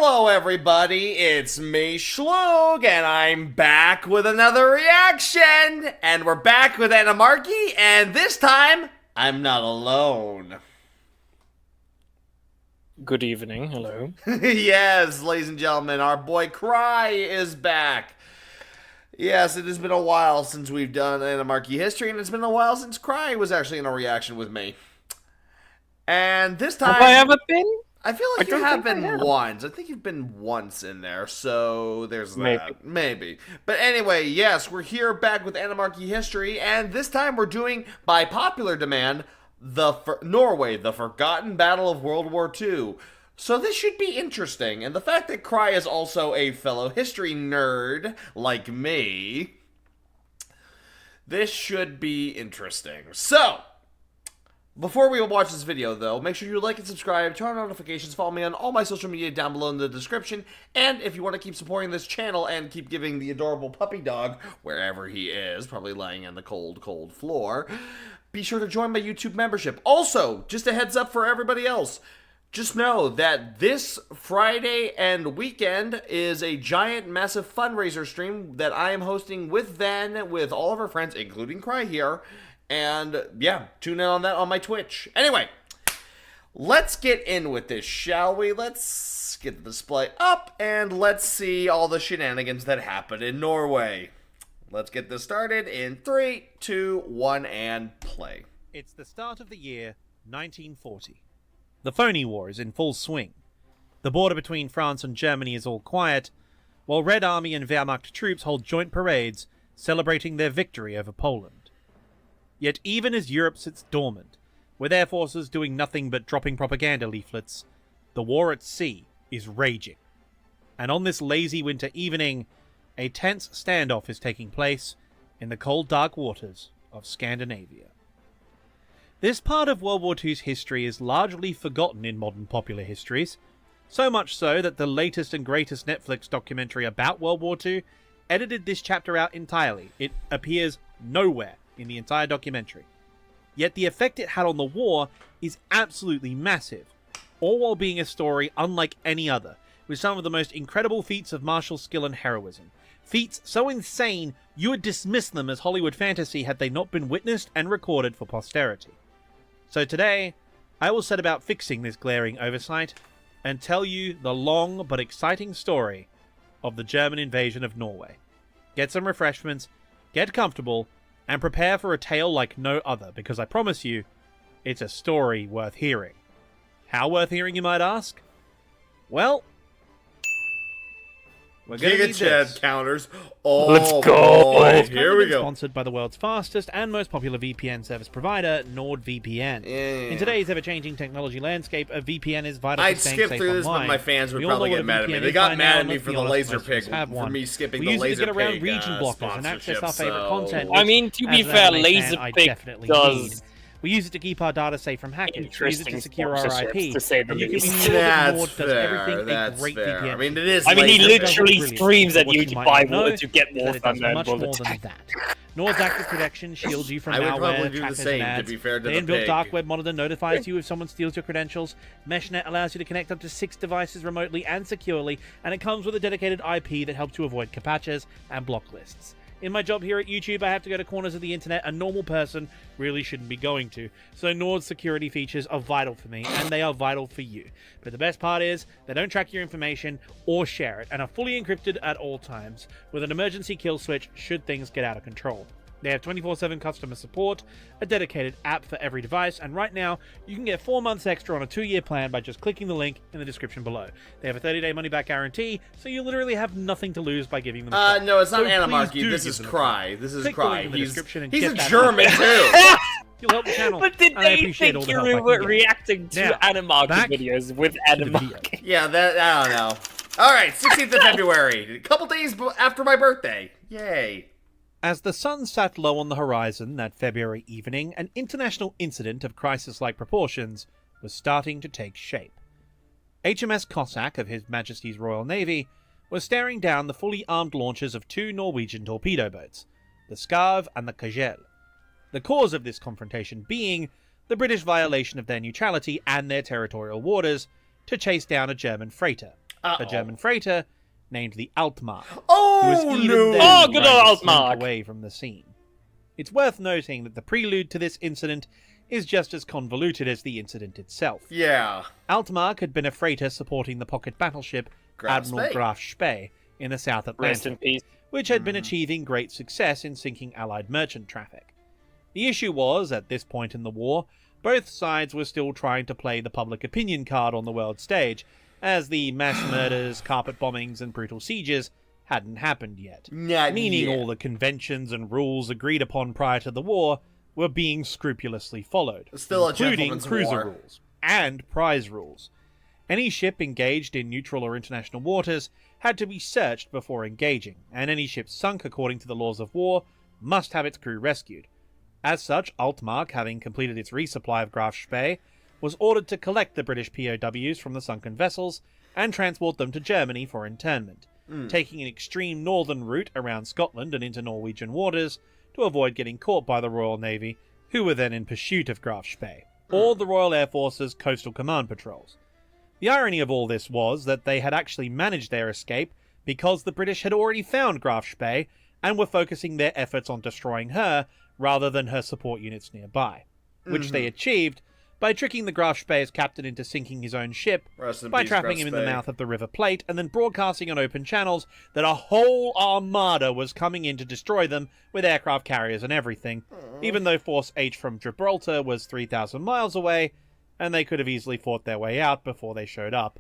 Hello everybody, it's me, Schluge, and I'm back with another reaction! And we're back with Animarchy, and this time, I'm not alone. Good evening, hello. Yes, ladies and gentlemen, our boy Cry is back. Yes, it has been a while since we've done Animarchy history, and it's been a while since Cry was actually in a reaction with me. And this time... Have I ever been? I feel like you have been once. I think you've been once in there, so there's that. Maybe. But anyway, yes, we're here back with Animarchy history, and this time we're doing, by popular demand, Norway, the Forgotten Battle of World War II. So this should be interesting, and the fact that Cry is also a fellow history nerd, like me, this should be interesting. So... before we watch this video, though, make sure you like and subscribe, turn on notifications, follow me on all my social media down below in the description, and if you want to keep supporting this channel and keep giving the adorable puppy dog, wherever he is, probably laying on the cold, cold floor, be sure to join my YouTube membership. Also, just a heads up for everybody else, just know that this Friday and weekend is a giant, massive fundraiser stream that I am hosting with Van, with all of our friends, including Cry here. And, yeah, tune in on that on my Twitch. Anyway, let's get in with this, shall we? Let's get the display up, and let's see all the shenanigans that happened in Norway. Let's get this started in 3, 2, 1, and play. It's the start of the year 1940. The phony war is in full swing. The border between France and Germany is all quiet, while Red Army and Wehrmacht troops hold joint parades celebrating their victory over Poland. Yet even as Europe sits dormant, with air forces doing nothing but dropping propaganda leaflets, the war at sea is raging. And on this lazy winter evening, a tense standoff is taking place in the cold dark waters of Scandinavia. This part of World War II's history is largely forgotten in modern popular histories, so much so that the latest and greatest Netflix documentary about World War II edited this chapter out entirely. It appears nowhere in the entire documentary. Yet the effect it had on the war is absolutely massive, all while being a story unlike any other, with some of the most incredible feats of martial skill and heroism. Feats so insane you would dismiss them as Hollywood fantasy had they not been witnessed and recorded for posterity. So today, I will set about fixing this glaring oversight and tell you the long but exciting story of the German invasion of Norway. Get some refreshments, get comfortable, and prepare for a tale like no other, because I promise you, it's a story worth hearing. How worth hearing, you might ask? Well, we're going to need this. Counters. Let's go. Boy. Here we go. Sponsored by the world's fastest and most popular VPN service provider, NordVPN. Yeah. In today's ever-changing technology landscape, a VPN is vital I'd for staying skip safe through this, online. but my fans would We all probably know get what a mad at me. VPN They is got by mad now, at me let's for be the honest, laser most of us pig, have for one. me skipping We the use it to laser get around pig region blockers and access our sponsorship, favorite content. I mean, to be fair, As an anime fan, laser I pig definitely does need. We use it to keep our data safe from hackers. We use it interesting to secure our IP. to say the And you can be least. sure that That's Nord does fair. everything a That's great fair. VPN. I mean, it is. I mean, he laser pig. literally Brilliant. screams at What you you to might buy not know more to get more But it does than much more than that. Nord's active protection shields you from I would probably malware, do the trackers, same, and to ads. be fair to The the inbuilt pig. dark web monitor notifies you if someone steals your credentials. MeshNet allows you to connect up to 6 devices remotely and securely, and it comes with a dedicated IP that helps you avoid captchas and block lists. In my job here at YouTube, I have to go to corners of the internet a normal person really shouldn't be going to. So Nord's security features are vital for me, and they are vital for you. But the best part is, they don't track your information or share it, and are fully encrypted at all times, with an emergency kill switch should things get out of control. They have 24/7 customer support, a dedicated app for every device, and right now, you can get 4 months extra on a 2-year plan by just clicking the link in the description below. They have a 30-day money-back guarantee, so you literally have nothing to lose by giving them a try. No, it's not So Animarchy. please do This give is them a Cry. This is Click the Cry. link in the description and He's get a that German, money. too. You'll help the channel, But did and I they appreciate all think the you help I can were get. reacting to Now, Animarchy back videos with to the video. Animarchy? Yeah, I don't know. All right, 16th of February. A couple days after my birthday. Yay. As the sun sat low on the horizon that February evening, an international incident of crisis-like proportions was starting to take shape. HMS Cossack of His Majesty's Royal Navy was staring down the fully armed launches of 2 Norwegian torpedo boats, the Skarv and the Kajel. The cause of this confrontation being the British violation of their neutrality and their territorial waters to chase down a German freighter. a German freighter named the Altmark, Oh, who was even no! then Oh, good trying old to slink Altmark. away from the scene. It's worth noting that the prelude to this incident is just as convoluted as the incident itself. Yeah. Altmark had been a freighter supporting the pocket battleship Graf Admiral Spee. Graf Spee in the South Rest in Atlantic, peace. which had been achieving great success in sinking Allied merchant traffic. The issue was, at this point in the war, both sides were still trying to play the public opinion card on the world stage, as the mass murders, carpet bombings, and brutal sieges hadn't happened yet. Not Meaning yet. all the conventions and rules agreed upon prior to the war were being scrupulously followed, Still a including gentleman's cruiser war. rules and prize rules. Any ship engaged in neutral or international waters had to be searched before engaging, and any ship sunk according to the laws of war must have its crew rescued. As such, Altmark, having completed its resupply of Graf Spee, was ordered to collect the British POWs from the sunken vessels and transport them to Germany for internment, taking an extreme northern route around Scotland and into Norwegian waters to avoid getting caught by the Royal Navy, who were then in pursuit of Graf Spee, or the Royal Air Force's coastal command patrols. The irony of all this was that they had actually managed their escape because the British had already found Graf Spee and were focusing their efforts on destroying her rather than her support units nearby, which they achieved by tricking the Graf Spee's captain into sinking his own ship Rest in by peace, trapping Graf him in the Spee. mouth of the River Plate and then broadcasting on open channels that a whole armada was coming in to destroy them with aircraft carriers and everything, even though Force H from Gibraltar was 3,000 miles away and they could have easily fought their way out before they showed up.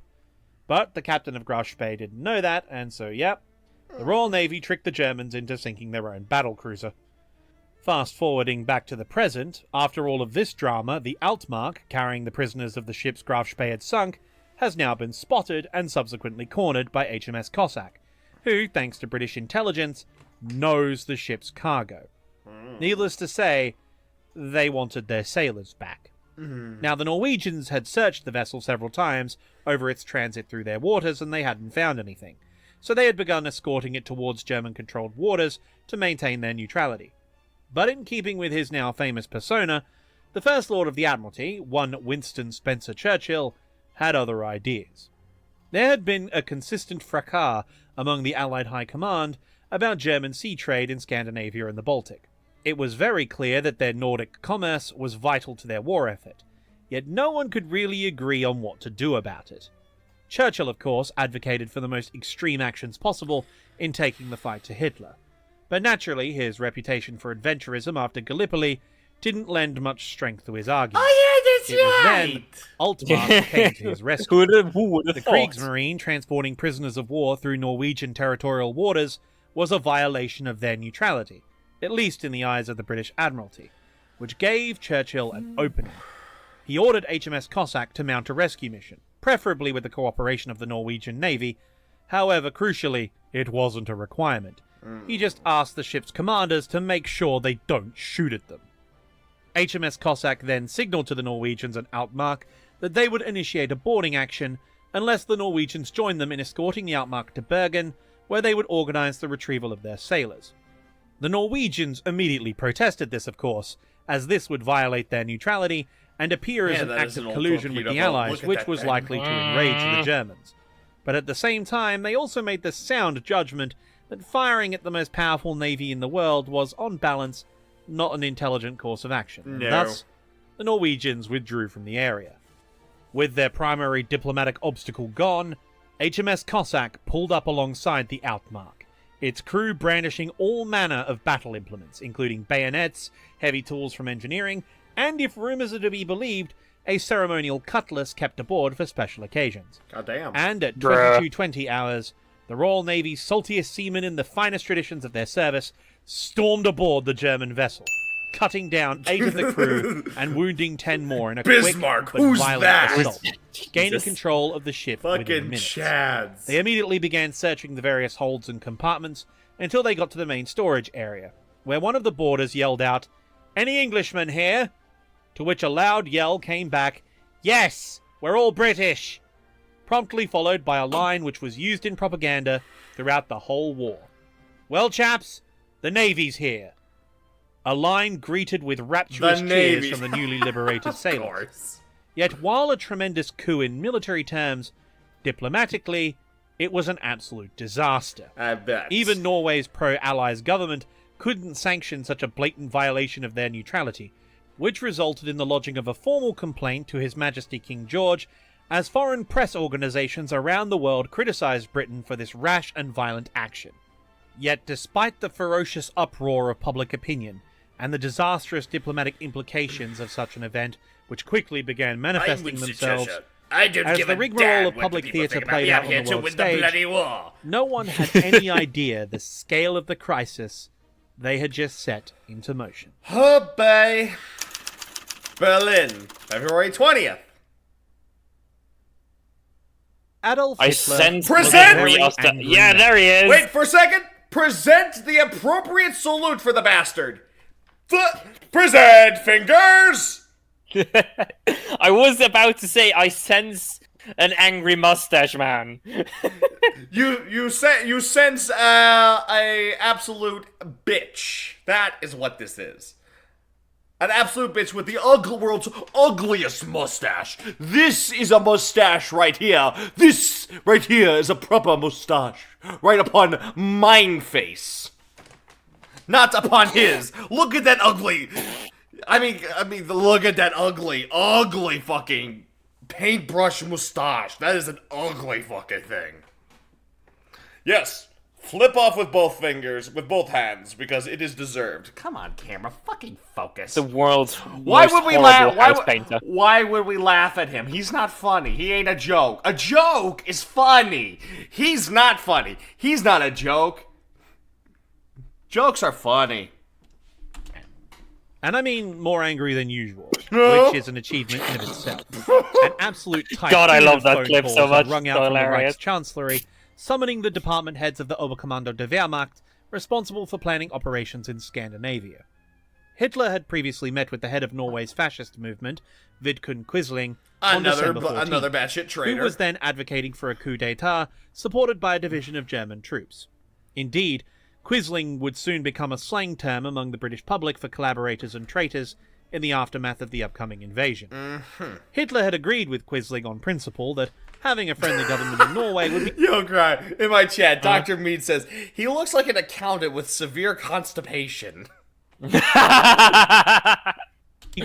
But the captain of Graf Spee didn't know that, and so, yep, the Royal Navy tricked the Germans into sinking their own battlecruiser. Fast forwarding back to the present, after all of this drama, the Altmark, carrying the prisoners of the ships Graf Spee had sunk, has now been spotted and subsequently cornered by HMS Cossack, who, thanks to British intelligence, knows the ship's cargo. Needless to say, they wanted their sailors back. Now, the Norwegians had searched the vessel several times over its transit through their waters, and they hadn't found anything, so they had begun escorting it towards German-controlled waters to maintain their neutrality. But in keeping with his now famous persona, the First Lord of the Admiralty, one Winston Spencer Churchill, had other ideas. There had been a consistent fracas among the Allied High Command about German sea trade in Scandinavia and the Baltic. It was very clear that their Nordic commerce was vital to their war effort, yet no one could really agree on what to do about it. Churchill, of course, advocated for the most extreme actions possible in taking the fight to Hitler, but naturally his reputation for adventurism after Gallipoli didn't lend much strength to his argument. Oh, yeah, that's It was right. then Altmark came to his rescue. Who would The have thought? Kriegsmarine transporting prisoners of war through Norwegian territorial waters was a violation of their neutrality, at least in the eyes of the British Admiralty, which gave Churchill an opening. He ordered HMS Cossack to mount a rescue mission, preferably with the cooperation of the Norwegian Navy. However, crucially, it wasn't a requirement. He just asked the ship's commanders to make sure they don't shoot at them. HMS Cossack then signaled to the Norwegians and Altmark that they would initiate a boarding action unless the Norwegians joined them in escorting the Altmark to Bergen, where they would organize the retrieval of their sailors. The Norwegians immediately protested this, of course, as this would violate their neutrality and appear as Yeah, an that act is of an old collusion with torpedo the boat. Allies, Look at which that was thing. likely to enrage the Germans. But at the same time, they also made the sound judgment that firing at the most powerful navy in the world was, on balance, not an intelligent course of action. And No. thus, the Norwegians withdrew from the area. With their primary diplomatic obstacle gone, HMS Cossack pulled up alongside the Altmark, its crew brandishing all manner of battle implements, including bayonets, heavy tools from engineering, and, if rumours are to be believed, a ceremonial cutlass kept aboard for special occasions. Goddamn. And at Bruh. 22:20 hours, the Royal Navy's saltiest seamen in the finest traditions of their service stormed aboard the German vessel, cutting down 8 of the crew and wounding 10 more in a Bismarck, quick but who's violent that? assault, gaining Jesus. control of the ship within Fucking minutes. Chads. They immediately began searching the various holds and compartments until they got to the main storage area, where one of the boarders yelled out, "Any Englishmen here?" To which a loud yell came back, "Yes, we're all British!" promptly followed by a line which was used in propaganda throughout the whole war. "Well, chaps, the Navy's here." A line greeted with rapturous The cheers Navy. from the newly liberated Of sailors. course. Yet while a tremendous coup in military terms, diplomatically, it was an absolute disaster. I bet. Even Norway's pro-Allies government couldn't sanction such a blatant violation of their neutrality, which resulted in the lodging of a formal complaint to His Majesty King George, as foreign press organisations around the world criticised Britain for this rash and violent action. Yet despite the ferocious uproar of public opinion, and the disastrous diplomatic implications of such an event, which quickly began manifesting themselves, as the rigmarole of public theatre played out on the world stage, no one had any idea the scale of the crisis they had just set into motion. Hubei, Berlin, February 20th. Adolf I Hitler sense Present! the very yeah, there he is. Wait for a second. Present the appropriate salute for the bastard. Present fingers. I was about to say I sense an angry mustache man. You sense a absolute bitch. That is what this is. An absolute bitch with the world's ugliest mustache. This is a mustache right here. This right here is a proper mustache. Right upon mine face. Not upon his. Look at that ugly. I mean, look at that ugly fucking paintbrush mustache. That is an ugly fucking thing. Yes. Flip off with both fingers, with both hands, because it is deserved. Come on, camera, fucking focus. The world's Why most would we horrible laugh? house painter. Why would we laugh at him? He's not funny. He ain't a joke. A joke is funny. He's not funny. He's not a joke. Jokes are funny. And I mean more angry than usual, which is an achievement in of itself. An absolute typhoon God, I love of that phone clip calls so much. that rung So out from the hilarious. Reichschancellery, summoning the department heads of the Oberkommando der Wehrmacht, responsible for planning operations in Scandinavia. Hitler had previously met with the head of Norway's fascist movement, Vidkun Quisling, on December 14th, another batshit traitor. who was then advocating for a coup d'etat supported by a division of German troops. Indeed, Quisling would soon become a slang term among the British public for collaborators and traitors in the aftermath of the upcoming invasion. Hitler had agreed with Quisling on principle that having a friendly government in Norway would be Yo, cry. In my chat, Dr. Mead says, he looks like an accountant with severe constipation.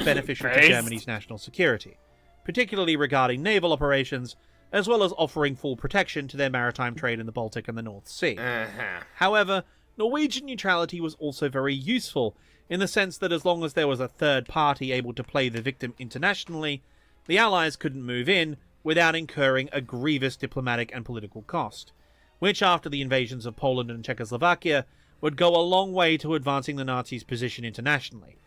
beneficial to Christ. Germany's national security, particularly regarding naval operations, as well as offering full protection to their maritime trade in the Baltic and the North Sea. However, Norwegian neutrality was also very useful, in the sense that as long as there was a third party able to play the victim internationally, the Allies couldn't move in without incurring a grievous diplomatic and political cost, which after the invasions of Poland and Czechoslovakia would go a long way to advancing the Nazis' position internationally.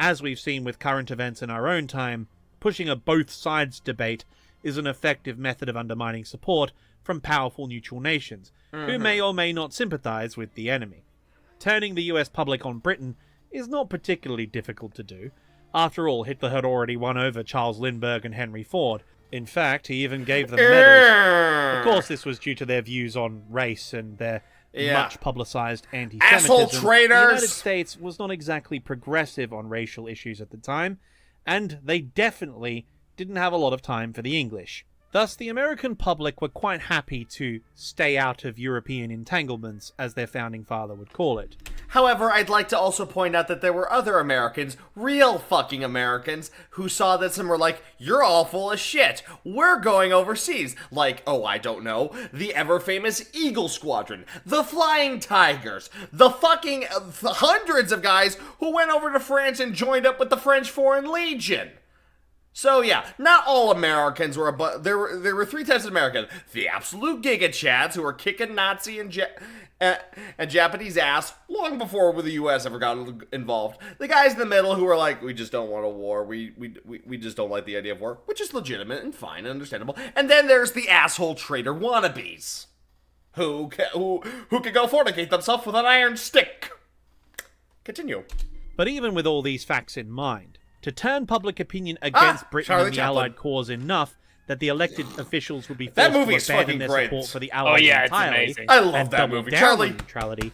As we've seen with current events in our own time, pushing a both sides debate is an effective method of undermining support from powerful neutral nations, who may or may not sympathize with the enemy. Turning the US public on Britain is not particularly difficult to do. After all, Hitler had already won over Charles Lindbergh and Henry Ford. In fact, he even gave them medals. Of course, this was due to their views on race and their much publicized anti-Semitism. Asshole traitors! The United States was not exactly progressive on racial issues at the time, and they definitely didn't have a lot of time for the English. Thus, the American public were quite happy to stay out of European entanglements, as their founding father would call it. However, I'd like to also point out that there were other Americans, real fucking Americans, who saw this and were like, you're all full of shit. We're going overseas. Like, oh, I don't know, the ever-famous Eagle Squadron, the Flying Tigers, the fucking hundreds of guys who went over to France and joined up with the French Foreign Legion. So yeah, not all Americans were, but there were three types of Americans: the absolute Giga Chads who were kicking Nazi and Japanese ass long before the U.S. ever got involved. The guys in the middle who were like, we just don't want a war. We just don't like the idea of war, which is legitimate and fine and understandable. And then there's the asshole traitor wannabes who can go fornicate themselves with an iron stick. Continue. But even with all these facts in mind, to turn public opinion against Britain Charlie and the Chaplin. Allied cause enough that the elected officials would be That forced movie to is abandon fucking their great. support for the Allies yeah, it's entirely amazing. I love and that double movie. down Charlie. on neutrality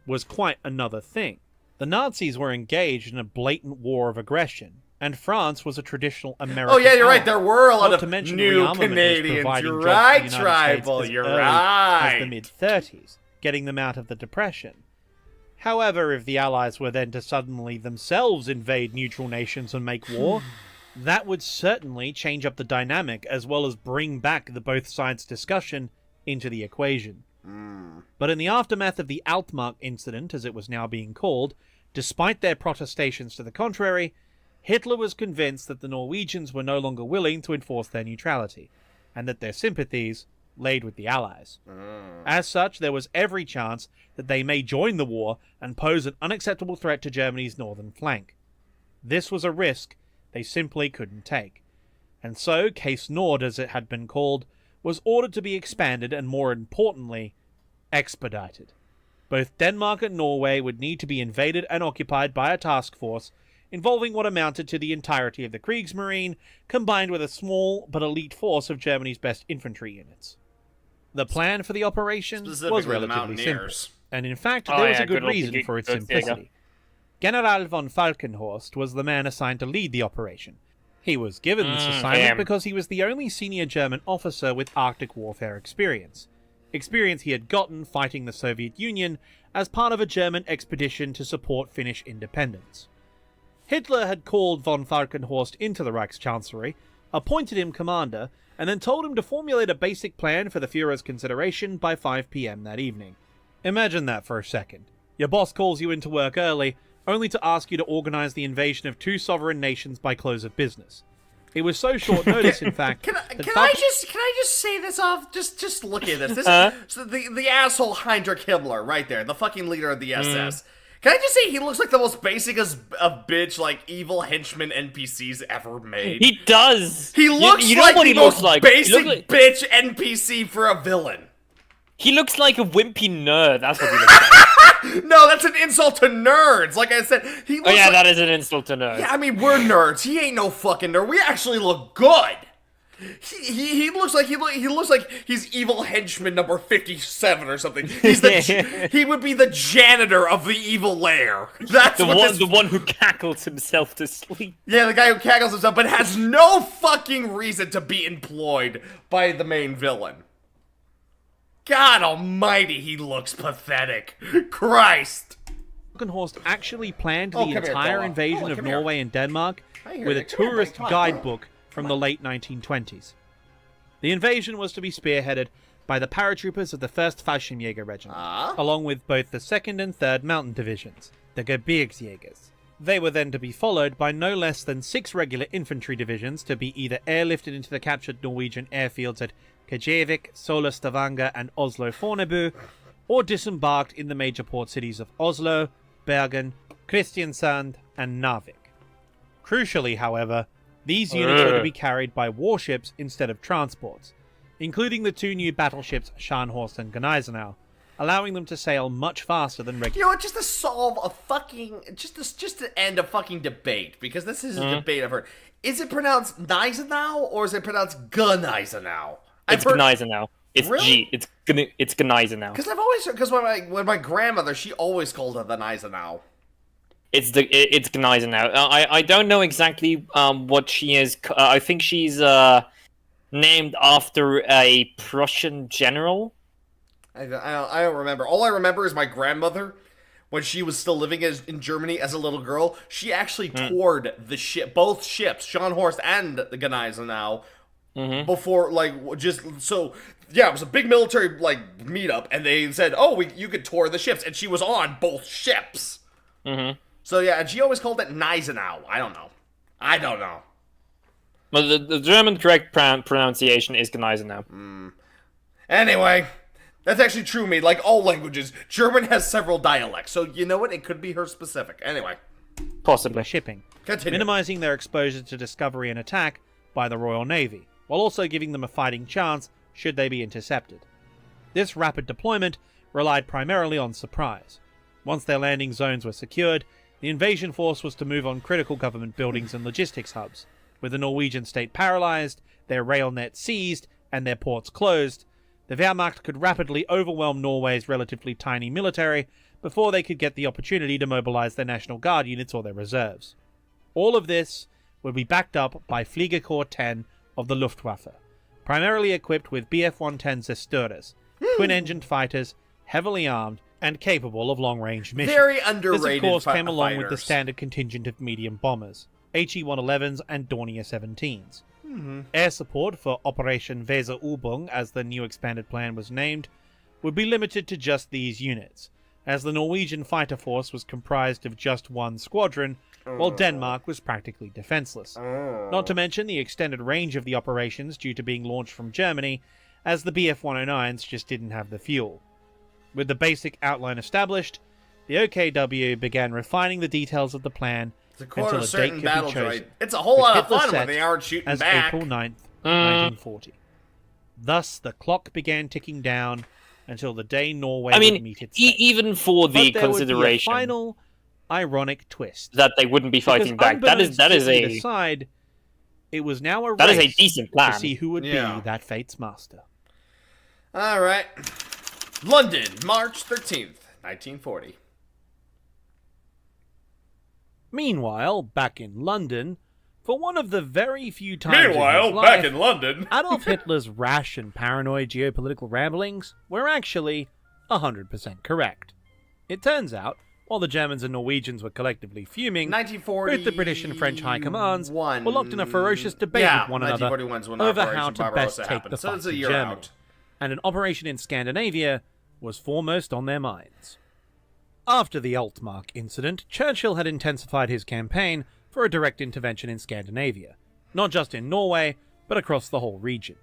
was quite another thing. The Nazis were engaged in a blatant war of aggression, and France was a traditional American. Oh yeah, you're ally. right. There were a lot Not of to mention new rearmament was Canadians. providing You're jobs right, to the United Tribal. States as You're early right. as the mid-30s, getting them out of the Depression. However, if the Allies were then to suddenly themselves invade neutral nations and make war, that would certainly change up the dynamic as well as bring back the both sides discussion into the equation. But in the aftermath of the Altmark incident, as it was now being called, despite their protestations to the contrary, Hitler was convinced that the Norwegians were no longer willing to enforce their neutrality, and that their sympathies laid with the Allies. As such, there was every chance that they may join the war and pose an unacceptable threat to Germany's northern flank. This was a risk they simply couldn't take. And so, Case Nord, as it had been called, was ordered to be expanded and, more importantly, expedited. Both Denmark and Norway would need to be invaded and occupied by a task force involving what amounted to the entirety of the Kriegsmarine, combined with a small but elite force of Germany's best infantry units. The plan for the operation was relatively simple, and in fact there was a good reason for its simplicity. General von Falkenhorst was the man assigned to lead the operation. He was given this assignment because he was the only senior German officer with Arctic warfare experience he had gotten fighting the Soviet Union as part of a German expedition to support Finnish independence. Hitler had called von Falkenhorst into the Reichschancellery, appointed him commander, and then told him to formulate a basic plan for the Führer's consideration by 5 p.m. that evening. Imagine that for a second. Your boss calls you into work early, only to ask you to organize the invasion of 2 sovereign nations by close of business. It was so short notice, in fact. Can I just say this off? Just look at this. This is so the asshole Heinrich Himmler right there, the fucking leader of the SS. Can I just say he looks like the most basic as a bitch, like evil henchman NPCs ever made? He does. He looks you know like what the he looks most like. basic bitch NPC for a villain. He looks like a wimpy nerd. That's what he looks like. No, that's an insult to nerds. Like I said, he looks like, that is an insult to nerds. Yeah, I mean, we're nerds. He ain't no fucking nerd. We actually look good. He looks like he looks like he's evil henchman number 57 or something. He's he would be the janitor of the evil lair. That's the one who cackles himself to sleep. Yeah, the guy who cackles himself, but has no fucking reason to be employed by the main villain. God almighty, he looks pathetic. Christ. Falkenhorst actually planned the entire invasion of Norway and Denmark with a tourist guidebook from the late 1920s. The invasion was to be spearheaded by the paratroopers of the 1st Fallschirmjäger Regiment, along with both the 2nd and 3rd Mountain Divisions, the Gebirgsjägers. They were then to be followed by no less than 6 regular infantry divisions to be either airlifted into the captured Norwegian airfields at Kjevik, Sola, Stavanger, and Oslo Fornebu, or disembarked in the major port cities of Oslo, Bergen, Kristiansand, and Narvik. Crucially, however, these units were to be carried by warships instead of transports, including the 2 new battleships Scharnhorst and Gneisenau, allowing them to sail much faster than regular. You know what, just to solve a fucking, just to end a fucking debate, because this is a debate I've heard. Is it pronounced Gneisenau, or is it pronounced Gneisenau? It's Gneisenau. It's really? G. It's Gneisenau. Because I've always heard, because when my grandmother, she always called it the Gneisenau. It's Gneisenau. I don't know exactly what she is. I think she's named after a Prussian general. I don't remember. All I remember is my grandmother, when she was still living in Germany as a little girl, she actually toured both ships, Scharnhorst and the Gneisenau, before, like, just so. Yeah, it was a big military meetup, and they said, "Oh, you could tour the ships," and she was on both ships. So yeah, and she always called it Gneisenau. I don't know. But the German correct pronunciation is Gneisenau. Anyway, that's actually true, mate. Like all languages, German has several dialects, so you know what? It could be her specific. Anyway. Possibly. Shipping. Continue. Minimizing their exposure to discovery and attack by the Royal Navy, while also giving them a fighting chance should they be intercepted. This rapid deployment relied primarily on surprise. Once their landing zones were secured, the invasion force was to move on critical government buildings and logistics hubs. With the Norwegian state paralyzed, their rail net seized, and their ports closed, the Wehrmacht could rapidly overwhelm Norway's relatively tiny military before they could get the opportunity to mobilize their National Guard units or their reserves. All of this would be backed up by Fliegerkorps 10 of the Luftwaffe, primarily equipped with Bf-110 Zerstörers, twin-engined fighters, heavily armed, and capable of long-range missions. Very underrated. This, of course, came along with the fighters. standard contingent of medium bombers, HE-111s and Dornier 17s. Air support for Operation Weserübung, as the new expanded plan was named, would be limited to just these units, as the Norwegian fighter force was comprised of just one squadron, while Denmark was practically defenseless. Not to mention the extended range of the operations due to being launched from Germany, as the Bf-109s just didn't have the fuel. With the basic outline established, the OKW began refining the details of the plan To quote until a a date certain could be battle chosen. droid, it's a whole lot of Hitler fun when set they aren't shooting as back. April 9th, 1940. Thus, the clock began ticking down until the day Norway would meet its fate. Even for the But there would be a consideration final ironic twist. that they wouldn't be fighting back, that is Side, it was now a that is race a decent plan. to see who would be that fate's master. All right. London, March 13th, 1940. Meanwhile, back in London, for one of the very few times in his life, back in London. Adolf Hitler's rash and paranoid geopolitical ramblings were actually 100% correct. It turns out, while the Germans and Norwegians were collectively fuming, 1940. both the British and French high commands were locked in a ferocious debate with one another 1941's when over Operation how to Barbarossa best take happened. the So fight it's a to year Germany. out. And an operation in Scandinavia was foremost on their minds. After the Altmark incident, Churchill had intensified his campaign for a direct intervention in Scandinavia, not just in Norway, but across the whole region.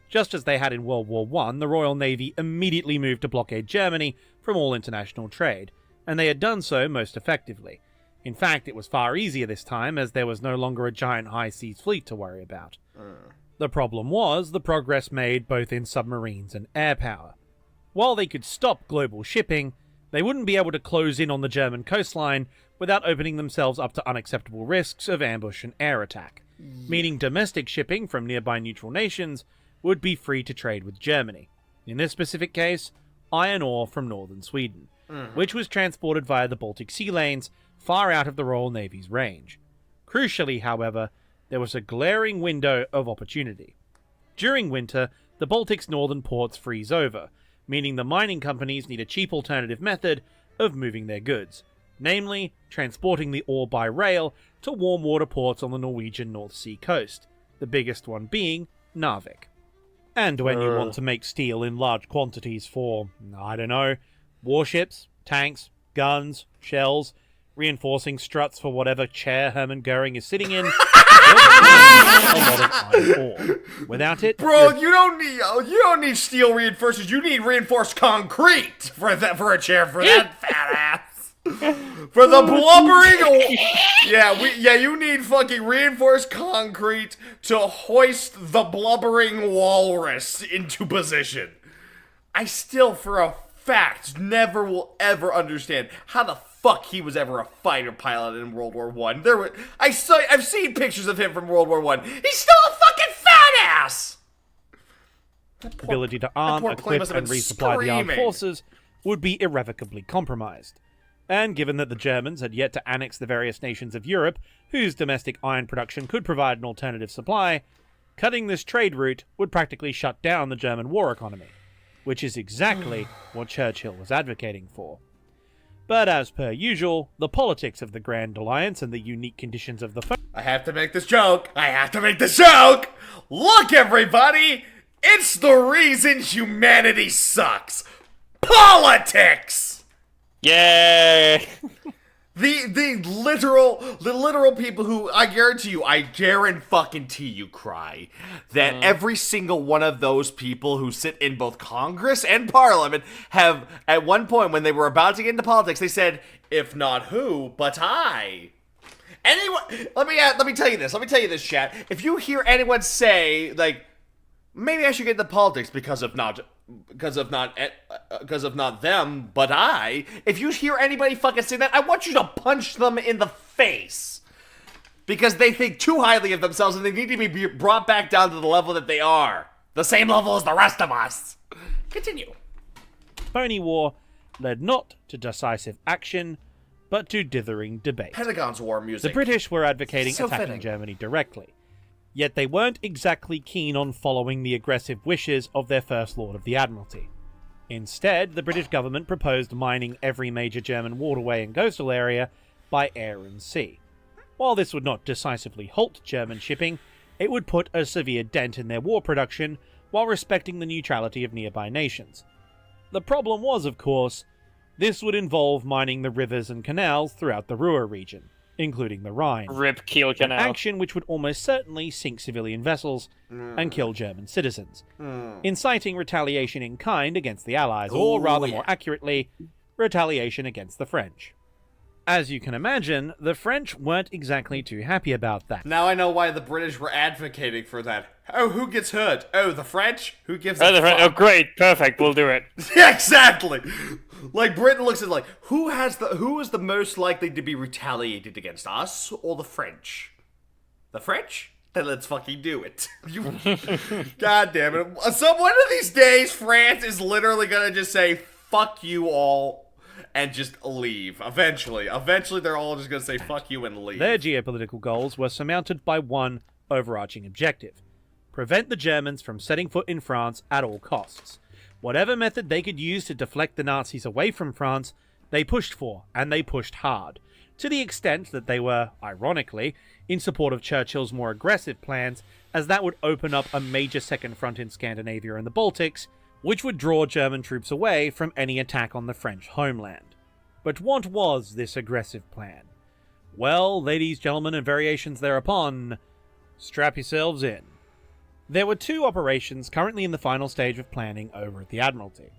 Just as they had in World War I, the Royal Navy immediately moved to blockade Germany from all international trade, and they had done so most effectively. In fact, it was far easier this time, as there was no longer a giant high seas fleet to worry about. The problem was the progress made both in submarines and air power. While they could stop global shipping, they wouldn't be able to close in on the German coastline without opening themselves up to unacceptable risks of ambush and air attack, meaning domestic shipping from nearby neutral nations would be free to trade with Germany. In this specific case, iron ore from northern Sweden, which was transported via the Baltic Sea lanes far out of the Royal Navy's range. Crucially, however, there was a glaring window of opportunity. During winter, the Baltic's northern ports freeze over, meaning the mining companies need a cheap alternative method of moving their goods, namely transporting the ore by rail to warm water ports on the Norwegian North Sea coast, the biggest one being Narvik. And when you want to make steel in large quantities for, I don't know, warships, tanks, guns, shells, reinforcing struts for whatever chair Hermann Goering is sitting in, a lot of iron ore. Without it, Bro, you don't need steel reinforcers. You need reinforced concrete for a chair for that fat ass. For the blubbering, you need fucking reinforced concrete to hoist the blubbering walrus into position. I still, for a fact, never will ever understand how the fuck he was ever a fighter pilot in World War One. I've seen pictures of him from World War One. He's still a fucking fat ass. Ability to arm, equip, and resupply the armed forces would be irrevocably compromised. And given that the Germans had yet to annex the various nations of Europe, whose domestic iron production could provide an alternative supply, cutting this trade route would practically shut down the German war economy, which is exactly what Churchill was advocating for. But as per usual, the politics of the Grand Alliance and the unique conditions of the I have to make this joke. Look, everybody! It's the reason humanity sucks. Politics! Yay! The literal people who I guarantee you cry that every single one of those people who sit in both Congress and Parliament have at one point when they were about to get into politics they said, if not who, but I. Anyone, let me tell you this, chat. If you hear anyone say like, maybe I should get into politics because of not them, but I. If you hear anybody fucking say that, I want you to punch them in the face. Because they think too highly of themselves and they need to be brought back down to the level that they are. The same level as the rest of us. Continue. Phony War led not to decisive action, but to dithering debate. Pentagon's war music. The British were advocating So attacking fitting. Germany directly, yet they weren't exactly keen on following the aggressive wishes of their First Lord of the Admiralty. Instead, the British government proposed mining every major German waterway and coastal area by air and sea. While this would not decisively halt German shipping, it would put a severe dent in their war production while respecting the neutrality of nearby nations. The problem was, of course, this would involve mining the rivers and canals throughout the Ruhr region, including the Rhine. Rip Kiel Canal. Action which would almost certainly sink civilian vessels and kill German citizens, inciting retaliation in kind against the Allies, or rather more accurately, retaliation against the French. As you can imagine, the French weren't exactly too happy about that. Now I know why the British were advocating for that. Oh, who gets hurt? Oh, the French? Who gives a fuck? Oh, great, perfect, we'll do it. Yeah, exactly. Like Britain looks at like who is the most likely to be retaliated against, us or the French? The French? Then let's fucking do it. God damn it! So one of these days, France is literally gonna just say "fuck you all" and just leave. Eventually, they're all just gonna say "fuck you" and leave. Their geopolitical goals were surmounted by one overarching objective: prevent the Germans from setting foot in France at all costs. Whatever method they could use to deflect the Nazis away from France, they pushed for, and they pushed hard, to the extent that they were, ironically, in support of Churchill's more aggressive plans, as that would open up a major second front in Scandinavia and the Baltics, which would draw German troops away from any attack on the French homeland. But what was this aggressive plan? Well, ladies, gentlemen, and variations thereupon, strap yourselves in. There were two operations currently in the final stage of planning over at the Admiralty.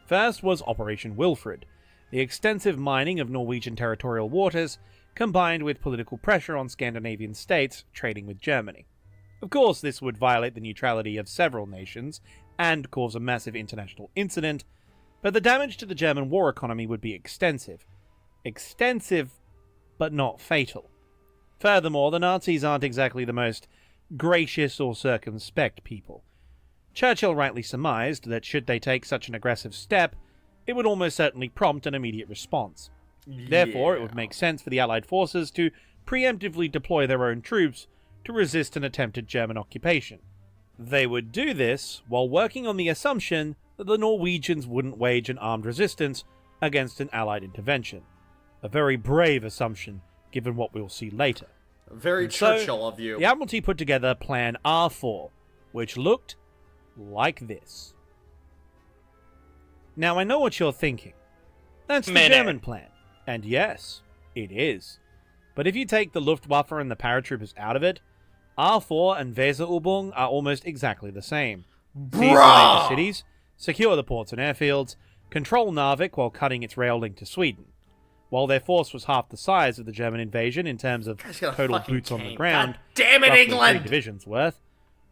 First was Operation Wilfred, the extensive mining of Norwegian territorial waters, combined with political pressure on Scandinavian states trading with Germany. Of course, this would violate the neutrality of several nations and cause a massive international incident, but the damage to the German war economy would be extensive. Extensive, but not fatal. Furthermore, the Nazis aren't exactly the most gracious or circumspect people. Churchill rightly surmised that should they take such an aggressive step, it would almost certainly prompt an immediate response. Therefore, it would make sense for the Allied forces to preemptively deploy their own troops to resist an attempted German occupation. They would do this while working on the assumption that the Norwegians wouldn't wage an armed resistance against an Allied intervention. A very brave assumption, given what we'll see later. Very Churchill of you. The Admiralty put together Plan R4, which looked like this. Now, I know what you're thinking. That's the German plan. And yes, it is. But if you take the Luftwaffe and the paratroopers out of it, R4 and Weserübung are almost exactly the same. Seize the major cities, secure the ports and airfields, control Narvik while cutting its rail link to Sweden. While their force was half the size of the German invasion in terms of total boots on the ground, God damn it, roughly England! 3 divisions worth,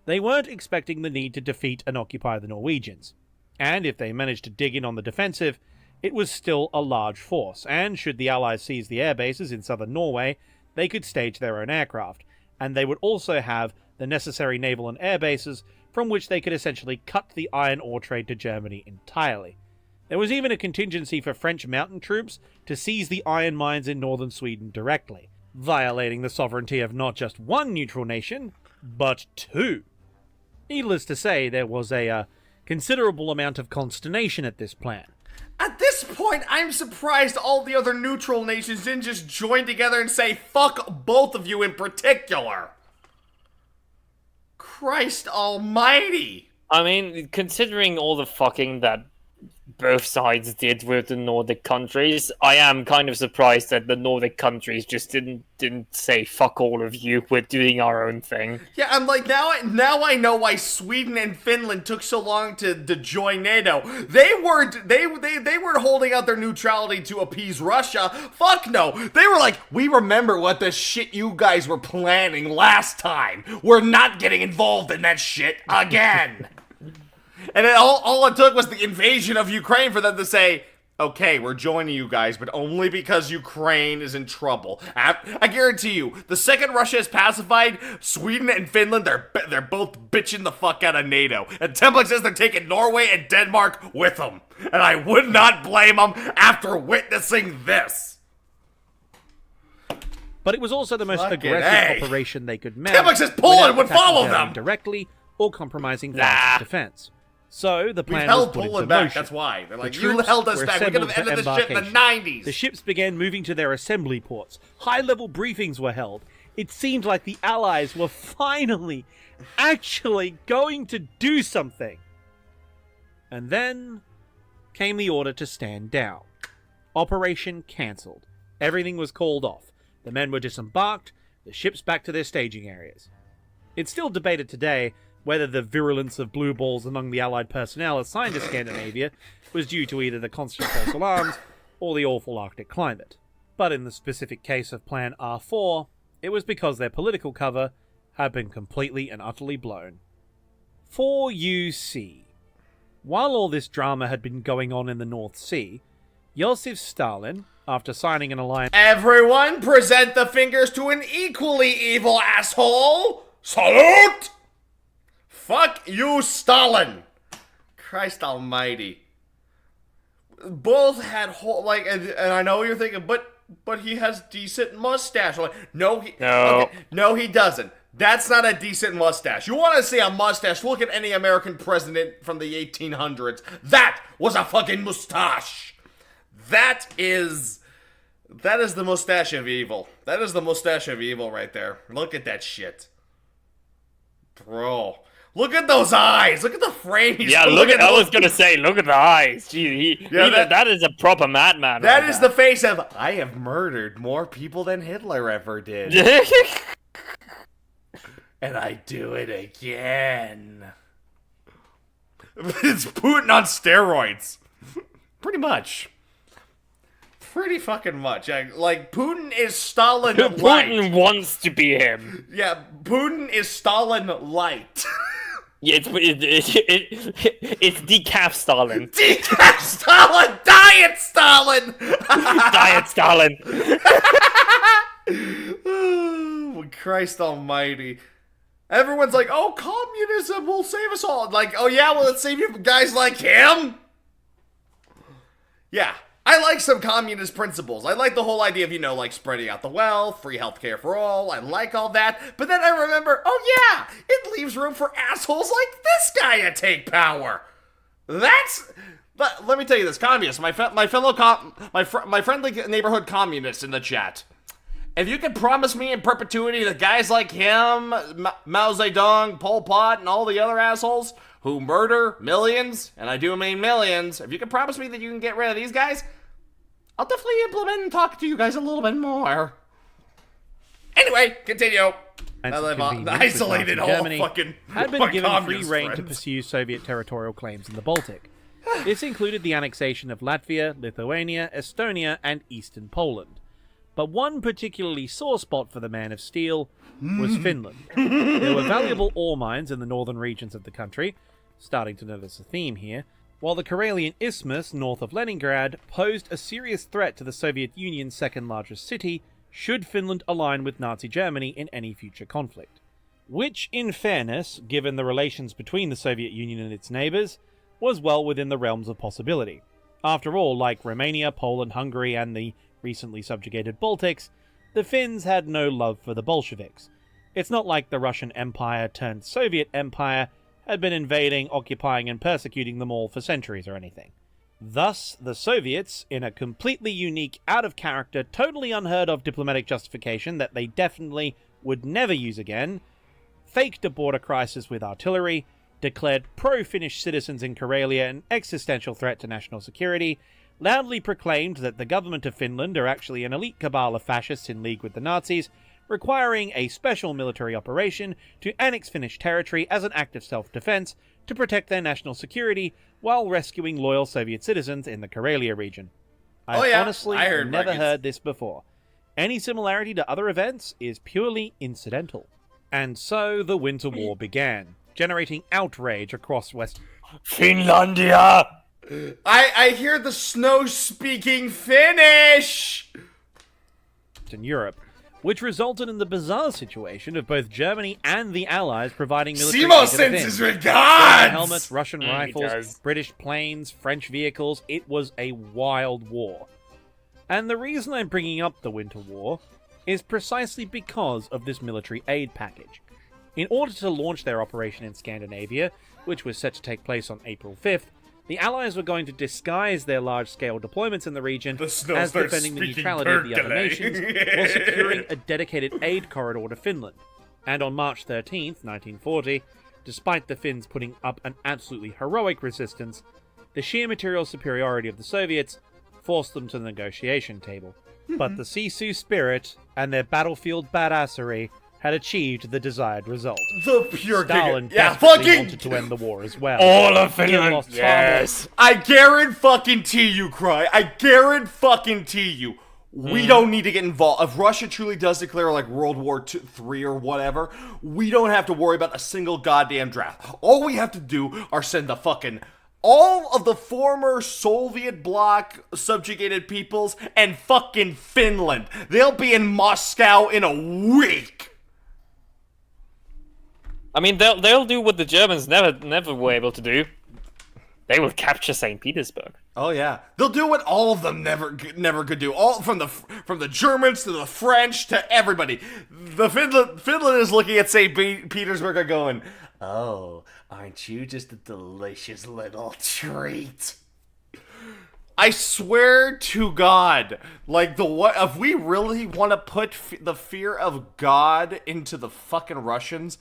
they weren't expecting the need to defeat and occupy the Norwegians. And if they managed to dig in on the defensive, it was still a large force, and should the Allies seize the air bases in southern Norway, they could stage their own aircraft, and they would also have the necessary naval and air bases from which they could essentially cut the iron ore trade to Germany entirely. There was even a contingency for French mountain troops to seize the iron mines in northern Sweden directly, violating the sovereignty of not just one neutral nation, but 2. Needless to say, there was a considerable amount of consternation at this plan. At this point, I'm surprised all the other neutral nations didn't just join together and say, fuck both of you in particular. Christ almighty. I mean, considering all the fucking that both sides did with the Nordic countries, I am kind of surprised that the Nordic countries just didn't say fuck all of you, we're doing our own thing. Yeah, I'm like, now I know why Sweden and Finland took so long to join NATO. They weren't holding out their neutrality to appease Russia. Fuck no. They were like, we remember what the shit you guys were planning last time. We're not getting involved in that shit again. And then all it took was the invasion of Ukraine for them to say, okay, we're joining you guys, but only because Ukraine is in trouble. I guarantee you, the second Russia is pacified, Sweden and Finland, they're both bitching the fuck out of NATO. And Template says they're taking Norway and Denmark with them. And I would not blame them after witnessing this. But it was also the most Fucking aggressive A. operation they could mount. How much is Poland would without attacking follow Germany them? directly or compromising France's defense. So the We've plan was held put into Poland back, motion. that's why. They're like, The you troops held us were back. We could have assembled ended for this shit in the embarkation. 90s. The ships began moving to their assembly ports. High-level briefings were held. It seemed like the Allies were finally, actually going to do something. And then came the order to stand down. Operation cancelled. Everything was called off. The men were disembarked, the ships back to their staging areas. It's still debated today whether the virulence of blue balls among the Allied personnel assigned to Scandinavia was due to either the constant false alarms or the awful Arctic climate. But in the specific case of Plan R4, it was because their political cover had been completely and utterly blown. For you see, while all this drama had been going on in the North Sea, Joseph Stalin, after signing an alliance... Everyone present the fingers to an equally evil asshole! Salute! Fuck you, Stalin! Christ almighty. Both had and I know what you're thinking, but he has decent mustache. Like, no, no, he doesn't. That's not a decent mustache. You want to see a mustache? Look at any American president from the 1800s. That was a fucking mustache. That is the mustache of evil. That is the mustache of evil right there. Look at that shit, bro. Look at those eyes. Look at the frame. I was gonna say, look at the eyes. Gee, that is a proper madman. That is the face of, I have murdered more people than Hitler ever did. And I do it again. It's Putin on steroids. Pretty much. Pretty fucking much. Like, Putin is Stalin light. Putin wants to be him. Yeah, Putin is Stalin light. Yeah, it's decaf Stalin. Decaf Stalin! Diet Stalin! Diet Stalin! Oh, Christ almighty. Everyone's like, oh, communism will save us all. Like, oh yeah, well, let's save you from guys like him? Yeah. I like some communist principles. I like the whole idea of, like spreading out the wealth, free healthcare for all. I like all that. But then I remember, oh yeah, it leaves room for assholes like this guy to take power. Let me tell you this, communists, my friendly neighborhood communists in the chat. If you can promise me in perpetuity that guys like him, Mao Zedong, Pol Pot, and all the other assholes who murder millions, and I do mean millions, if you can promise me that you can get rid of these guys, I'll definitely implement and talk to you guys a little bit more. Anyway, continue. I live on the isolated whole Germany fucking had been given free rein friends. to pursue Soviet territorial claims in the Baltic. This included the annexation of Latvia, Lithuania, Estonia, and eastern Poland. But one particularly sore spot for the Man of Steel was Finland. There were valuable ore mines in the northern regions of the country, starting to notice a theme here, while the Karelian Isthmus north of Leningrad posed a serious threat to the Soviet Union's second largest city should Finland align with Nazi Germany in any future conflict. Which, in fairness, given the relations between the Soviet Union and its neighbours, was well within the realms of possibility. After all, like Romania, Poland, Hungary, and the recently subjugated Baltics, the Finns had no love for the Bolsheviks. It's not like the Russian Empire turned Soviet Empire had been invading, occupying, and persecuting them all for centuries or anything. Thus, the Soviets, in a completely unique, out-of-character, totally unheard-of diplomatic justification that they definitely would never use again, faked a border crisis with artillery, declared pro-Finnish citizens in Karelia an existential threat to national security, loudly proclaimed that the government of Finland are actually an elite cabal of fascists in league with the Nazis, requiring a special military operation to annex Finnish territory as an act of self-defense to protect their national security while rescuing loyal Soviet citizens in the Karelia region. I've honestly never heard this before. Any similarity to other events is purely incidental. And so the Winter War began, generating outrage across Finlandia! I hear the snow-speaking Finnish! In Europe, which resulted in the bizarre situation of both Germany and the Allies providing military aid to the Finns. German helmets, Russian rifles, British planes, French vehicles. It was a wild war. And the reason I'm bringing up the Winter War is precisely because of this military aid package. In order to launch their operation in Scandinavia, which was set to take place on April 5th, the Allies were going to disguise their large-scale deployments in the region as defending the neutrality of the other nations while securing a dedicated aid corridor to Finland. And on March 13th, 1940, despite the Finns putting up an absolutely heroic resistance, the sheer material superiority of the Soviets forced them to the negotiation table. But the Sisu spirit and their battlefield badassery had achieved the desired result. The pure Stalin desperately desperately wanted to end the war as well. All of He had Finland, lost far yes. I guarantee you, Cry. I guarantee you. We don't need to get involved. If Russia truly does declare like World War III or whatever, we don't have to worry about a single goddamn draft. All we have to do are send the fucking all of the former Soviet bloc subjugated peoples and fucking Finland. They'll be in Moscow in a week. I mean, they'll do what the Germans never were able to do. They will capture St. Petersburg. Oh yeah, they'll do what all of them never could do. All from the Germans to the French to everybody. The Finland is looking at St. Petersburg and going, "Oh, aren't you just a delicious little treat?" I swear to God, like if we really want to put the fear of God into the fucking Russians,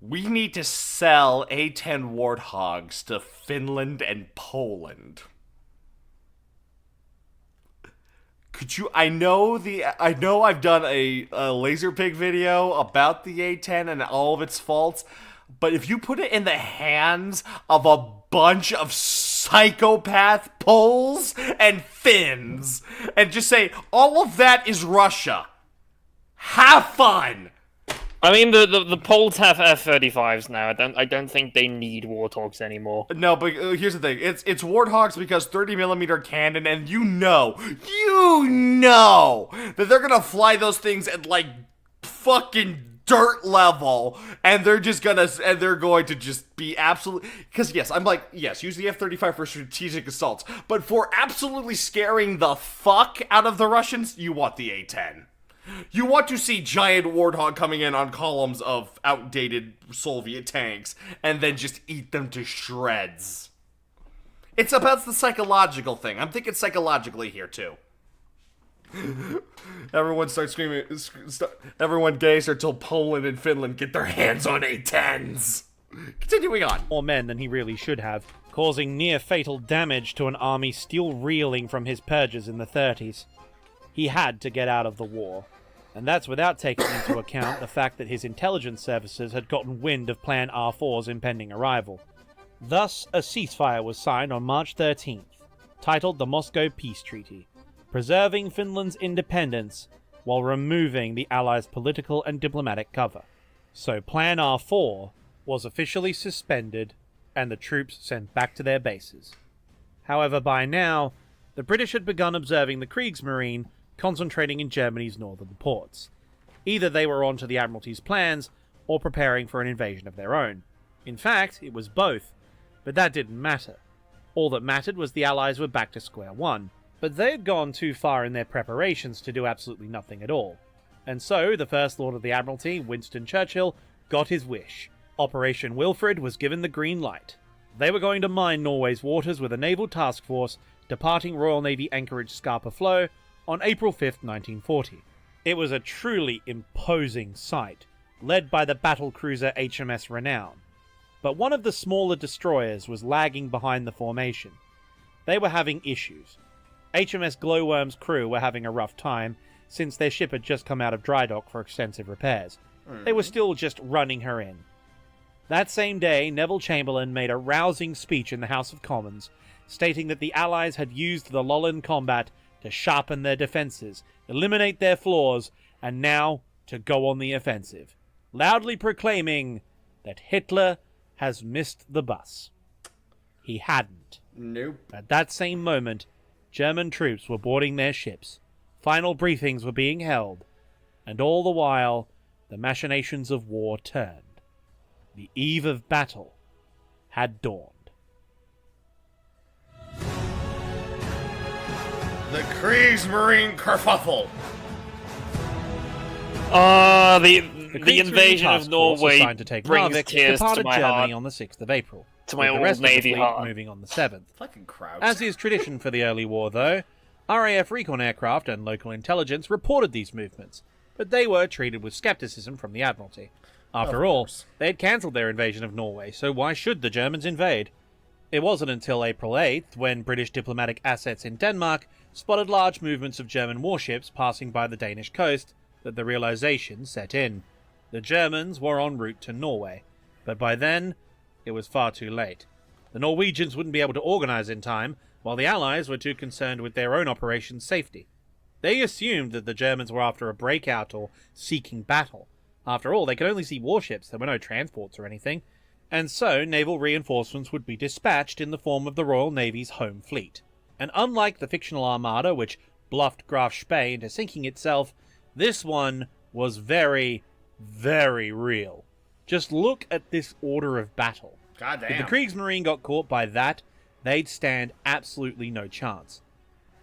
we need to sell A-10 Warthogs to Finland and Poland. Could you? I know I've done a Laserpig video about the A-10 and all of its faults, but if you put it in the hands of a bunch of psychopath Poles and Finns and just say all of that is Russia, have fun. I mean, the Poles have F-35s now. I don't think they need Warthogs anymore. No, but here's the thing. It's Warthogs because 30mm cannon, and you know that they're gonna fly those things at like fucking dirt level, and they're going to just be absolutely. Because yes, use the F-35 for strategic assaults, but for absolutely scaring the fuck out of the Russians, you want the A-10. You want to see giant Warthog coming in on columns of outdated Soviet tanks and then just eat them to shreds. It's about the psychological thing. I'm thinking psychologically here, too. Everyone starts screaming. Everyone gays until Poland and Finland get their hands on A-10s. Continuing on. More men than he really should have, causing near-fatal damage to an army still reeling from his purges in the 30s. He had to get out of the war. And that's without taking into account the fact that his intelligence services had gotten wind of Plan R4's impending arrival. Thus, a ceasefire was signed on March 13th, titled the Moscow Peace Treaty, preserving Finland's independence while removing the Allies' political and diplomatic cover. So Plan R4 was officially suspended and the troops sent back to their bases. However, by now, the British had begun observing the Kriegsmarine concentrating in Germany's northern ports. Either they were onto the Admiralty's plans, or preparing for an invasion of their own. In fact, it was both, but that didn't matter. All that mattered was the Allies were back to square one, but they had gone too far in their preparations to do absolutely nothing at all. And so, the First Lord of the Admiralty, Winston Churchill, got his wish. Operation Wilfred was given the green light. They were going to mine Norway's waters with a naval task force departing Royal Navy anchorage Scapa Flow on April 5th, 1940. It was a truly imposing sight, led by the battlecruiser HMS Renown. But one of the smaller destroyers was lagging behind the formation. They were having issues. HMS Glowworm's crew were having a rough time, since their ship had just come out of dry dock for extensive repairs. They were still just running her in. That same day, Neville Chamberlain made a rousing speech in the House of Commons, stating that the Allies had used the lull in combat to sharpen their defences, eliminate their flaws, and now to go on the offensive, loudly proclaiming that Hitler has missed the bus. He hadn't. Nope. At that same moment, German troops were boarding their ships, final briefings were being held, and all the while, the machinations of war turned. The eve of battle had dawned. The Kriegsmarine kerfuffle. The invasion of Norway assigned to take brings Narvik tears to departed my Germany heart. on the 6th of April, To my with the old rest Navy of the fleet heart. moving on the 7th. Fucking Crouch. As is tradition for the early war, though, RAF recon aircraft and local intelligence reported these movements, but they were treated with skepticism from the Admiralty. After all, they had cancelled their invasion of Norway, so why should the Germans invade? It wasn't until April 8th, when British diplomatic assets in Denmark spotted large movements of German warships passing by the Danish coast, that the realization set in. The Germans were en route to Norway, but by then, it was far too late. The Norwegians wouldn't be able to organize in time, while the Allies were too concerned with their own operations' safety. They assumed that the Germans were after a breakout or seeking battle. After all, they could only see warships, there were no transports or anything, and so naval reinforcements would be dispatched in the form of the Royal Navy's home fleet. And unlike the fictional armada, which bluffed Graf Spee into sinking itself, this one was very, very real. Just look at this order of battle. Goddamn. If the Kriegsmarine got caught by that, they'd stand absolutely no chance.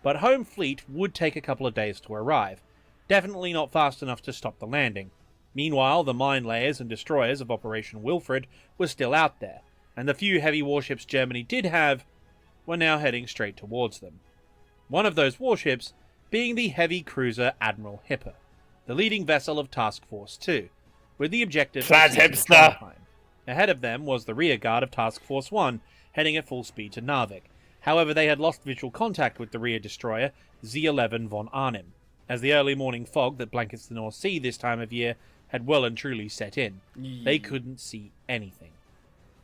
But home fleet would take a couple of days to arrive, definitely not fast enough to stop the landing. Meanwhile, the mine layers and destroyers of Operation Wilfred were still out there, and the few heavy warships Germany did have were now heading straight towards them. One of those warships being the heavy cruiser Admiral Hipper, the leading vessel of Task Force 2, with the objective Flat of seizing hipster. Trondheim. Ahead of them was the rear guard of Task Force 1, heading at full speed to Narvik. However, they had lost visual contact with the rear destroyer Z-11 von Arnim, as the early morning fog that blankets the North Sea this time of year had well and truly set in. They couldn't see anything.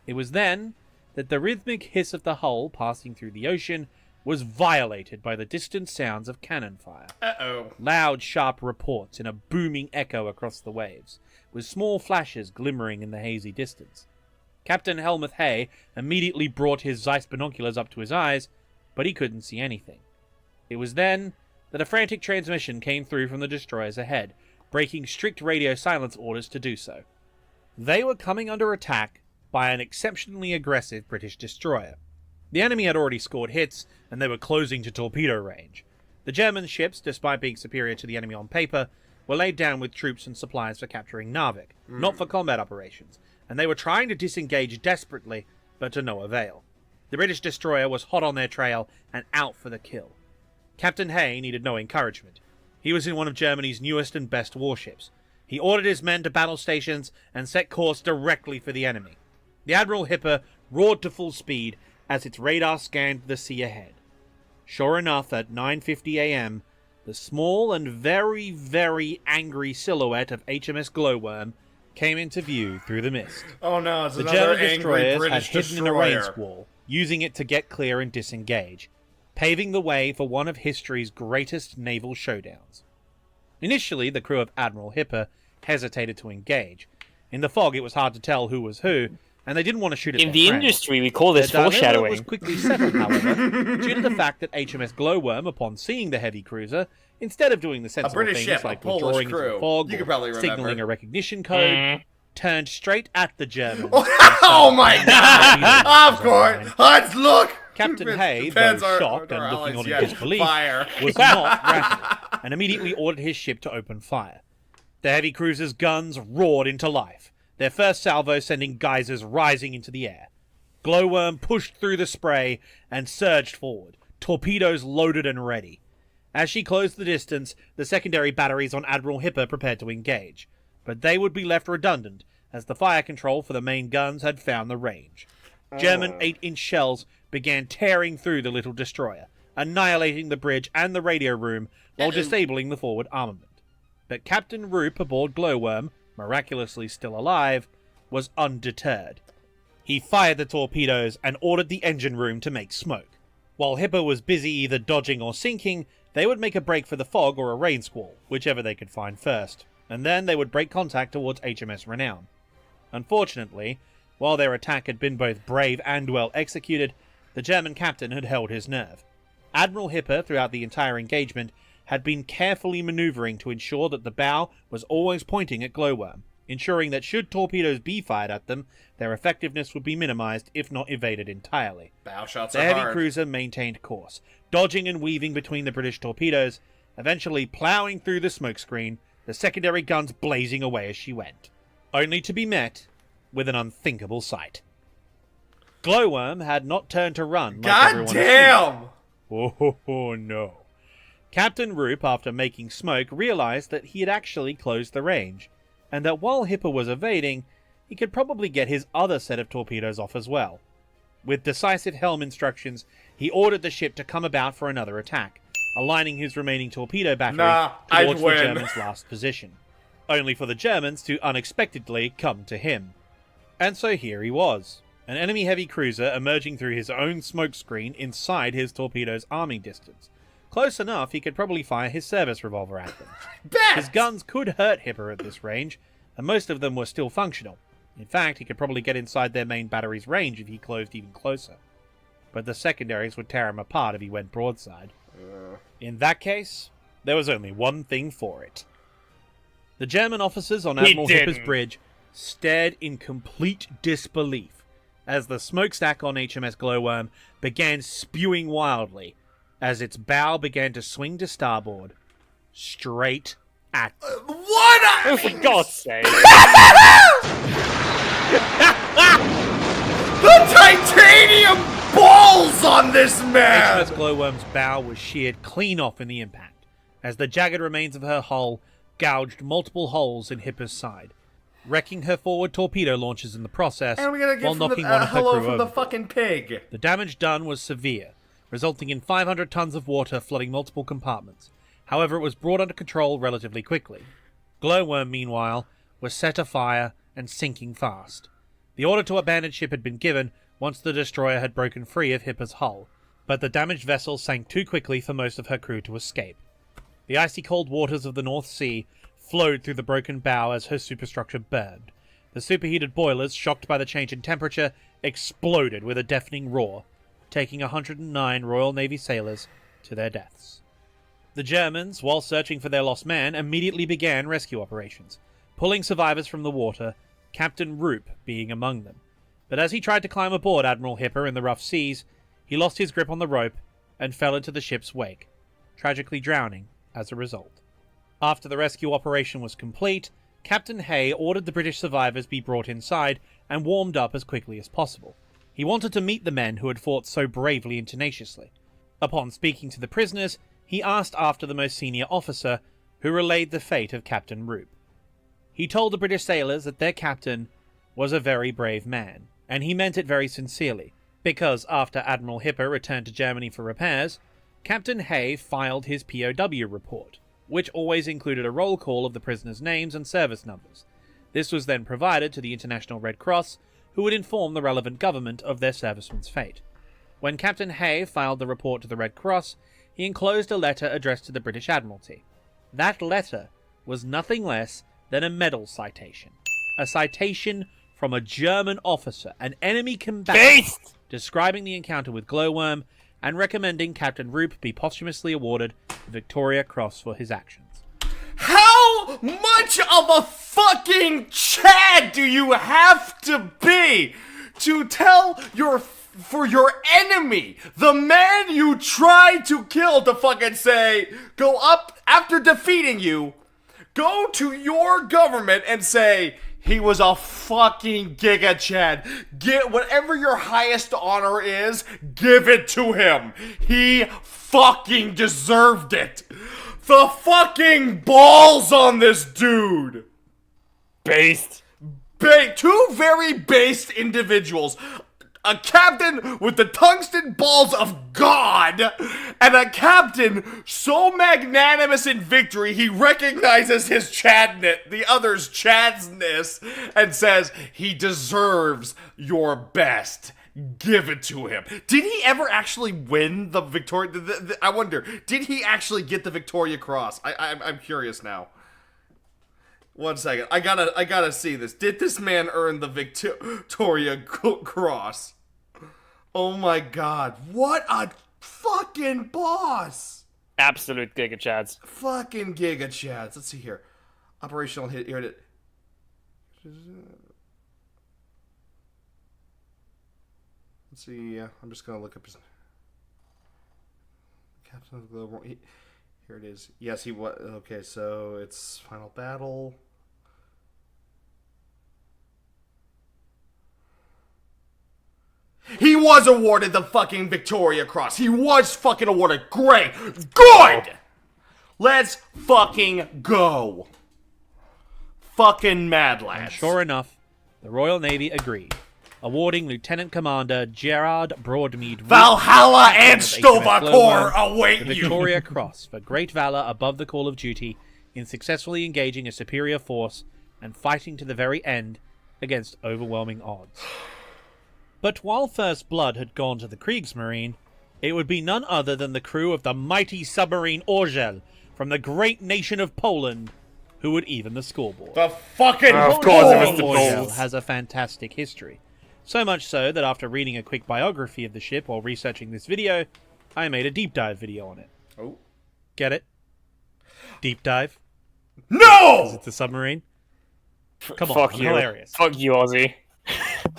It was then that the rhythmic hiss of the hull passing through the ocean was violated by the distant sounds of cannon fire. Uh-oh. Loud, sharp reports in a booming echo across the waves, with small flashes glimmering in the hazy distance. Captain Helmuth Hay immediately brought his Zeiss binoculars up to his eyes, but he couldn't see anything. It was then that a frantic transmission came through from the destroyers ahead, breaking strict radio silence orders to do so. They were coming under attack by an exceptionally aggressive British destroyer. The enemy had already scored hits, and they were closing to torpedo range. The German ships, despite being superior to the enemy on paper, were laid down with troops and supplies for capturing Narvik, not for combat operations, and they were trying to disengage desperately, but to no avail. The British destroyer was hot on their trail and out for the kill. Captain Hay needed no encouragement. He was in one of Germany's newest and best warships. He ordered his men to battle stations and set course directly for the enemy. The Admiral Hipper roared to full speed as its radar scanned the sea ahead. Sure enough, at 9:50 a.m., the small and very, very angry silhouette of HMS Glowworm came into view through the mist. Oh no, it's The another German angry destroyers British had hidden in a rain destroyer. squall, using it to get clear and disengage, paving the way for one of history's greatest naval showdowns. Initially, the crew of Admiral Hipper hesitated to engage. In the fog, it was hard to tell who was who, and they didn't want to shoot at In their the friends. industry, we call this Their dilemma foreshadowing. was quickly settled, however, due to the fact that HMS Glowworm, upon seeing the heavy cruiser, instead of doing the sensible British things ship, a like Polish withdrawing into crew. the fog You could or probably remember. signaling a recognition code, turned straight at the Germans. Oh my god! Of course! Let's look! Captain Hay, though Depends our- shocked our and looking allies on in yet. disbelief, Fire. was not rattled, and immediately ordered his ship to open fire. The heavy cruiser's guns roared into life, their first salvo sending geysers rising into the air. Glowworm pushed through the spray and surged forward, torpedoes loaded and ready. As she closed the distance, the secondary batteries on Admiral Hipper prepared to engage, but they would be left redundant, as the fire control for the main guns had found the range. German 8-inch shells began tearing through the little destroyer, annihilating the bridge and the radio room while disabling the forward armament. But Captain Roop aboard Glowworm, miraculously still alive, was undeterred. He fired the torpedoes and ordered the engine room to make smoke. While Hipper was busy either dodging or sinking, they would make a break for the fog or a rain squall, whichever they could find first, and then they would break contact towards HMS Renown. Unfortunately, while their attack had been both brave and well executed, the German captain had held his nerve. Admiral Hipper, throughout the entire engagement, had been carefully maneuvering to ensure that the bow was always pointing at Glowworm, ensuring that should torpedoes be fired at them, their effectiveness would be minimized, if not evaded entirely. Bow shots The are heavy hard. cruiser maintained course, dodging and weaving between the British torpedoes, eventually ploughing through the smokescreen the secondary guns blazing away as she went, only to be met with an unthinkable sight. Glowworm had not turned to run like everyone assumed. Oh, no. Captain Roop, after making smoke, realized that he had actually closed the range, and that while Hipper was evading, he could probably get his other set of torpedoes off as well. With decisive helm instructions, he ordered the ship to come about for another attack, aligning his remaining torpedo battery towards the Germans' last position, only for the Germans to unexpectedly come to him. And so here he was, an enemy heavy cruiser emerging through his own smokescreen inside his torpedo's arming distance. Close enough he could probably fire his service revolver at them. His guns could hurt Hipper at this range, and most of them were still functional. In fact, he could probably get inside their main battery's range if he closed even closer. But the secondaries would tear him apart if he went broadside. In that case, there was only one thing for it. The German officers on Admiral Hipper's bridge stared in complete disbelief as the smokestack on HMS Glowworm began spewing wildly as its bow began to swing to starboard, straight at them. Oh, for God's sake! The titanium balls on this man! HMS Glowworm's bow was sheared clean off in the impact, as the jagged remains of her hull gouged multiple holes in Hipper's side, wrecking her forward torpedo launchers in the process, and we're gonna while knocking one of her crew from over. the fucking pig. The damage done was severe, resulting in 500 tons of water flooding multiple compartments. However, it was brought under control relatively quickly. Glowworm, meanwhile, was set afire and sinking fast. The order to abandon ship had been given once the destroyer had broken free of Hipper's hull, but the damaged vessel sank too quickly for most of her crew to escape. The icy cold waters of the North Sea flowed through the broken bow as her superstructure burned. The superheated boilers, shocked by the change in temperature, exploded with a deafening roar, taking 109 Royal Navy sailors to their deaths. The Germans, while searching for their lost man, immediately began rescue operations, pulling survivors from the water, Captain Roop being among them. But as he tried to climb aboard Admiral Hipper in the rough seas, he lost his grip on the rope and fell into the ship's wake, tragically drowning as a result. After the rescue operation was complete, Captain Hay ordered the British survivors be brought inside and warmed up as quickly as possible. He wanted to meet the men who had fought so bravely and tenaciously. Upon speaking to the prisoners, he asked after the most senior officer, who relayed the fate of Captain Roop. He told the British sailors that their captain was a very brave man, and he meant it very sincerely, because after Admiral Hipper returned to Germany for repairs, Captain Hay filed his POW report, which always included a roll call of the prisoners' names and service numbers. This was then provided to the International Red Cross, who would inform the relevant government of their serviceman's fate. When Captain Hay filed the report to the Red Cross, he enclosed a letter addressed to the British Admiralty. That letter was nothing less than a medal citation. A citation from a German officer, an enemy combatant, describing the encounter with Glowworm and recommending Captain Roop be posthumously awarded the Victoria Cross for his actions. How much of a fucking Chad do you have to be to tell for your enemy, the man you tried to kill, to fucking say, go up after defeating you, go to your government and say, he was a fucking Giga Chad. Get whatever your highest honor is, give it to him. He fucking deserved it. The fucking balls on this dude. Based. Two very based individuals. A captain with the tungsten balls of God, and a captain so magnanimous in victory he recognizes his the other's chadsness, and says he deserves your best. Give it to him. Did he ever actually win the Victoria? I wonder. Did he actually get the Victoria Cross? I'm curious now. 1 second. I gotta see this. Did this man earn the Victoria Cross? Oh my god. What a fucking boss. Absolute Giga Chads. Fucking Giga Chads. Let's see here. Operational hit. Here it is. Let's see. I'm just gonna look up his Captain of Glowworm. Here it is. Yes, he was. Okay, so it's final battle. He was awarded the fucking Victoria Cross. He was fucking awarded. Great. Good! Let's fucking go. Fucking mad lads. And sure enough, the Royal Navy agreed, awarding Lieutenant Commander Gerard Broadmead Valhalla and Stovacor the await you. Victoria Cross for great valor above the call of duty in successfully engaging a superior force and fighting to the very end against overwhelming odds. But while first blood had gone to the Kriegsmarine, it would be none other than the crew of the mighty submarine Orzel from the great nation of Poland who would even the scoreboard. The fucking of course it was the Orzel Poles. has a fantastic history. So much so that after reading a quick biography of the ship while researching this video, I made a deep dive video on it. Oh. Get it? Deep dive? No! Because it's a submarine? Come on, Fuck I'm you. hilarious. Fuck you, Aussie.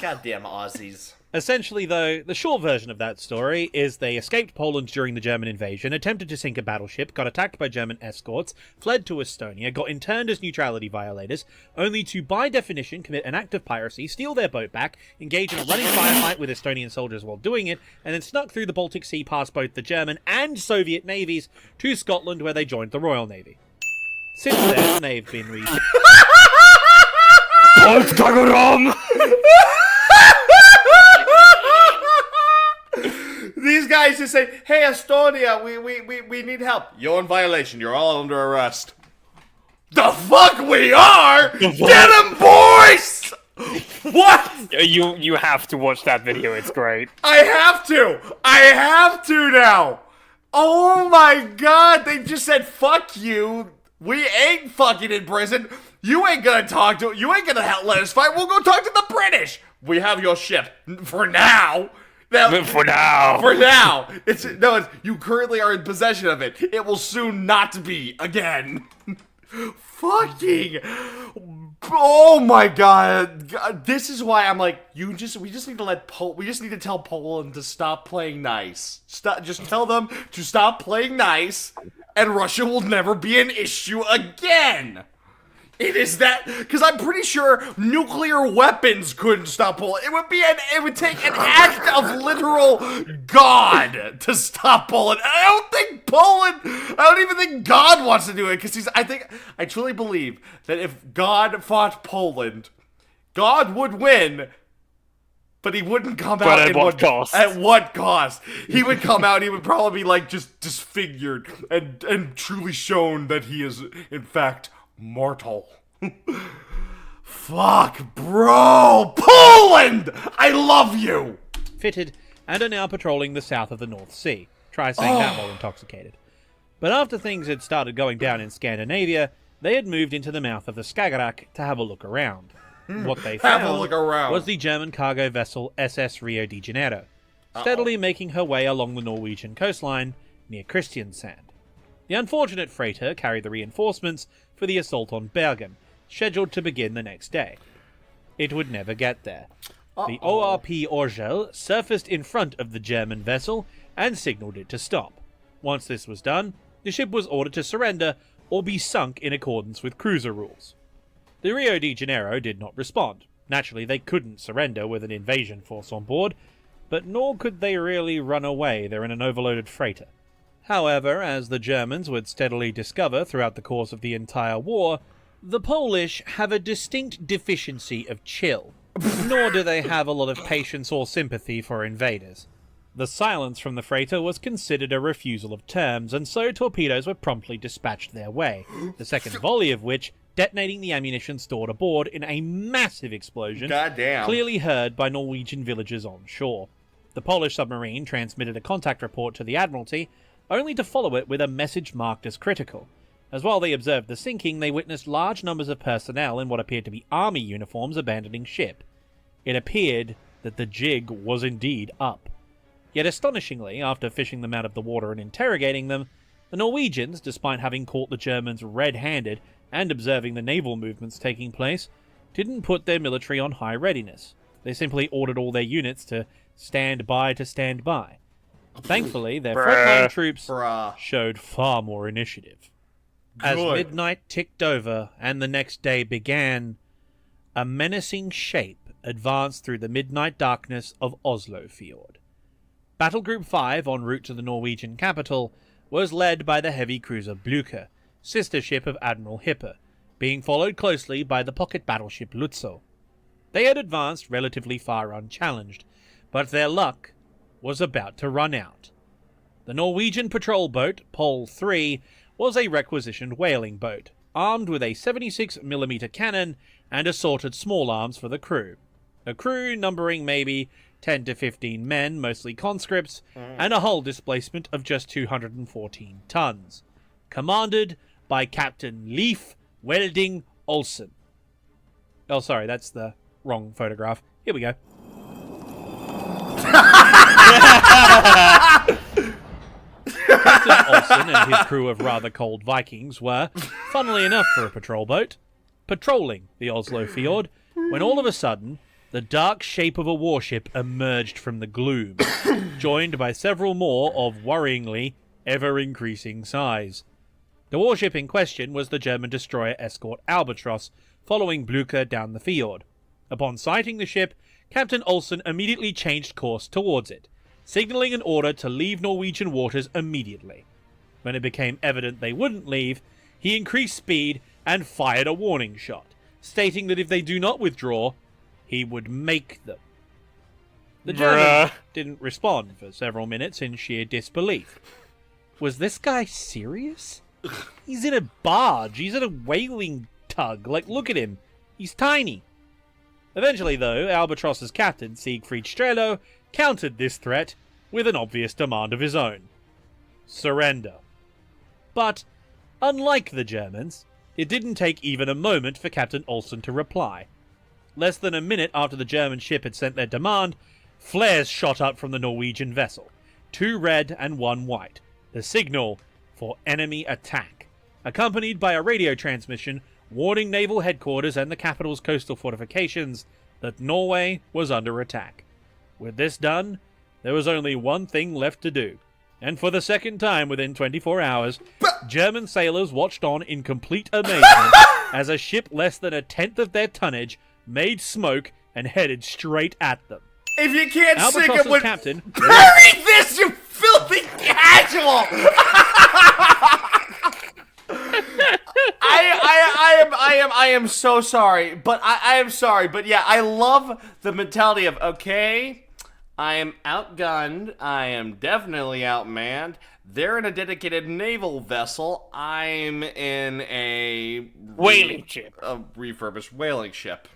Goddamn Aussies. Essentially, though, the short version of that story is they escaped Poland during the German invasion, attempted to sink a battleship, got attacked by German escorts, fled to Estonia, got interned as neutrality violators, only to, by definition, commit an act of piracy, steal their boat back, engage in a running firefight with Estonian soldiers while doing it, and then snuck through the Baltic Sea past both the German and Soviet navies to Scotland, where they joined the Royal Navy. Since then, they've been What's going wrong? These guys just say, hey, Estonia, we need help. You're in violation. You're all under arrest. The fuck we are? Get them, boys! What? You have to watch that video. It's great. I have to now. Oh my god. They just said, fuck you. We ain't fucking in prison. You ain't gonna talk to... You ain't gonna let us fight. We'll go talk to the British. We have your ship. For now. For now. For now. It's you currently are in possession of it. It will soon not be again. Fucking... Oh my god. This is why I'm like, we just need to we just need to tell Poland to stop playing nice. Just tell them to stop playing nice, and Russia will never be an issue again. It is that, because I'm pretty sure nuclear weapons couldn't stop Poland. It would take an act of literal God to stop Poland. I don't even think God wants to do it, because I truly believe that if God fought Poland, God would win, but he wouldn't come out at what cost? At what cost? He would come out and he would probably be like just disfigured and truly shown that he is, in fact, mortal. Fuck, bro! Poland! I love you! fitted and are now patrolling the south of the North Sea. Try saying that while intoxicated. But after things had started going down in Scandinavia, they had moved into the mouth of the Skagerrak to have a look around. What they found was the German cargo vessel SS Rio de Janeiro, steadily making her way along the Norwegian coastline near Kristiansand. The unfortunate freighter carried the reinforcements for the assault on Bergen, scheduled to begin the next day. It would never get there. The ORP Orgel surfaced in front of the German vessel and signalled it to stop. Once this was done, the ship was ordered to surrender or be sunk in accordance with cruiser rules. The Rio de Janeiro did not respond. Naturally, they couldn't surrender with an invasion force on board, but nor could they really run away. They're in an overloaded freighter. However, as the Germans would steadily discover throughout the course of the entire war, the Polish have a distinct deficiency of chill, nor do they have a lot of patience or sympathy for invaders. The silence from the freighter was considered a refusal of terms, and so torpedoes were promptly dispatched their way, the second volley of which detonating the ammunition stored aboard in a massive explosion, clearly heard by Norwegian villagers on shore. The Polish submarine transmitted a contact report to the Admiralty, only to follow it with a message marked as critical, as while they observed the sinking, they witnessed large numbers of personnel in what appeared to be army uniforms abandoning ship. It appeared that the jig was indeed up. Yet astonishingly, after fishing them out of the water and interrogating them, the Norwegians, despite having caught the Germans red-handed and observing the naval movements taking place, didn't put their military on high readiness. They simply ordered all their units to stand by. Thankfully, their Bruh. frontline troops Bruh. showed far more initiative. As Good. midnight ticked over and the next day began, a menacing shape advanced through the midnight darkness of Oslo Fjord. Battle Group 5, en route to the Norwegian capital, was led by the heavy cruiser Blucher, sister ship of Admiral Hipper, being followed closely by the pocket battleship Lutzow. They had advanced relatively far unchallenged, but their luck was about to run out. The Norwegian patrol boat, Pole 3, was a requisitioned whaling boat, armed with a 76mm cannon and assorted small arms for the crew. A crew numbering maybe 10 to 15 men, mostly conscripts, and a hull displacement of just 214 tons. Commanded by Captain Leif Welding Olsen. Oh, sorry, that's the wrong photograph. Here we go. Captain Olsen and his crew of rather cold Vikings were, funnily enough for a patrol boat, patrolling the Oslo Fjord, when all of a sudden, the dark shape of a warship emerged from the gloom, joined by several more of worryingly ever-increasing size. The warship in question was the German destroyer escort Albatross, following Blucher down the fjord. Upon sighting the ship, Captain Olsen immediately changed course towards it, signaling an order to leave Norwegian waters immediately. When it became evident they wouldn't leave, he increased speed and fired a warning shot, stating that if they do not withdraw, he would make them. The Germans didn't respond for several minutes in sheer disbelief. Was this guy serious? He's in a barge. He's in a whaling tug. Like, look at him. He's tiny. Eventually, though, Albatross's captain, Siegfried Strelo, countered this threat with an obvious demand of his own. Surrender. But, unlike the Germans, it didn't take even a moment for Captain Olsen to reply. Less than a minute after the German ship had sent their demand, flares shot up from the Norwegian vessel, 2 red and 1 white, the signal for enemy attack, accompanied by a radio transmission warning naval headquarters and the capital's coastal fortifications that Norway was under attack. With this done, there was only one thing left to do, and for the second time within 24 hours, German sailors watched on in complete amazement as a ship less than a tenth of their tonnage made smoke and headed straight at them. If you can't sing it with... captain... Bury this, you filthy casual! I am so sorry, but I am sorry, but yeah, I love the mentality of, okay, I am outgunned, I am definitely outmanned, they're in a dedicated naval vessel, I'm in a... whaling ship. A refurbished whaling ship.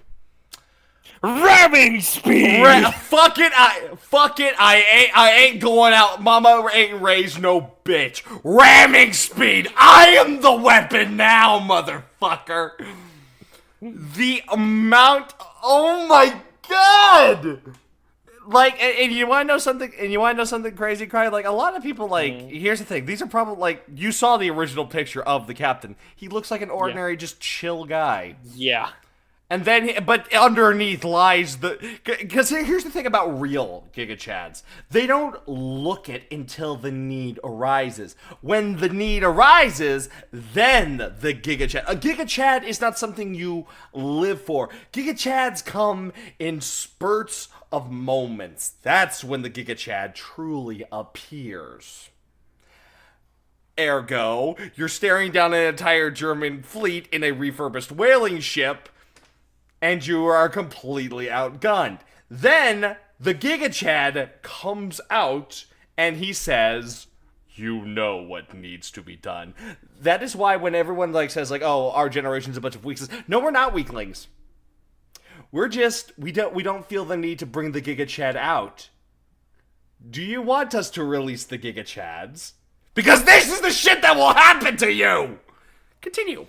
Ramming speed! Fuck it, I ain't going out, mama ain't raised no bitch. Ramming speed, I am the weapon now, motherfucker. The amount, oh my god! Like, and you want to know something? And you want to know something crazy, Cry? Like, a lot of people, like, here's the thing. These are probably, like, you saw the original picture of the captain. He looks like an ordinary, just chill guy. Yeah. And then, but underneath lies the... Because here's the thing about real Giga Chads. They don't look it until the need arises. When the need arises, then the Giga Chad... A Giga Chad is not something you live for. Giga Chads come in spurts of moments. That's when the Giga Chad truly appears. Ergo, you're staring down an entire German fleet in a refurbished whaling ship, and you are completely outgunned. Then, the Giga Chad comes out, and he says, you know what needs to be done. That is why when everyone, like, says, like, oh, our generation's a bunch of weaklings. No, we're not weaklings. We're just, we don't feel the need to bring the Giga Chad out. Do you want us to release the Giga Chads? Because this is the shit that will happen to you! Continue.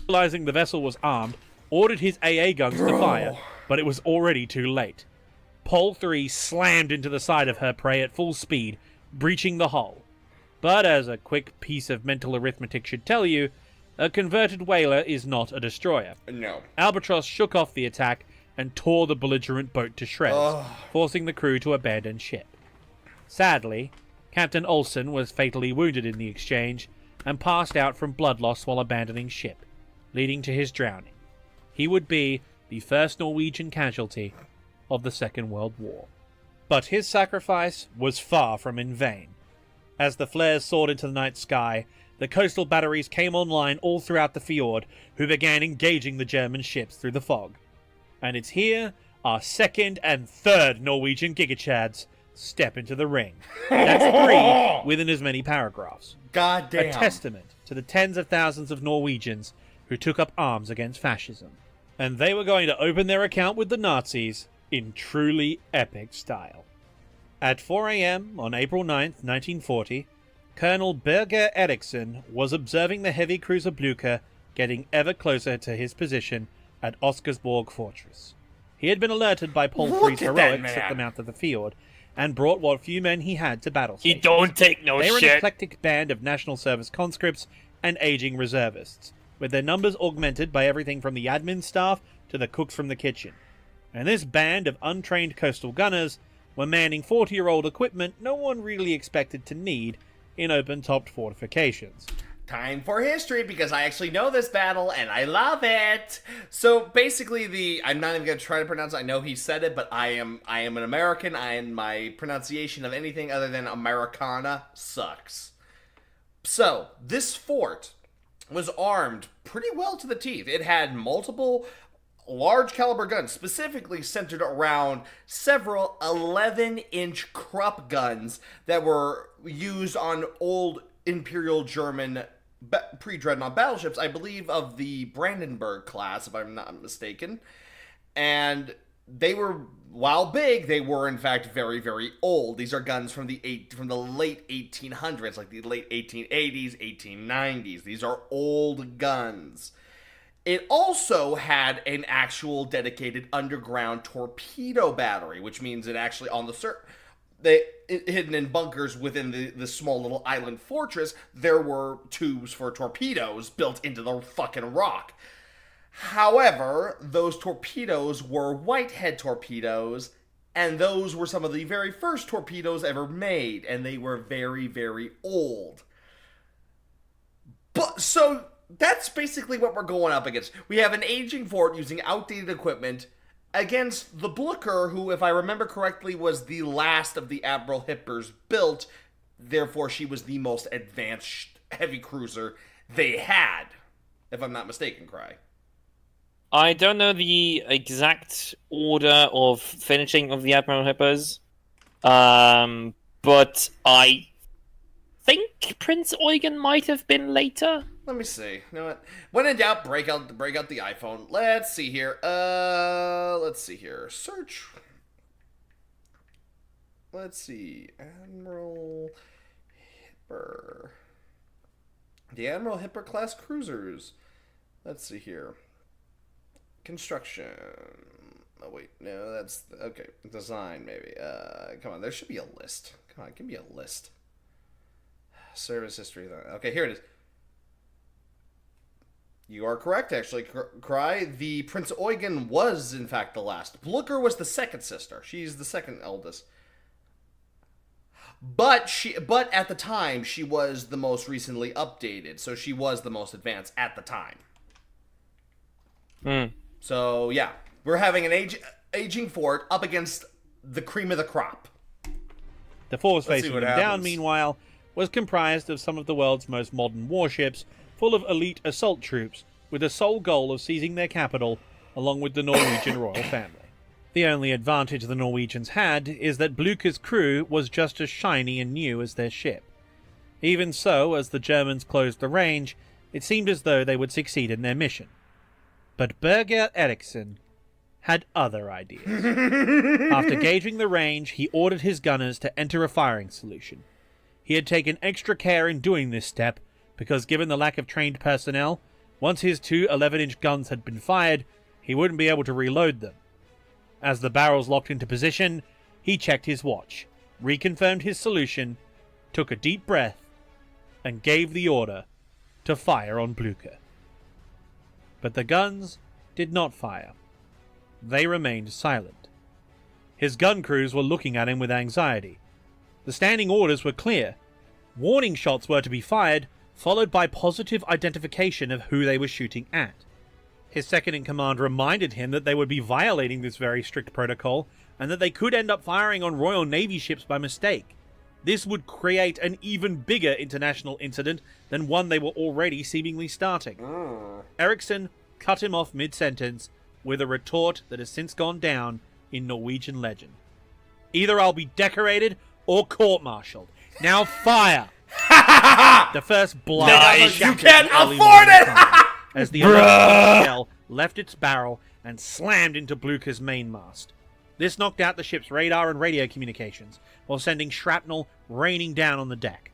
Realizing the vessel was armed, ordered his AA guns to fire, but it was already too late. Pole 3 slammed into the side of her prey at full speed, breaching the hull. But as a quick piece of mental arithmetic should tell you, a converted whaler is not a destroyer. No. Albatross shook off the attack and tore the belligerent boat to shreds, forcing the crew to abandon ship. Sadly, Captain Olsen was fatally wounded in the exchange and passed out from blood loss while abandoning ship, leading to his drowning. He would be the first Norwegian casualty of the Second World War. But his sacrifice was far from in vain. As the flares soared into the night sky, the coastal batteries came online all throughout the fjord, who began engaging the German ships through the fog. And it's here our second and third Norwegian gigachads step into the ring. That's 3 within as many paragraphs. God damn. A testament to the tens of thousands of Norwegians who took up arms against fascism. And they were going to open their account with the Nazis in truly epic style. At 4 a.m. on April 9th, 1940, Colonel Birger Eriksen was observing the heavy cruiser Blucher getting ever closer to his position at Oscarsborg Fortress. He had been alerted by Palfrey's heroics at the mouth of the fjord, and brought what few men he had to battle stations. He don't take no shit. They were an eclectic band of National Service conscripts and aging reservists, with their numbers augmented by everything from the admin staff to the cooks from the kitchen. And this band of untrained coastal gunners were manning 40-year-old equipment no one really expected to need in open-topped fortifications. Time for history, because I actually know this battle and I love it. So basically, I'm not even going to try to pronounce it. I know he said it, but I am an American, and my pronunciation of anything other than Americana sucks. So this fort was armed pretty well to the teeth. It had multiple large caliber guns, specifically centered around several 11-inch Krupp guns that were used on old Imperial German pre-dreadnought battleships, I believe of the Brandenburg class, if I'm not mistaken. And they were, while big, they were in fact very, very old. These are guns from the late 1800s, like the late 1880s, 1890s. These are old guns. It also had an actual dedicated underground torpedo battery, which means it actually on the hidden in bunkers within the small little island fortress, there were tubes for torpedoes built into the fucking rock. However, those torpedoes were Whitehead torpedoes, and those were some of the very first torpedoes ever made, and they were very, very old. But so that's basically what we're going up against. We have an aging fort using outdated equipment against the Blucher, who, if I remember correctly, was the last of the Admiral Hippers built. Therefore, she was the most advanced heavy cruiser they had, if I'm not mistaken, Cry. I don't know the exact order of finishing of the Admiral Hippers, but I think Prince Eugen might have been later. Let me see. You know what? When in doubt, break out the iPhone. Let's see here. Search. Let's see. Admiral Hipper. The Admiral Hipper class cruisers. Let's see here. Construction. Oh wait, no, that's okay. Design maybe. Come on, there should be a list. Come on, give me a list. Service history. Okay, here it is. You are correct, actually, Cry. The Prince Eugen was, in fact, the last. Blucher was the second sister. She's the second eldest. But at the time, she was the most recently updated, so she was the most advanced at the time. So, yeah. We're having an aging fort up against the cream of the crop. The force facing them down, meanwhile, was comprised of some of the world's most modern warships, full of elite assault troops, with the sole goal of seizing their capital, along with the Norwegian royal family. The only advantage the Norwegians had is that Blucher's crew was just as shiny and new as their ship. Even so, as the Germans closed the range, it seemed as though they would succeed in their mission. But Birger Eriksen had other ideas. After gauging the range, he ordered his gunners to enter a firing solution. He had taken extra care in doing this step, because given the lack of trained personnel, once his two 11-inch guns had been fired, he wouldn't be able to reload them. As the barrels locked into position, he checked his watch, reconfirmed his solution, took a deep breath, and gave the order to fire on Blucher. But the guns did not fire. They remained silent. His gun crews were looking at him with anxiety. The standing orders were clear. Warning shots were to be fired, followed by positive identification of who they were shooting at. His second-in-command reminded him that they would be violating this very strict protocol, and that they could end up firing on Royal Navy ships by mistake. This would create an even bigger international incident than one they were already seemingly starting. Eriksson cut him off mid-sentence with a retort that has since gone down in Norwegian legend. Either I'll be decorated or court-martialed. Now fire! The first blast. You can't afford it! As the electric shell left its barrel and slammed into Blucher's mainmast. This knocked out the ship's radar and radio communications, while sending shrapnel raining down on the deck.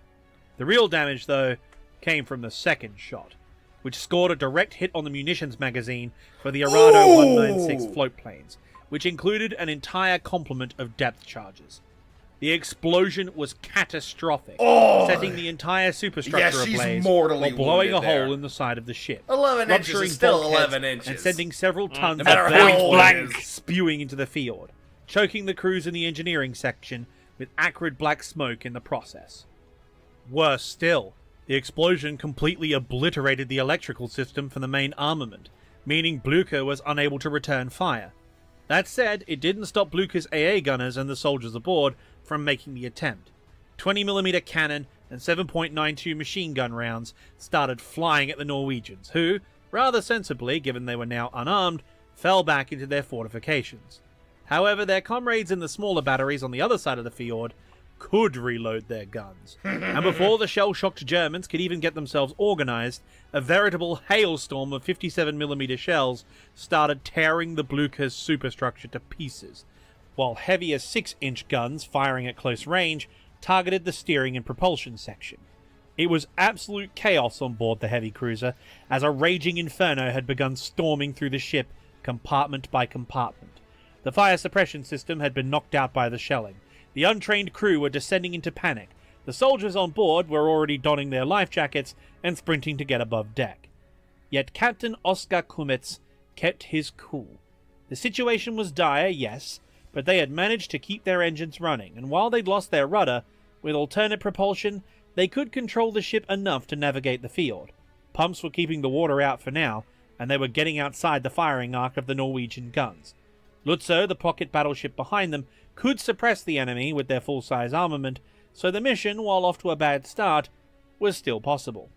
The real damage, though, came from the second shot, which scored a direct hit on the munitions magazine for the Arado 196 float planes, which included an entire complement of depth charges. The explosion was catastrophic, setting the entire superstructure ablaze while blowing a hole in the side of the ship. 11 inches is still 11 inches. And sending several tons of blank spewing into the fjord, choking the crews in the engineering section with acrid black smoke in the process. Worse still, the explosion completely obliterated the electrical system for the main armament, meaning Blucher was unable to return fire. That said, it didn't stop Blucher's AA gunners and the soldiers aboard from making the attempt. 20mm cannon and 7.92 machine gun rounds started flying at the Norwegians, who, rather sensibly, given they were now unarmed, fell back into their fortifications. However, their comrades in the smaller batteries on the other side of the fjord could reload their guns, and before the shell-shocked Germans could even get themselves organized, a veritable hailstorm of 57mm shells started tearing the Blucher's superstructure to pieces, while heavier 6-inch guns firing at close range targeted the steering and propulsion section. It was absolute chaos on board the heavy cruiser, as a raging inferno had begun storming through the ship, compartment by compartment. The fire suppression system had been knocked out by the shelling. The untrained crew were descending into panic. The soldiers on board were already donning their life jackets and sprinting to get above deck. Yet Captain Oskar Kumetz kept his cool. The situation was dire, yes, but they had managed to keep their engines running, and while they'd lost their rudder, with alternate propulsion, they could control the ship enough to navigate the fjord. Pumps were keeping the water out for now, and they were getting outside the firing arc of the Norwegian guns. Lutzow, the pocket battleship behind them, could suppress the enemy with their full-size armament, so the mission, while off to a bad start, was still possible.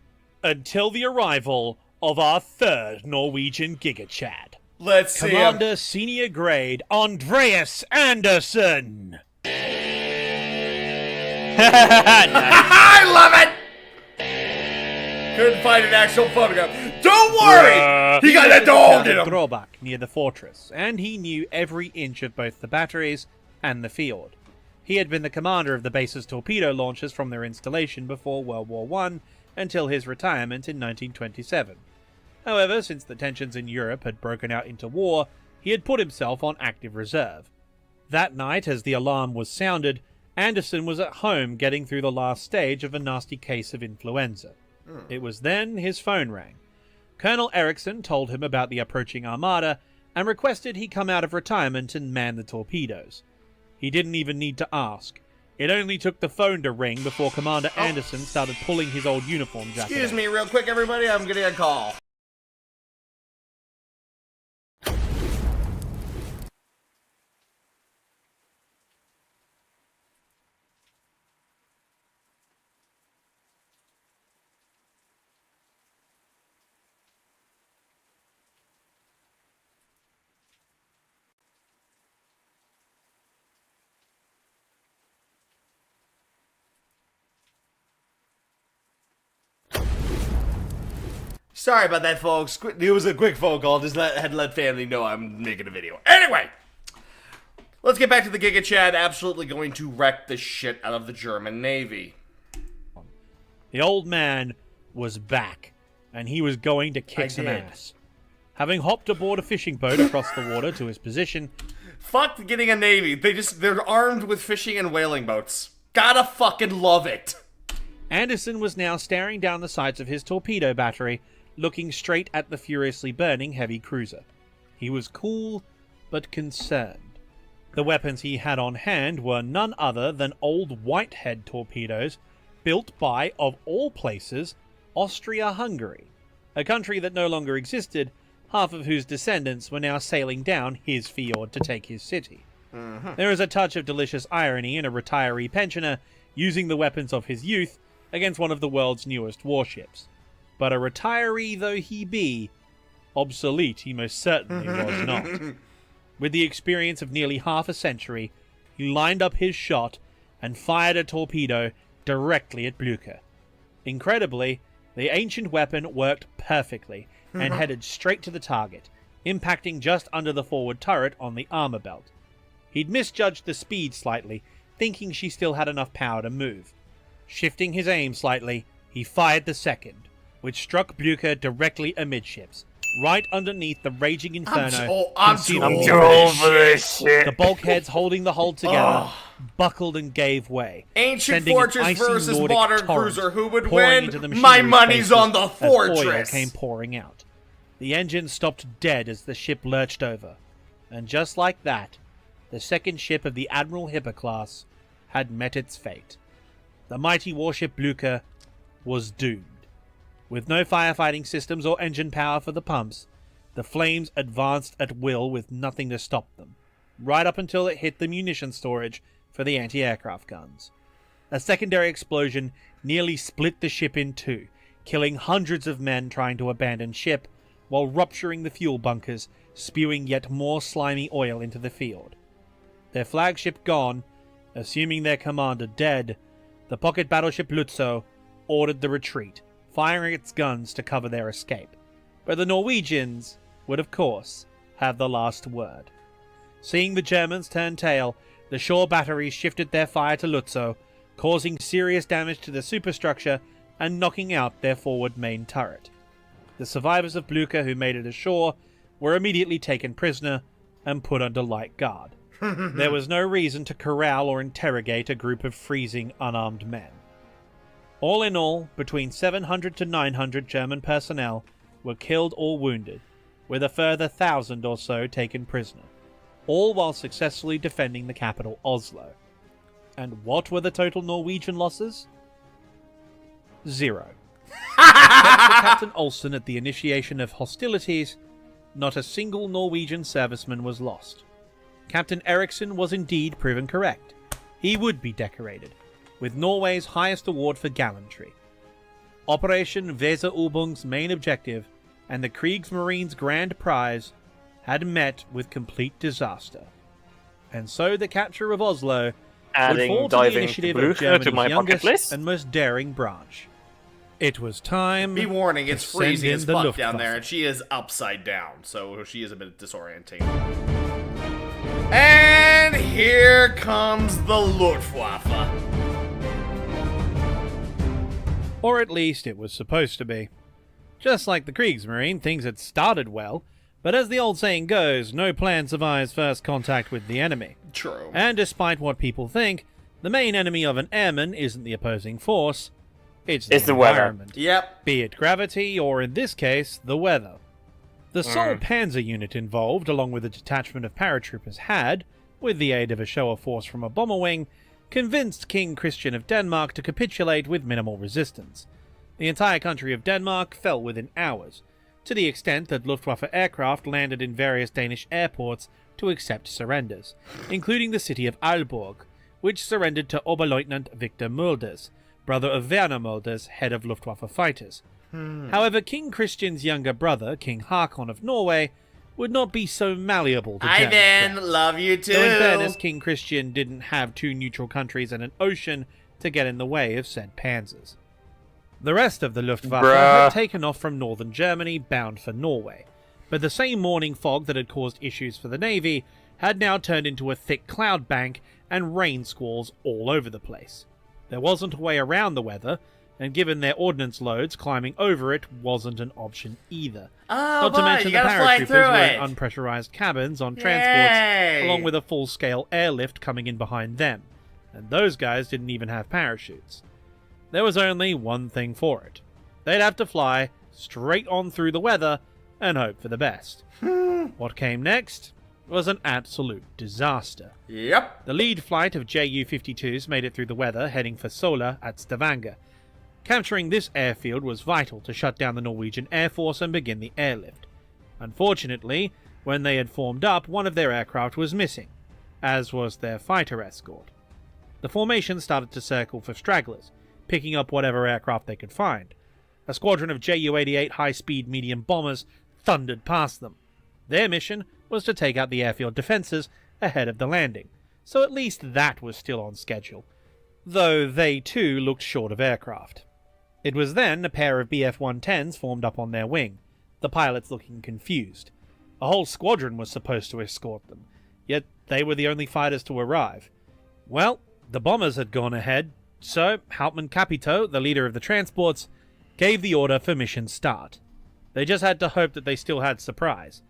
Until the arrival of our third Norwegian Gigachad. Let's see Commander Senior Grade Andreas Andersen. I love it! Couldn't find an actual photograph. Don't worry! He got a dog in him! Drobak near the fortress, and he knew every inch of both the batteries and the fjord. He had been the commander of the base's torpedo launchers from their installation before World War I until his retirement in 1927. However, since the tensions in Europe had broken out into war, he had put himself on active reserve. That night, as the alarm was sounded, Andersen was at home getting through the last stage of a nasty case of influenza. It was then his phone rang. Colonel Eriksson told him about the approaching armada and requested he come out of retirement and man the torpedoes. He didn't even need to ask. It only took the phone to ring before Commander Andersen started pulling his old uniform jacket. Excuse me real quick, everybody. I'm getting a call. Sorry about that, folks. It was a quick phone call. Just had to let family know I'm making a video. Anyway, let's get back to the Giga Chad. Absolutely going to wreck the shit out of the German Navy. The old man was back, and he was going to kick some ass. Having hopped aboard a fishing boat across the water to his position... Fuck getting a navy. They're armed with fishing and whaling boats. Gotta fucking love it. Andersen was now staring down the sights of his torpedo battery, looking straight at the furiously burning heavy cruiser. He was cool, but concerned. The weapons he had on hand were none other than old Whitehead torpedoes built by, of all places, Austria-Hungary, a country that no longer existed, half of whose descendants were now sailing down his fjord to take his city. There is a touch of delicious irony in a retiree pensioner using the weapons of his youth against one of the world's newest warships. But a retiree though he be, obsolete he most certainly was not. With the experience of nearly half a century, he lined up his shot and fired a torpedo directly at Blücher. Incredibly, the ancient weapon worked perfectly and headed straight to the target, impacting just under the forward turret on the armor belt. He'd misjudged the speed slightly, thinking she still had enough power to move. Shifting his aim slightly, he fired the second, which struck Blücher directly amidships, right underneath the raging inferno. I'm too old for this shit. The bulkheads holding the hull together buckled and gave way. Ancient sending an fortress icy versus Nordic modern torrent cruiser. Who would pouring into the win? My machinery money's spaces on the as oil fortress. came pouring out. The engine stopped dead as the ship lurched over. And just like that, the second ship of the Admiral Hipper class had met its fate. The mighty warship Blücher was doomed. With no firefighting systems or engine power for the pumps, the flames advanced at will with nothing to stop them, right up until it hit the munition storage for the anti-aircraft guns. A secondary explosion nearly split the ship in two, killing hundreds of men trying to abandon ship, while rupturing the fuel bunkers, spewing yet more slimy oil into the field. Their flagship gone, assuming their commander dead, the pocket battleship Lützow ordered the retreat, firing its guns to cover their escape. But the Norwegians would, of course, have the last word. Seeing the Germans turn tail, the shore batteries shifted their fire to Lützow, causing serious damage to the superstructure and knocking out their forward main turret. The survivors of Blücher who made it ashore were immediately taken prisoner and put under light guard. There was no reason to corral or interrogate a group of freezing, unarmed men. All in all, between 700 to 900 German personnel were killed or wounded, with a further 1,000 or so taken prisoner, all while successfully defending the capital Oslo. And what were the total Norwegian losses? 0. Except for Captain Olsen at the initiation of hostilities, not a single Norwegian serviceman was lost. Captain Eriksen was indeed proven correct. He would be decorated, with Norway's highest award for gallantry. Operation Weserübung's main objective, and the Kriegsmarine's grand prize, had met with complete disaster. And so the capture of Oslo would fall to the initiative of Germany's youngest and most daring branch. It was time. Be warning, it's to freezing send as in the fuck down there, Luftwaffe. and she is upside down, so she is a bit disorienting. And here comes the Luftwaffe. Or at least it was supposed to be. Just like the Kriegsmarine, things had started well, but as the old saying goes, no plan survives first contact with the enemy. True. And despite what people think, the main enemy of an airman isn't the opposing force, it's the weather. environment. Yep. Be it gravity, or in this case, the weather. The sole panzer unit involved, along with a detachment of paratroopers, had, with the aid of a show of force from a bomber wing, convinced King Christian of Denmark to capitulate with minimal resistance. The entire country of Denmark fell within hours, to the extent that Luftwaffe aircraft landed in various Danish airports to accept surrenders, including the city of Aalborg, which surrendered to Oberleutnant Victor Mulders, brother of Werner Mulders, head of Luftwaffe fighters. However, King Christian's younger brother, King Haakon of Norway, would not be so malleable to German Ivan, threats. love you too. Though in fairness, King Christian didn't have two neutral countries and an ocean to get in the way of said panzers. The rest of the Luftwaffe had taken off from northern Germany, bound for Norway, but the same morning fog that had caused issues for the Navy had now turned into a thick cloud bank and rain squalls all over the place. There wasn't a way around the weather, and given their ordnance loads, climbing over it wasn't an option either. Oh, Not to mention you the gotta fly paratroopers through were it. in unpressurized cabins on transports, Yay. along with a full-scale airlift coming in behind them, and those guys didn't even have parachutes. There was only one thing for it. They'd have to fly straight on through the weather and hope for the best. What came next? was an absolute disaster. Yep. The lead flight of Ju-52s made it through the weather, heading for Sola at Stavanger. Capturing this airfield was vital to shut down the Norwegian Air Force and begin the airlift. Unfortunately, when they had formed up, one of their aircraft was missing, as was their fighter escort. The formation started to circle for stragglers, picking up whatever aircraft they could find. A squadron of Ju-88 high-speed medium bombers thundered past them. Their mission was to take out the airfield defences ahead of the landing, so at least that was still on schedule, though they too looked short of aircraft. It was then a pair of Bf-110s formed up on their wing, the pilots looking confused. A whole squadron was supposed to escort them, yet they were the only fighters to arrive. Well, the bombers had gone ahead, so Hauptmann Capito, the leader of the transports, gave the order for mission start. They just had to hope that they still had surprise.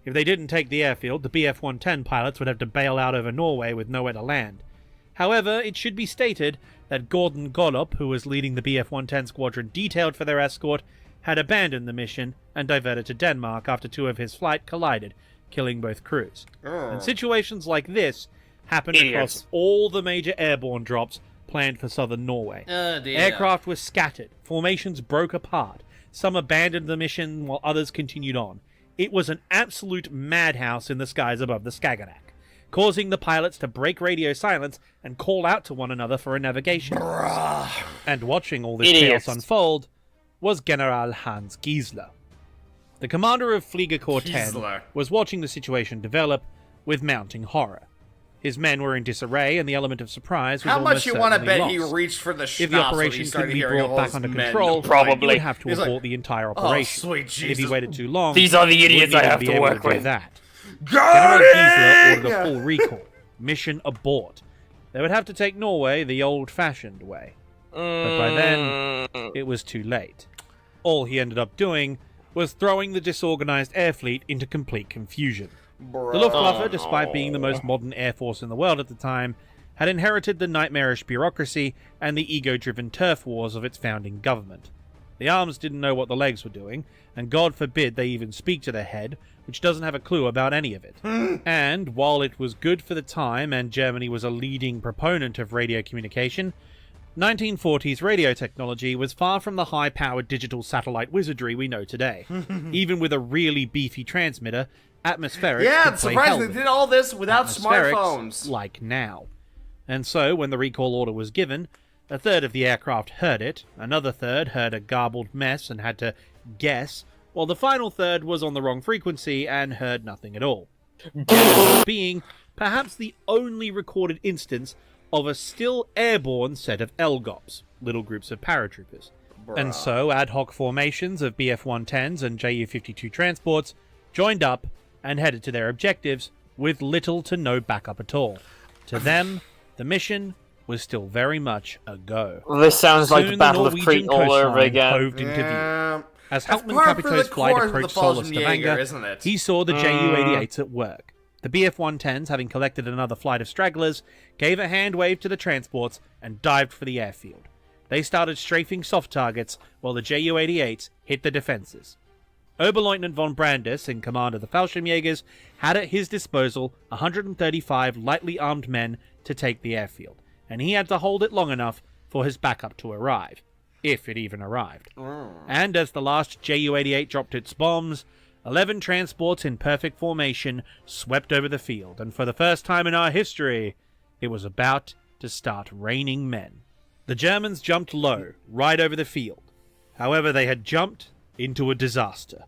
If they didn't take the airfield, the Bf-110 pilots would have to bail out over Norway with nowhere to land. However, it should be stated that Gordon Gollop, who was leading the Bf-110 squadron detailed for their escort, had abandoned the mission and diverted to Denmark after two of his flight collided, killing both crews. And situations like this happened across all the major airborne drops planned for southern Norway. Aircraft were scattered, formations broke apart, some abandoned the mission while others continued on. It was an absolute madhouse in the skies above the Skagerrak, causing the pilots to break radio silence and call out to one another for a navigation. And watching all this chaos unfold was General Hans Giesler. The commander of Fliegerkorps 10 was watching the situation develop with mounting horror. His men were in disarray, and the element of surprise was almost certainly lost. How much you want to bet he reached for the schnapps? If the operation couldn't be brought back under control, he would have to abort the entire operation. Oh, sweet Jesus. If he waited too long, these are the idiots I have to work with. General Giesler ordered a full recall. Mission abort. They would have to take Norway the old-fashioned way. But by then, it was too late. All he ended up doing was throwing the disorganized air fleet into complete confusion. The Luftwaffe, despite being the most modern air force in the world at the time, had inherited the nightmarish bureaucracy and the ego-driven turf wars of its founding government. The arms didn't know what the legs were doing, and God forbid they even speak to the head, which doesn't have a clue about any of it. And, while it was good for the time and Germany was a leading proponent of radio communication, 1940s radio technology was far from the high-powered digital satellite wizardry we know today. Even with a really beefy transmitter, atmospherics could play surprisingly, they did all this without atmospherics smartphones. Like now. And so, when the recall order was given, a third of the aircraft heard it, another third heard a garbled mess and had to guess, while the final third was on the wrong frequency and heard nothing at all. Being perhaps the only recorded instance of a still airborne set of LGOPs, little groups of paratroopers. And so ad hoc formations of Bf-110s and Ju-52 transports joined up and headed to their objectives with little to no backup at all. To them, the mission was still very much a go. This sounds Soon like the Battle of Crete all over again. Hoved into view. As Hauptmann Capito's flight approached Sola Stavanger, he saw the Ju-88s at work. The Bf-110s, having collected another flight of stragglers, gave a hand wave to the transports and dived for the airfield. They started strafing soft targets while the Ju-88s hit the defences. Oberleutnant von Brandis, in command of the Fallschirmjägers, had at his disposal 135 lightly armed men to take the airfield, and he had to hold it long enough for his backup to arrive, if it even arrived. And as the last Ju-88 dropped its bombs, 11 transports in perfect formation swept over the field, and for the first time in our history, it was about to start raining men. The Germans jumped low, right over the field. However, they had jumped into a disaster.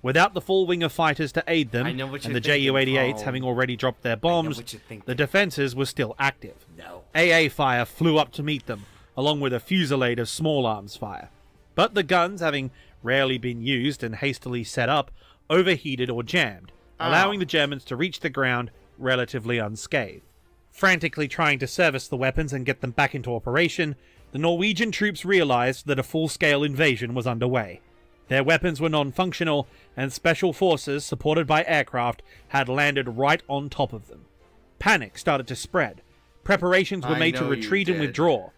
Without the full wing of fighters to aid them, and the Ju-88s having already dropped their bombs, the defences were still active. AA fire flew up to meet them, along with a fusillade of small arms fire. But the guns, having rarely been used and hastily set up, overheated or jammed, allowing the Germans to reach the ground relatively unscathed. Frantically trying to service the weapons and get them back into operation, the Norwegian troops realized that a full-scale invasion was underway. Their weapons were non-functional, and special forces, supported by aircraft, had landed right on top of them. Panic started to spread. Preparations were made to retreat and withdraw.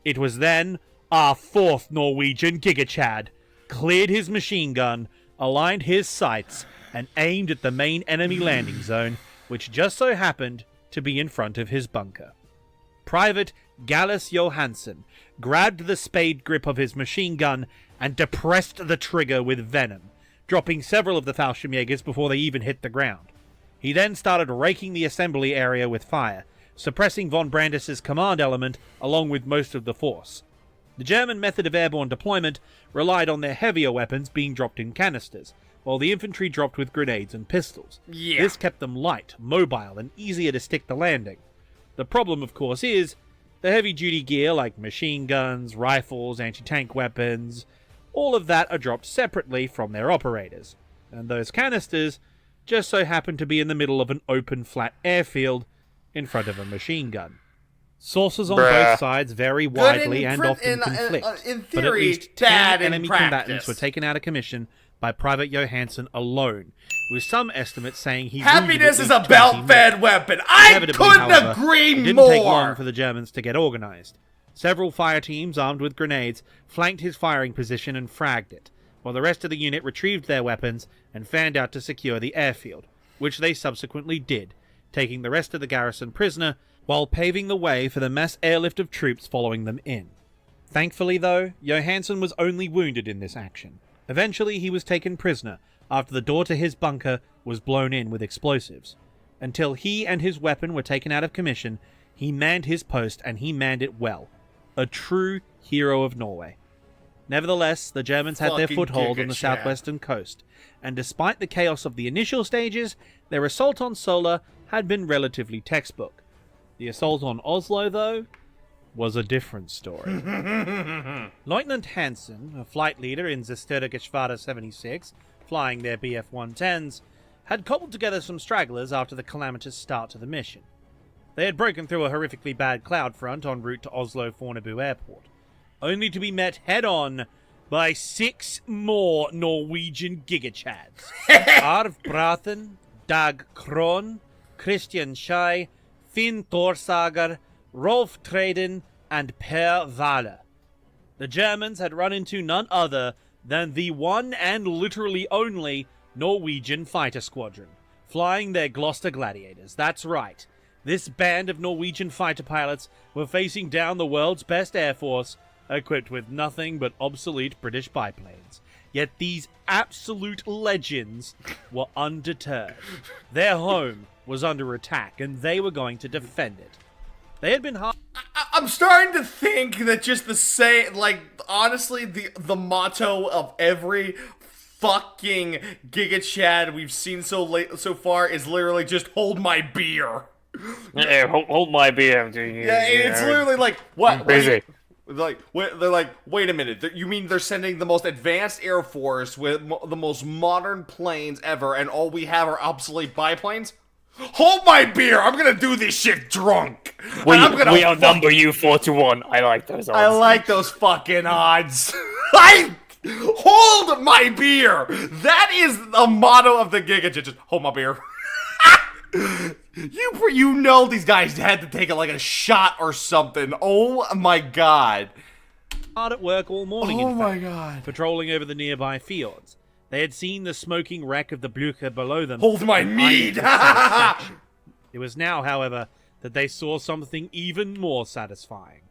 It was then our fourth Norwegian Gigachad cleared his machine gun, aligned his sights, and aimed at the main enemy landing zone, which just so happened to be in front of his bunker. Private Gallus Johansson grabbed the spade grip of his machine gun and depressed the trigger with venom, dropping several of the Fallschirmjägers before they even hit the ground. He then started raking the assembly area with fire, suppressing von Brandis's command element along with most of the force. The German method of airborne deployment relied on their heavier weapons being dropped in canisters, while the infantry dropped with grenades and pistols. Yeah. This kept them light, mobile, and easier to stick the landing. The problem, of course, is the heavy-duty gear like machine guns, rifles, anti-tank weapons, all of that are dropped separately from their operators, and those canisters just so happen to be in the middle of an open, flat airfield in front of a machine gun. Sources on both sides vary widely and often conflict, in but at theory, least 10 bad in enemy practice. combatants were taken out of commission by Private Johansson alone, with some estimates saying he Happiness wounded is at a least 20 men. belt-fed weapon. I Inevitably, couldn't however, agree it didn't more. take long for the Germans to get organized. Several fire teams armed with grenades flanked his firing position and fragged it, while the rest of the unit retrieved their weapons and fanned out to secure the airfield, which they subsequently did, taking the rest of the garrison prisoner while paving the way for the mass airlift of troops following them in. Thankfully, though, Johansson was only wounded in this action. Eventually, he was taken prisoner after the door to his bunker was blown in with explosives. Until he and his weapon were taken out of commission, he manned his post, and he manned it well. A true hero of Norway. Nevertheless, the Germans had their Fucking foothold on the giga southwestern coast, and despite the chaos of the initial stages, their assault on Sola had been relatively textbook. The assault on Oslo, though, was a different story. Lieutenant Hansen, a flight leader in Geschwader 76, flying their Bf-110s, had cobbled together some stragglers after the calamitous start to the mission. They had broken through a horrifically bad cloud front en route to Oslo-Fornebu Airport, only to be met head-on by 6 more Norwegian gigachads. Arv Brathen, Dag Kron, Christian Schei, Finn Thorsager, Rolf Treden, and Per Walle. The Germans had run into none other than the one and literally only Norwegian fighter squadron, flying their Gloucester Gladiators. That's right. This band of Norwegian fighter pilots were facing down the world's best air force, equipped with nothing but obsolete British biplanes. Yet these absolute legends were undeterred. Their home was under attack, and they were going to defend it. They had been I'm starting to think that just the same, like, honestly, the motto of every fucking Giga Chad we've seen so far is literally just hold my beer. Yeah, hold my beer. Yeah, it's literally like, what? Busy. They're like, wait a minute. You mean they're sending the most advanced Air Force with the most modern planes ever, and all we have are obsolete biplanes? Hold my beer! I'm gonna do this shit drunk! We outnumber you 4-1. I like those odds. I like those fucking odds. Hold my beer! That is the motto of the Giga Chad. Just hold my beer. You know these guys had to take a shot or something. Oh my god. hard at work all morning, Oh in my fact, god. patrolling over the nearby fjords. They had seen the smoking wreck of the Blücher below them. Hold my and mead! eyed with satisfaction. It was now, however, that they saw something even more satisfying.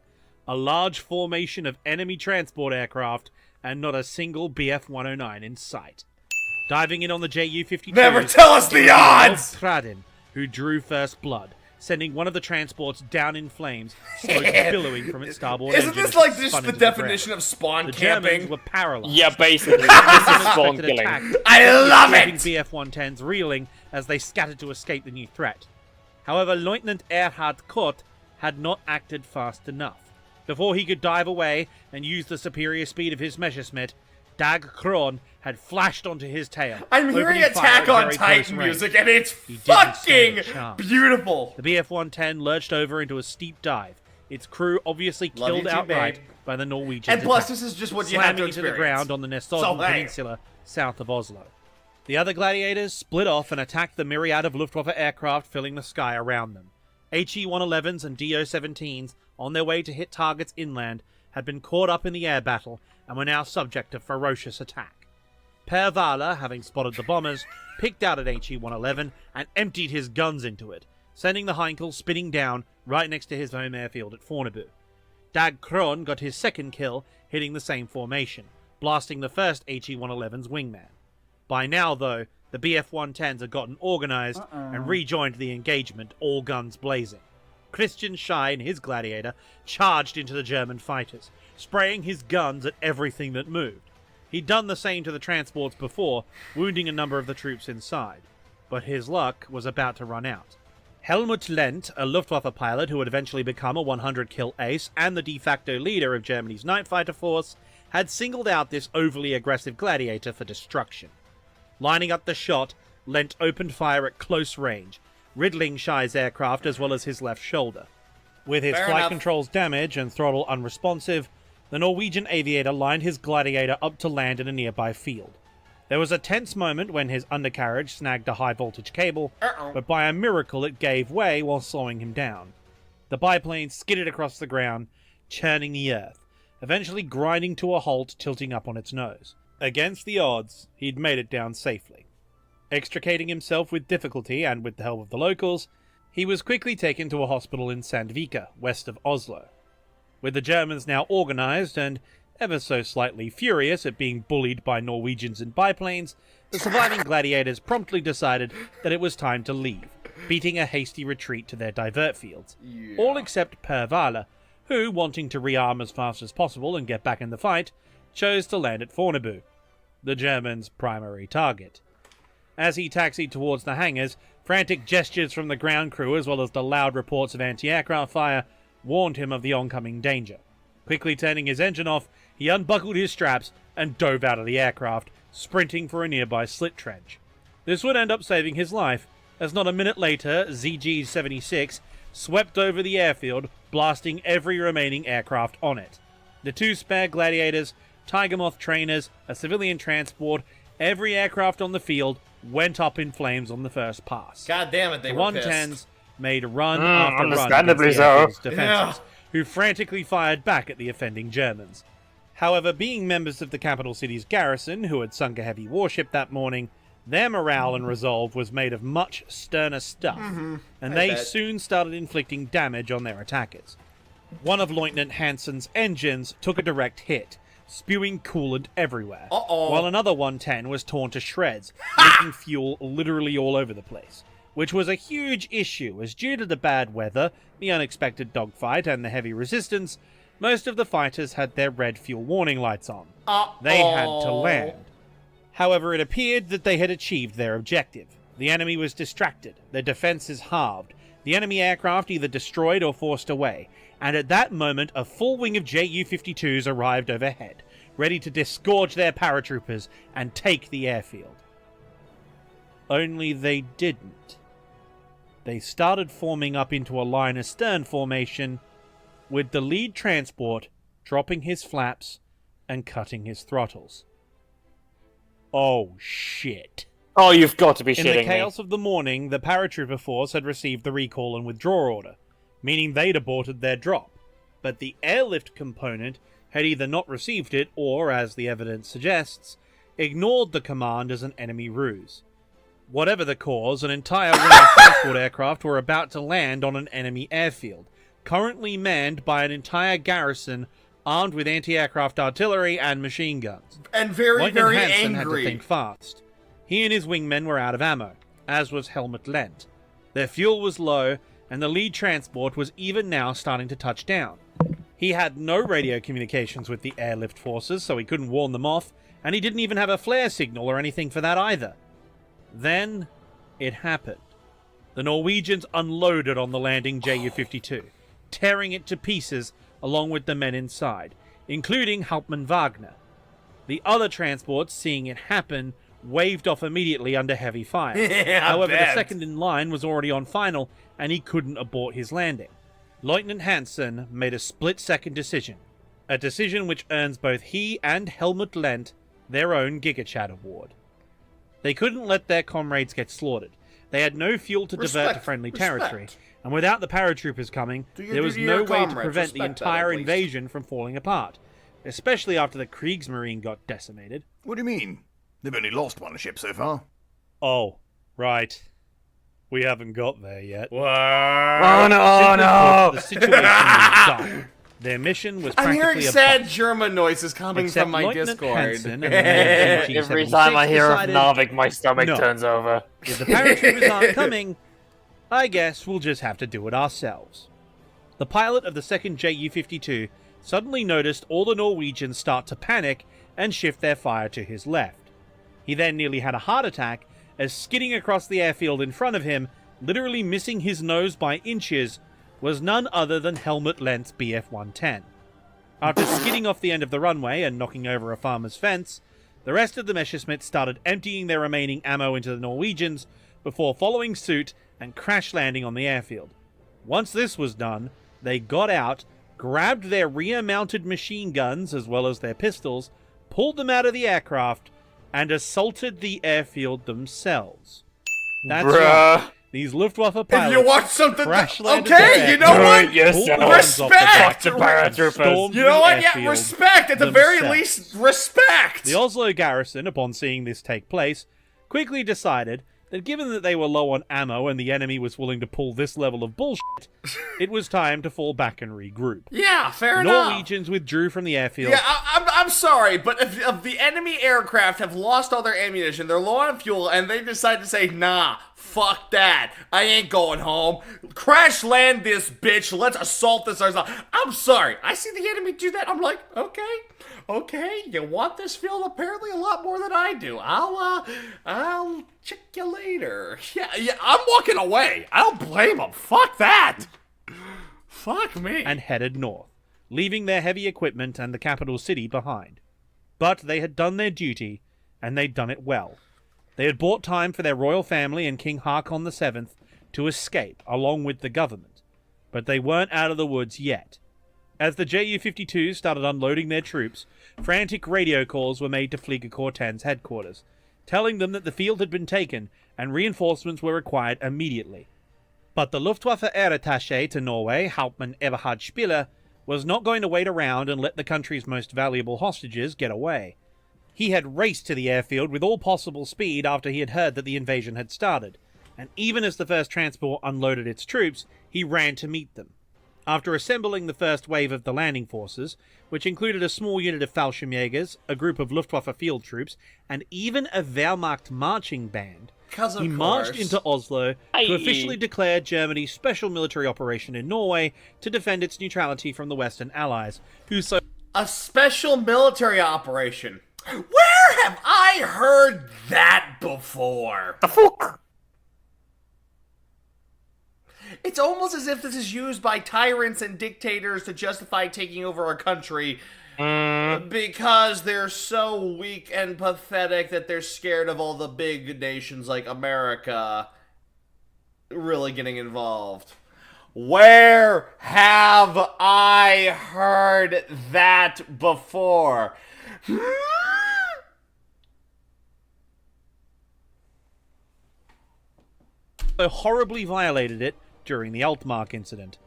A large formation of enemy transport aircraft, and not a single Bf-109 in sight. Diving in on the Ju-52... Never tell us the odds! Traden, who drew first blood, sending one of the transports down in flames, smoke billowing from its starboard Isn't engine this as like it just spun the into definition ground. of spawn The camping? Germans were paralyzed. Yeah, basically. This is spawn Unexpected killing. attack, I love leaving it! Bf-110s reeling as they scattered to escape the new threat. However, Lieutenant Erhard Kort had not acted fast enough. Before he could dive away and use the superior speed of his Messerschmitt, Dag Kron had flashed onto his tail. I'm hearing opening fire Attack at on very Titan close range. music, and it's He didn't stand fucking a chance. beautiful. The Bf-110 lurched over into a steep dive, its crew obviously Love you killed too, outright babe. by the Norwegians. And plus, attack, this is just what you have slamming to into the experience. ground on the Nesodden So, hey. Peninsula south of Oslo. The other gladiators split off and attacked the myriad of Luftwaffe aircraft filling the sky around them. HE-111s and DO-17s, on their way to hit targets inland, had been caught up in the air battle and were now subject to ferocious attack. Per Valla, having spotted the bombers, picked out an HE-111 and emptied his guns into it, sending the Heinkel spinning down right next to his home airfield at Fornebu. Dag Kron got his second kill, hitting the same formation, blasting the first HE-111's wingman. By now, though, the Bf-110s had gotten organised and rejoined the engagement, all guns blazing. Christian Schei and his Gladiator charged into the German fighters, spraying his guns at everything that moved. He'd done the same to the transports before, wounding a number of the troops inside. But his luck was about to run out. Helmut Lent, a Luftwaffe pilot who would eventually become a 100-kill ace and the de facto leader of Germany's night fighter force, had singled out this overly aggressive Gladiator for destruction. Lining up the shot, Lent opened fire at close range, riddling Schei's aircraft as well as his left shoulder. With his flight controls damaged and throttle unresponsive, the Norwegian aviator lined his Gladiator up to land in a nearby field. There was a tense moment when his undercarriage snagged a high-voltage cable, but by a miracle it gave way while slowing him down. The biplane skidded across the ground, churning the earth, eventually grinding to a halt, tilting up on its nose. Against the odds, he'd made it down safely. Extricating himself with difficulty and with the help of the locals, he was quickly taken to a hospital in Sandvika, west of Oslo. With the Germans now organised and ever so slightly furious at being bullied by Norwegians in biplanes, the surviving gladiators promptly decided that it was time to leave, beating a hasty retreat to their divert fields. All except Per Valla, who, wanting to rearm as fast as possible and get back in the fight, chose to land at Fornebu, the Germans' primary target. As he taxied towards the hangars, frantic gestures from the ground crew as well as the loud reports of anti-aircraft fire warned him of the oncoming danger. Quickly turning his engine off, he unbuckled his straps and dove out of the aircraft, sprinting for a nearby slit trench. This would end up saving his life, as not a minute later, ZG-76 swept over the airfield, blasting every remaining aircraft on it. The two spare Gladiators, Tiger Moth trainers, a civilian transport, every aircraft on the field went up in flames on the first pass. God damn it, they were pissed. 110s made run after run understandably against the airfield's so. defenses, who frantically fired back at the offending Germans. However, being members of the capital city's garrison, who had sunk a heavy warship that morning, their morale and resolve was made of much sterner stuff, and they soon started inflicting damage on their attackers. One of Lieutenant Hansen's engines took a direct hit, spewing coolant everywhere, while another 110 was torn to shreds, leaking fuel literally all over the place, which was a huge issue as due to the bad weather, the unexpected dogfight, and the heavy resistance, most of the fighters had their red fuel warning lights on. They had to land. However, it appeared that they had achieved their objective. The enemy was distracted, their defenses halved, the enemy aircraft either destroyed or forced away, and at that moment a full wing of Ju-52s arrived overhead, ready to disgorge their paratroopers and take the airfield. Only they didn't. They started forming up into a line astern formation, with the lead transport dropping his flaps and cutting his throttles. Oh shit. Oh, you've got to be shitting me. In the chaos of the morning, the paratrooper force had received the recall and withdraw order, meaning they'd aborted their drop. But the airlift component had either not received it or, as the evidence suggests, ignored the command as an enemy ruse. Whatever the cause, an entire wing of transport aircraft were about to land on an enemy airfield, currently manned by an entire garrison armed with anti-aircraft artillery and machine guns. And very Lieutenant Hansen angry. had to think fast. He and his wingmen were out of ammo, as was Helmut Lent. Their fuel was low, and the lead transport was even now starting to touch down. He had no radio communications with the airlift forces, so he couldn't warn them off, and he didn't even have a flare signal or anything for that either. Then, it happened. The Norwegians unloaded on the landing Ju-52, tearing it to pieces along with the men inside, including Hauptmann Wagner. The other transports, seeing it happen, waved off immediately under heavy fire. However, the second in line was already on final, and he couldn't abort his landing. Lieutenant Hansen made a split-second decision, a decision which earns both he and Helmut Lent their own GigaChat award. They couldn't let their comrades get slaughtered. They had no fuel to divert to friendly territory, and without the paratroopers coming, there was no way to prevent the entire invasion from falling apart, especially after the Kriegsmarine got decimated. What do you mean? They've only lost one ship so far. Oh, right. We haven't got there yet. Oh no! The situation was dire. Their mission was I'm practically hearing a sad bust. German noises coming Except from my Lieutenant Discord. Hansen and the men of Every MG76 time I hear of decided, Narvik, my stomach No. turns over. if the paratroopers aren't coming, I guess we'll just have to do it ourselves. The pilot of the second Ju-52 suddenly noticed all the Norwegians start to panic and shift their fire to his left. He then nearly had a heart attack as skidding across the airfield in front of him, literally missing his nose by inches, was none other than helmet-length Bf-110. After skidding off the end of the runway and knocking over a farmer's fence, the rest of the Messerschmitts started emptying their remaining ammo into the Norwegians before following suit and crash landing on the airfield. Once this was done, they got out, grabbed their rear-mounted machine guns as well as their pistols, pulled them out of the aircraft, and assaulted the airfield themselves. That's right. These Luftwaffe pilots If you want something, crash-landed okay, their you know what? Yes, pulled the sir. guns off the Respect! back, Fuck the paratroopers. stormed You know the what? Yeah, airfield respect. At the very themselves. least, respect. The Oslo garrison, upon seeing this take place, quickly decided that given that they were low on ammo and the enemy was willing to pull this level of bullshit, it was time to fall back and regroup. Yeah, fair The enough. Norwegians withdrew from the airfield. Yeah, I'm sorry, but if the enemy aircraft have lost all their ammunition, they're low on fuel, and they decide to say, nah, fuck that, I ain't going home, crash land this bitch, let's assault this ourselves. I'm sorry, I see the enemy do that, I'm like, okay, you want this field apparently a lot more than I do. I'll check you later. Yeah, I'm walking away. I don't blame them. Fuck that. Fuck me. And headed north, leaving their heavy equipment and the capital city behind. But they had done their duty, and they'd done it well. They had bought time for their royal family and King Haakon VII to escape, along with the government. But they weren't out of the woods yet. As the Ju-52 started unloading their troops, frantic radio calls were made to Fliegerkorps 10's headquarters, telling them that the field had been taken and reinforcements were required immediately. But the Luftwaffe air attaché to Norway, Hauptmann Eberhard Spieler, was not going to wait around and let the country's most valuable hostages get away. He had raced to the airfield with all possible speed after he had heard that the invasion had started, and even as the first transport unloaded its troops, he ran to meet them. After assembling the first wave of the landing forces, which included a small unit of Fallschirmjägers, a group of Luftwaffe field troops, and even a Wehrmacht marching band, he marched into Oslo to officially declare Germany's special military operation in Norway to defend its neutrality from the Western Allies, who so... A special military operation. Where have I heard that before? The fuck? It's almost as if this is used by tyrants and dictators to justify taking over a country because they're so weak and pathetic that they're scared of all the big nations like America really getting involved. Where have I heard that before? so horribly violated it during the Altmark incident.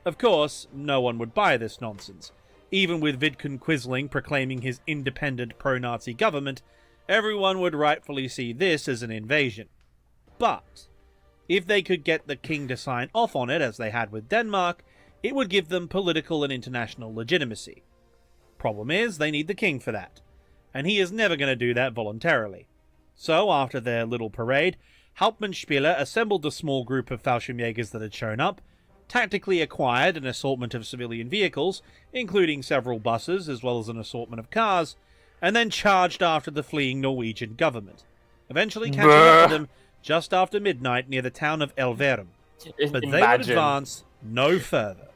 Of course, no one would buy this nonsense. Even with Vidkun Quisling proclaiming his independent pro-Nazi government, everyone would rightfully see this as an invasion. But if they could get the king to sign off on it, as they had with Denmark, it would give them political and international legitimacy. Problem is, they need the king for that, and he is never going to do that voluntarily. So, after their little parade, Hauptmann Spieler assembled the small group of Fallschirmjägers that had shown up, tactically acquired an assortment of civilian vehicles, including several buses as well as an assortment of cars, and then charged after the fleeing Norwegian government, eventually catching up with them just after midnight near the town of Elverum. But they would advance no further,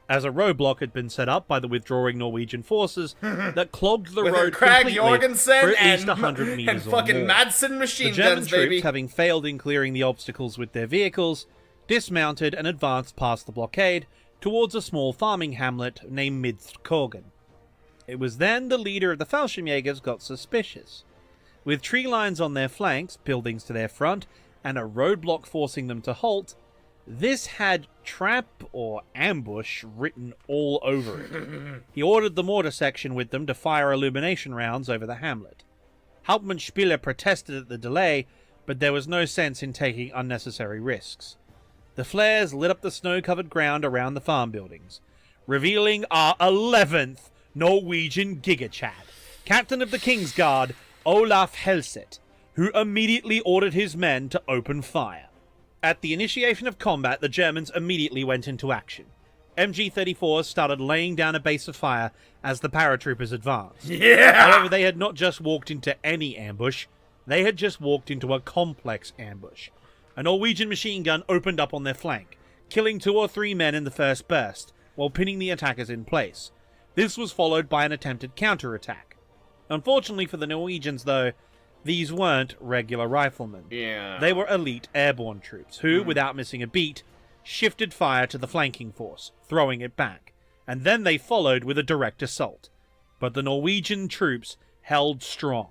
as a roadblock had been set up by the withdrawing Norwegian forces that clogged the road Craig completely Jorgensen for at least and 100 meters and fucking or more. Madsen machine The German guns, troops, baby. having failed in clearing the obstacles with their vehicles, dismounted and advanced past the blockade towards a small farming hamlet named Midtskogen. It was then the leader of the Fallschirmjägers got suspicious. With tree lines on their flanks, buildings to their front, and a roadblock forcing them to halt, this had trap or ambush written all over it. He ordered the mortar section with them to fire illumination rounds over the hamlet. Hauptmannspieler protested at the delay, but there was no sense in taking unnecessary risks. The flares lit up the snow-covered ground around the farm buildings, revealing our 11th Norwegian Giga-Chad, Captain of the Kingsguard, Olaf Helseth, who immediately ordered his men to open fire. At the initiation of combat, the Germans immediately went into action. MG-34s started laying down a base of fire as the paratroopers advanced. Yeah! However, they had not just walked into any ambush, they had just walked into a complex ambush. A Norwegian machine gun opened up on their flank, killing 2 or 3 men in the first burst, while pinning the attackers in place. This was followed by an attempted counterattack. Unfortunately for the Norwegians, though, these weren't regular riflemen. Yeah. They were elite airborne troops who, without missing a beat, shifted fire to the flanking force, throwing it back, and then they followed with a direct assault. But the Norwegian troops held strong.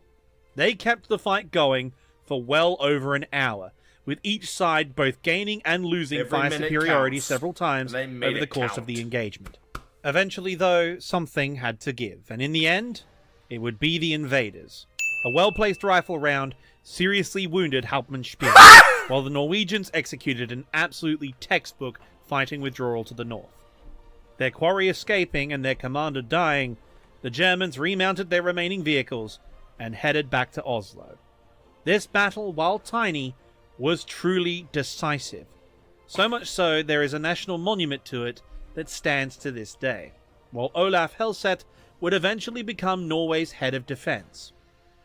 They kept the fight going for well over an hour, with each side both gaining and losing Every fire minute superiority counts. several times They made over the it course count. of the engagement. Eventually, though, something had to give, and in the end, it would be the invaders. A well-placed rifle round seriously wounded Hauptmannspieler, while the Norwegians executed an absolutely textbook fighting withdrawal to the north. Their quarry escaping and their commander dying, the Germans remounted their remaining vehicles and headed back to Oslo. This battle, while tiny, was truly decisive. So much so, there is a national monument to it that stands to this day, while Olaf Helseth would eventually become Norway's head of defense.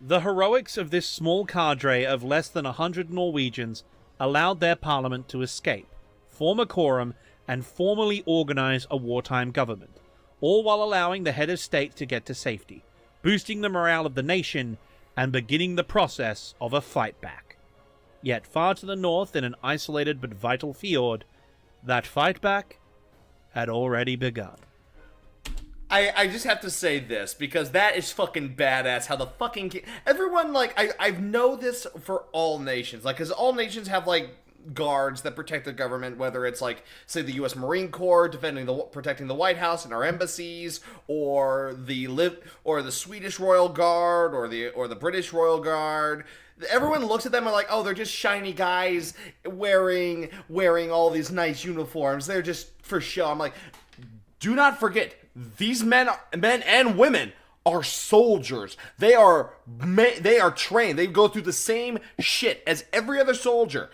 The heroics of this small cadre of less than 100 Norwegians allowed their parliament to escape, form a quorum, and formally organize a wartime government, all while allowing the head of state to get to safety, boosting the morale of the nation, and beginning the process of a fight back. Yet far to the north, in an isolated but vital fjord, that fight back had already begun. I just have to say this, because that is fucking badass, how the fucking... Everyone, like, I know this for all nations, like, because all nations have, like, guards that protect the government, whether it's, like, say, the U.S. Marine Corps protecting the White House and our embassies, or the Swedish Royal Guard, or the British Royal Guard. Everyone looks at them and like, oh, they're just shiny guys wearing all these nice uniforms. They're just for show. I'm like, do not forget, these men and women are soldiers. They are trained. They go through the same shit as every other soldier.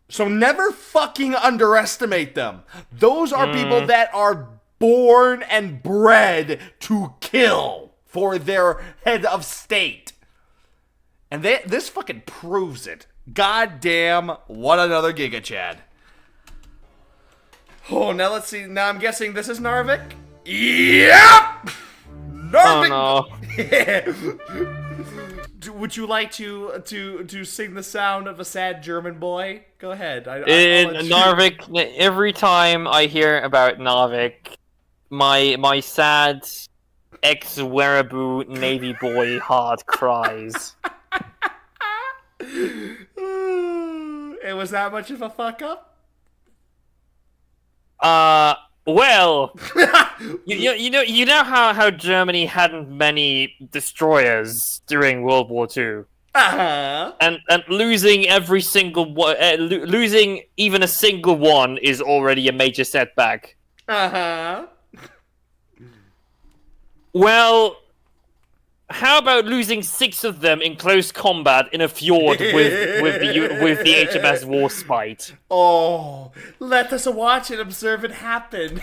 So never fucking underestimate them. Those are people that are born and bred to kill for their head of state. And this fucking proves it. Goddamn, what another Giga Chad. Oh, now let's see. Now I'm guessing this is Narvik? Yep! Narvik! Oh, no. Would you like to sing the sound of a sad German boy? Go ahead. In Narvik, every time I hear about Narvik, my sad ex-Werebu Navy boy heart cries. It was that much of a fuck up? Well, you know how Germany hadn't many destroyers during World War II, Uh-huh. and losing every single one, losing even a single one is already a major setback. Uh-huh. Well, how about losing 6 of them in close combat in a fjord with the HMS Warspite? Oh, let us watch and observe it happen.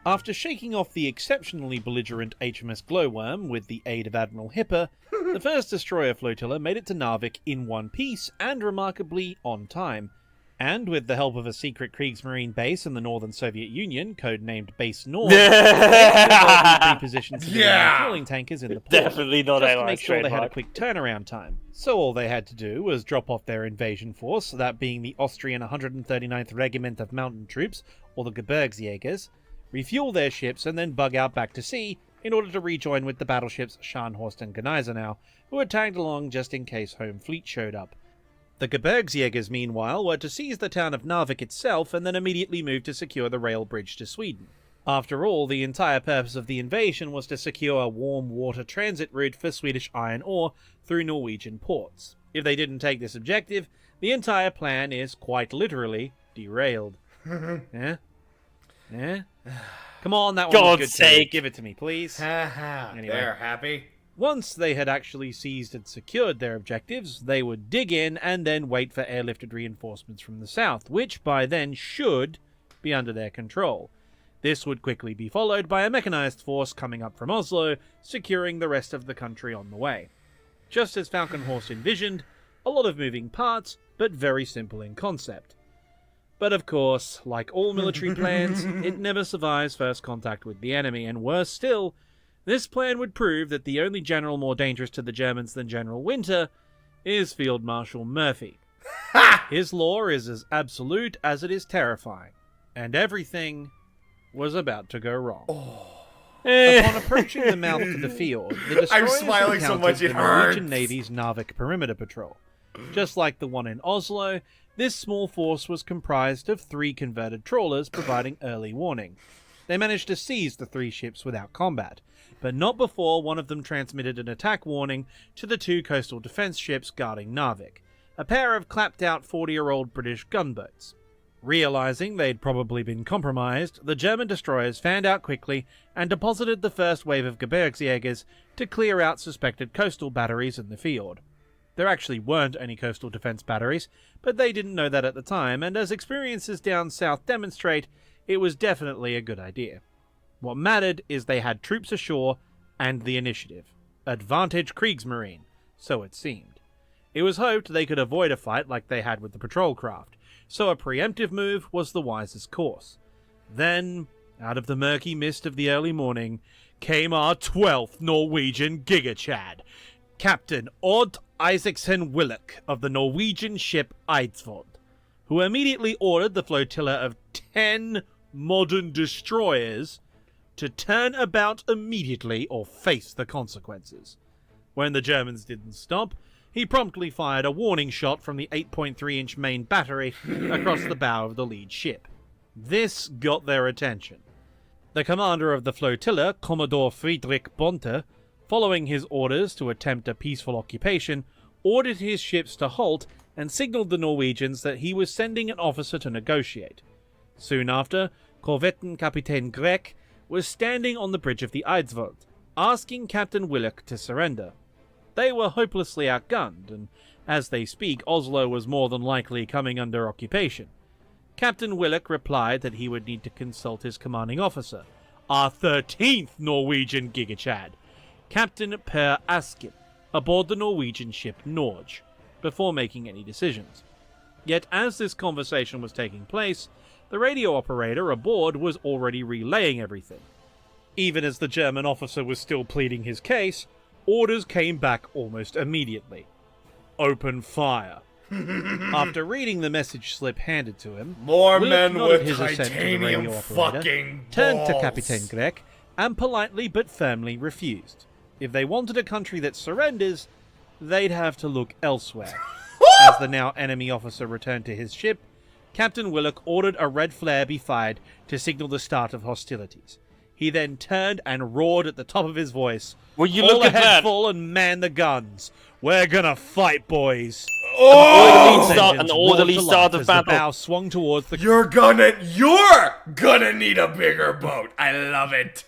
After shaking off the exceptionally belligerent HMS Glowworm with the aid of Admiral Hipper, the first destroyer flotilla made it to Narvik in one piece and remarkably on time. And with the help of a secret Kriegsmarine base in the Northern Soviet Union, codenamed Base North, they pre-positioned civilian fueling tankers in the port, Definitely not just a to make sure they had a trademark. quick turnaround time. So all they had to do was drop off their invasion force, that being the Austrian 139th Regiment of Mountain Troops, or the Gebirgsjägers, refuel their ships, and then bug out back to sea in order to rejoin with the battleships Scharnhorst and Gneisenau, who had tagged along just in case home fleet showed up. The Gebirgsjägers, meanwhile, were to seize the town of Narvik itself and then immediately move to secure the rail bridge to Sweden. After all, the entire purpose of the invasion was to secure a warm water transit route for Swedish iron ore through Norwegian ports. If they didn't take this objective, the entire plan is quite literally derailed. Yeah? Come on, that one was God's good sake. too. Give it to me, please. Anyway. They're happy. Once they had actually seized and secured their objectives, they would dig in and then wait for airlifted reinforcements from the south, which by then should be under their control. This would quickly be followed by a mechanized force coming up from Oslo, securing the rest of the country on the way. Just as Falkenhorst envisioned, a lot of moving parts, but very simple in concept. But of course, like all military plans, it never survives first contact with the enemy, and worse still, this plan would prove that the only general more dangerous to the Germans than General Winter is Field Marshal Murphy. His law is as absolute as it is terrifying, and everything was about to go wrong. Upon approaching the mouth to the fjord, the destroyers smiling so much encountered it the Norwegian hurts. Navy's Narvik perimeter patrol. Just like the one in Oslo, this small force was comprised of 3 converted trawlers providing early warning. They managed to seize the 3 ships without combat, but not before one of them transmitted an attack warning to the 2 coastal defense ships guarding Narvik, a pair of clapped-out 40-year-old British gunboats. Realizing they'd probably been compromised, the German destroyers fanned out quickly and deposited the first wave of Gebirgsjägers to clear out suspected coastal batteries in the fjord. There actually weren't any coastal defense batteries, but they didn't know that at the time, and as experiences down south demonstrate, it was definitely a good idea. What mattered is they had troops ashore and the initiative. Advantage Kriegsmarine, so it seemed. It was hoped they could avoid a fight like they had with the patrol craft, so a preemptive move was the wisest course. Then, out of the murky mist of the early morning, came our 12th Norwegian Gigachad, Captain Odd Isaacson Willoch of the Norwegian ship Eidsvold, who immediately ordered the flotilla of 10 modern destroyers to turn about immediately or face the consequences. When the Germans didn't stop, he promptly fired a warning shot from the 8.3-inch main battery across the bow of the lead ship. This got their attention. The commander of the flotilla, Commodore Friedrich Bonte, following his orders to attempt a peaceful occupation, ordered his ships to halt and signaled the Norwegians that he was sending an officer to negotiate. Soon after, Korvettenkaptein Grek was standing on the bridge of the Eidsvold, asking Captain Willoch to surrender. They were hopelessly outgunned, and as they speak, Oslo was more than likely coming under occupation. Captain Willoch replied that he would need to consult his commanding officer, our 13th Norwegian Gigachad, Captain Per Askim, aboard the Norwegian ship Norge, before making any decisions. Yet as this conversation was taking place, the radio operator aboard was already relaying everything. Even as the German officer was still pleading his case, orders came back almost immediately. Open fire. After reading the message slip handed to him, More Willoch men nodded with his assent to the titanium radio operator, fucking turned to balls. Captain Grek, and politely but firmly refused. If they wanted a country that surrenders, they'd have to look elsewhere. As the now enemy officer returned to his ship, Captain Willoch ordered a red flare be fired to signal the start of hostilities. He then turned and roared at the top of his voice, Will you "All look at ahead that? full and man the guns. We're gonna fight, boys." An orderly Engines start roared to life of as the battle. bow swung towards the You're gonna need a bigger boat. I love it.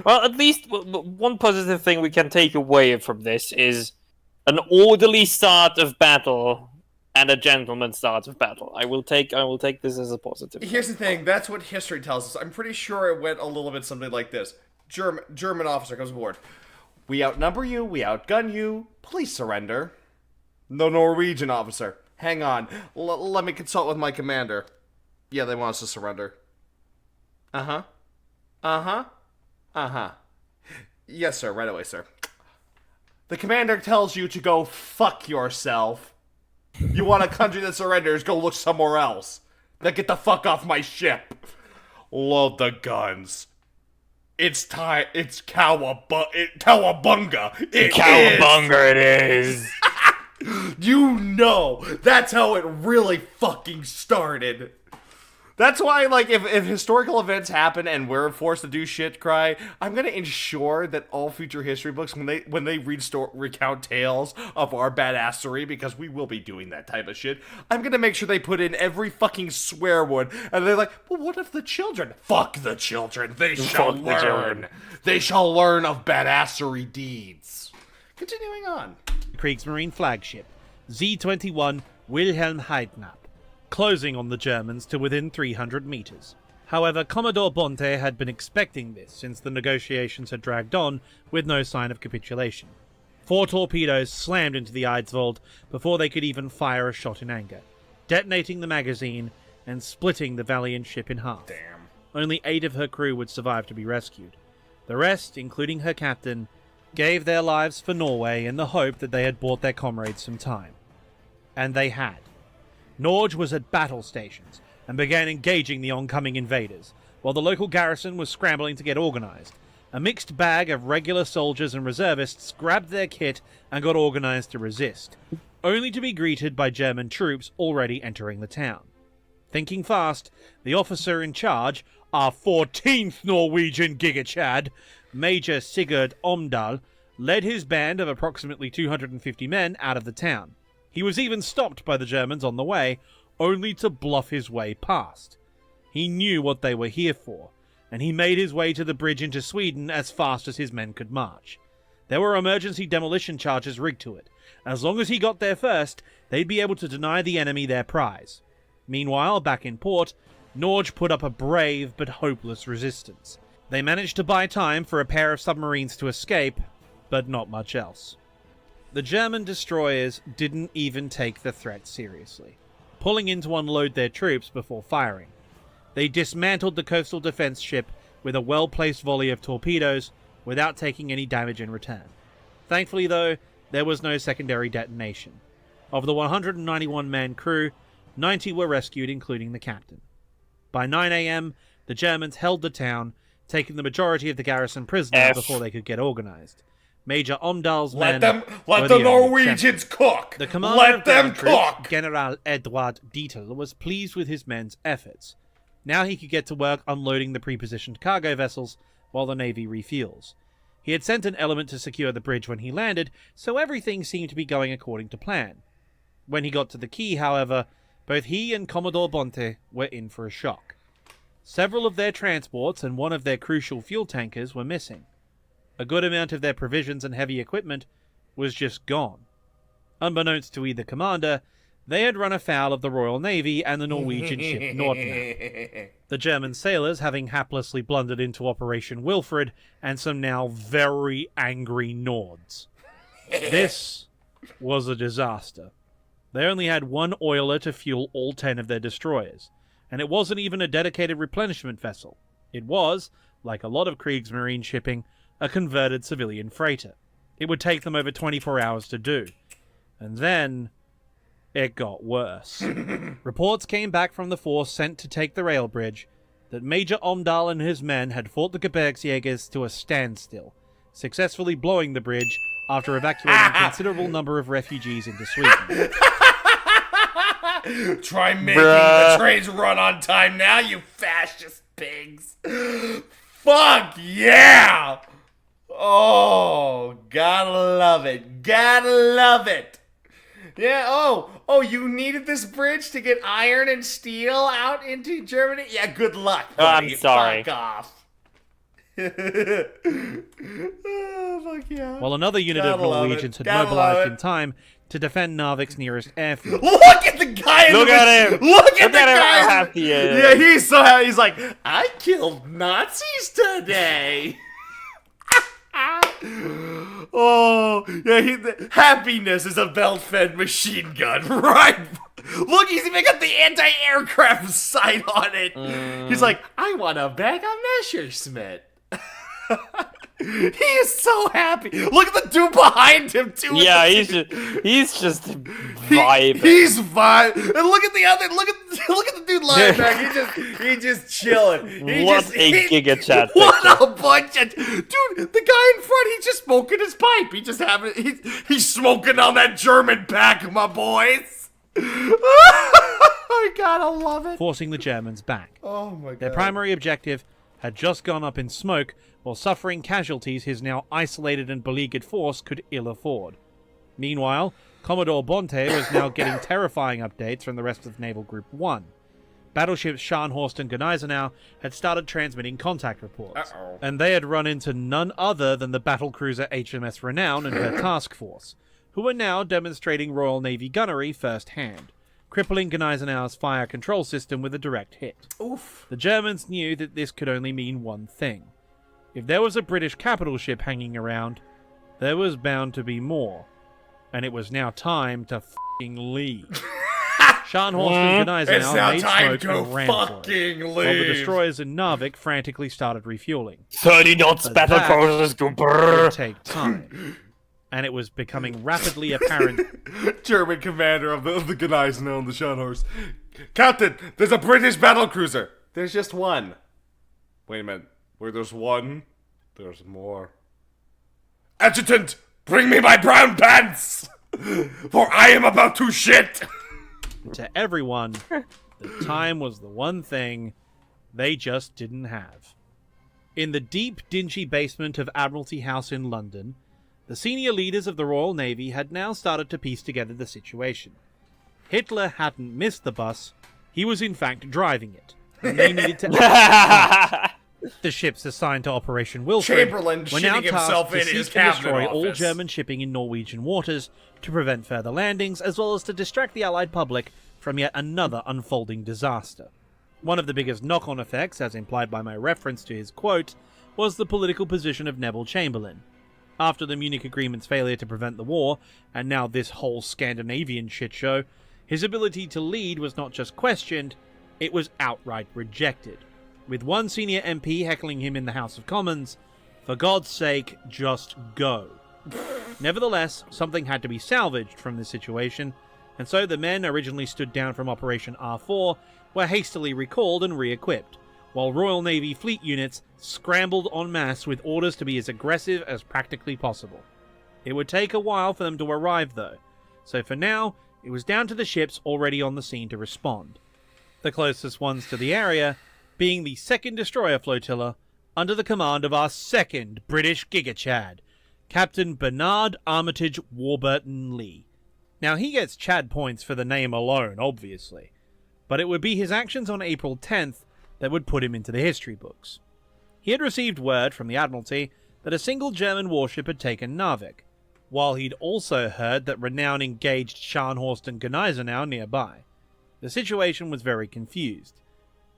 Well, at least one positive thing we can take away from this is an orderly start of battle and a gentleman's start of battle. I will take this as a positive. Here's the thing. That's what history tells us. I'm pretty sure it went a little bit something like this. German officer comes aboard. We outnumber you. We outgun you. Please surrender. The Norwegian officer. Hang on. Let me consult with my commander. Yeah, they want us to surrender. Uh-huh. Uh-huh. Uh-huh. Yes, sir. Right away, sir. The commander tells you to go fuck yourself. You want a country that surrenders, go look somewhere else. Then get the fuck off my ship. Load the guns. It's time. It's cowabunga. Cowabunga it is. You know, that's how it really fucking started. That's why, like, if historical events happen and we're forced to do shit, Cry, I'm gonna ensure that all future history books, when they recount tales of our badassery, because we will be doing that type of shit, I'm gonna make sure they put in every fucking swear word, and they're like, well, what if the children? Fuck the children. They shall learn. They shall learn of badassery deeds. Continuing on. Kriegsmarine flagship, Z-21 Wilhelm Heidknapp, closing on the Germans to within 300 meters. However, Commodore Bonte had been expecting this since the negotiations had dragged on with no sign of capitulation. 4 torpedoes slammed into the Eidsvold before they could even fire a shot in anger, detonating the magazine and splitting the valiant ship in half. Damn. Only 8 of her crew would survive to be rescued. The rest, including her captain, gave their lives for Norway in the hope that they had bought their comrades some time. And they had. Norge was at battle stations and began engaging the oncoming invaders, while the local garrison was scrambling to get organized. A mixed bag of regular soldiers and reservists grabbed their kit and got organized to resist, only to be greeted by German troops already entering the town. Thinking fast, the officer in charge, our 14th Norwegian Gigachad, Major Sigurd Omdal, led his band of approximately 250 men out of the town. He was even stopped by the Germans on the way, only to bluff his way past. He knew what they were here for, and he made his way to the bridge into Sweden as fast as his men could march. There were emergency demolition charges rigged to it. As long as he got there first, they'd be able to deny the enemy their prize. Meanwhile, back in port, Norge put up a brave but hopeless resistance. They managed to buy time for a pair of submarines to escape, but not much else. The German destroyers didn't even take the threat seriously, pulling in to unload their troops before firing. They dismantled the coastal defense ship with a well-placed volley of torpedoes without taking any damage in return. Thankfully, though, there was no secondary detonation. Of the 191-man crew, 90 were rescued, including the captain. By 9 a.m., the Germans held the town, taking the majority of the garrison prisoner before they could get organized. Major Omdal's men let the Norwegians cook. The commander let of them ground troops, cook. General Edward Dietel, was pleased with his men's efforts. Now he could get to work unloading the pre-positioned cargo vessels while the Navy refuels. He had sent an element to secure the bridge when he landed, so everything seemed to be going according to plan. When he got to the quay, however, both he and Commodore Bonte were in for a shock. Several of their transports and one of their crucial fuel tankers were missing. A good amount of their provisions and heavy equipment was just gone. Unbeknownst to either commander, they had run afoul of the Royal Navy and the Norwegian ship Nordland. The German sailors having haplessly blundered into Operation Wilfred and some now very angry Nords. This was a disaster. They only had one oiler to fuel all 10 of their destroyers, and it wasn't even a dedicated replenishment vessel. It was, like a lot of Kriegsmarine shipping, a converted civilian freighter. It would take them over 24 hours to do. And then it got worse. Reports came back from the force sent to take the rail bridge that Major Omdal and his men had fought the Gebirgsjägers to a standstill, successfully blowing the bridge after evacuating a considerable number of refugees into Sweden. Try making the trains run on time now, you fascist pigs. Fuck yeah! Oh, gotta love it. Gotta love it. Yeah, oh, you needed this bridge to get iron and steel out into Germany? Yeah, good luck, buddy. I'm sorry. Fuck off. Oh, fuck yeah. While another unit of Norwegians had mobilized in time to defend Narvik's nearest airfield. Look at the guy! Look at him! Look at the guy! How happy he is. Yeah, he's so happy. He's like, I killed Nazis today. Oh, yeah, happiness is a belt-fed machine gun, right? Look, he's even got the anti-aircraft sight on it. He's like, I want a bag of Messerschmitt. He is so happy. Look at the dude behind him too. Yeah, he's just vibing. He's vibing. And look at the other. Look at the dude lying back. He's just chilling. Giga chat. What a bunch of dude. The guy in front. He's just smoking his pipe. He's smoking on that German pack, my boys. I gotta love it. forcing the Germans back. Oh my god. Their primary objective had just gone up in smoke, while suffering casualties his now isolated and beleaguered force could ill afford. Meanwhile, Commodore Bonte was now getting terrifying updates from the rest of Naval Group 1. Battleships Scharnhorst and Gneisenau had started transmitting contact reports, and they had run into none other than the battlecruiser HMS Renown and her task force, who were now demonstrating Royal Navy gunnery firsthand, crippling Gneisenau's fire control system with a direct hit. Oof. The Germans knew that this could only mean one thing. If there was a British capital ship hanging around, there was bound to be more. And it was now time to f***ing leave. Scharnhorst and Gneisenau made smoke and ran for it, while the destroyers in Narvik frantically started refueling. 30 knots, battle cruisers go It brrr. would take time. And it was becoming rapidly apparent. German commander of the Gneisenau and the Scharnhorst. Captain, there's a British battlecruiser. There's just one. Wait a minute. Where there's one, there's more. Adjutant, bring me my brown pants, for I am about to shit. To everyone, the time was the one thing they just didn't have. In the deep, dingy basement of Admiralty House in London, the senior leaders of the Royal Navy had now started to piece together the situation. Hitler hadn't missed the bus, he was in fact driving it, and they needed to The ships assigned to Operation Wilfred Chamberlain were now shitting himself tasked to in his seek and destroy cabinet all office. German shipping in Norwegian waters to prevent further landings, as well as to distract the Allied public from yet another unfolding disaster. One of the biggest knock-on effects, as implied by my reference to his quote, was the political position of Neville Chamberlain. After the Munich Agreement's failure to prevent the war, and now this whole Scandinavian shitshow, his ability to lead was not just questioned, it was outright rejected, with one senior MP heckling him in the House of Commons, "For God's sake, just go." Nevertheless, something had to be salvaged from this situation, and so the men originally stood down from Operation R4 were hastily recalled and re-equipped, while Royal Navy fleet units scrambled en masse with orders to be as aggressive as practically possible. It would take a while for them to arrive though, so for now, it was down to the ships already on the scene to respond. The closest ones to the area being the 2nd Destroyer Flotilla, under the command of our 2nd British Giga-Chad, Captain Bernard Armitage Warburton Lee. Now, he gets Chad points for the name alone, obviously, but it would be his actions on April 10th that would put him into the history books. He had received word from the Admiralty that a single German warship had taken Narvik, while he'd also heard that Renown engaged Scharnhorst and Gneisenau nearby. The situation was very confused.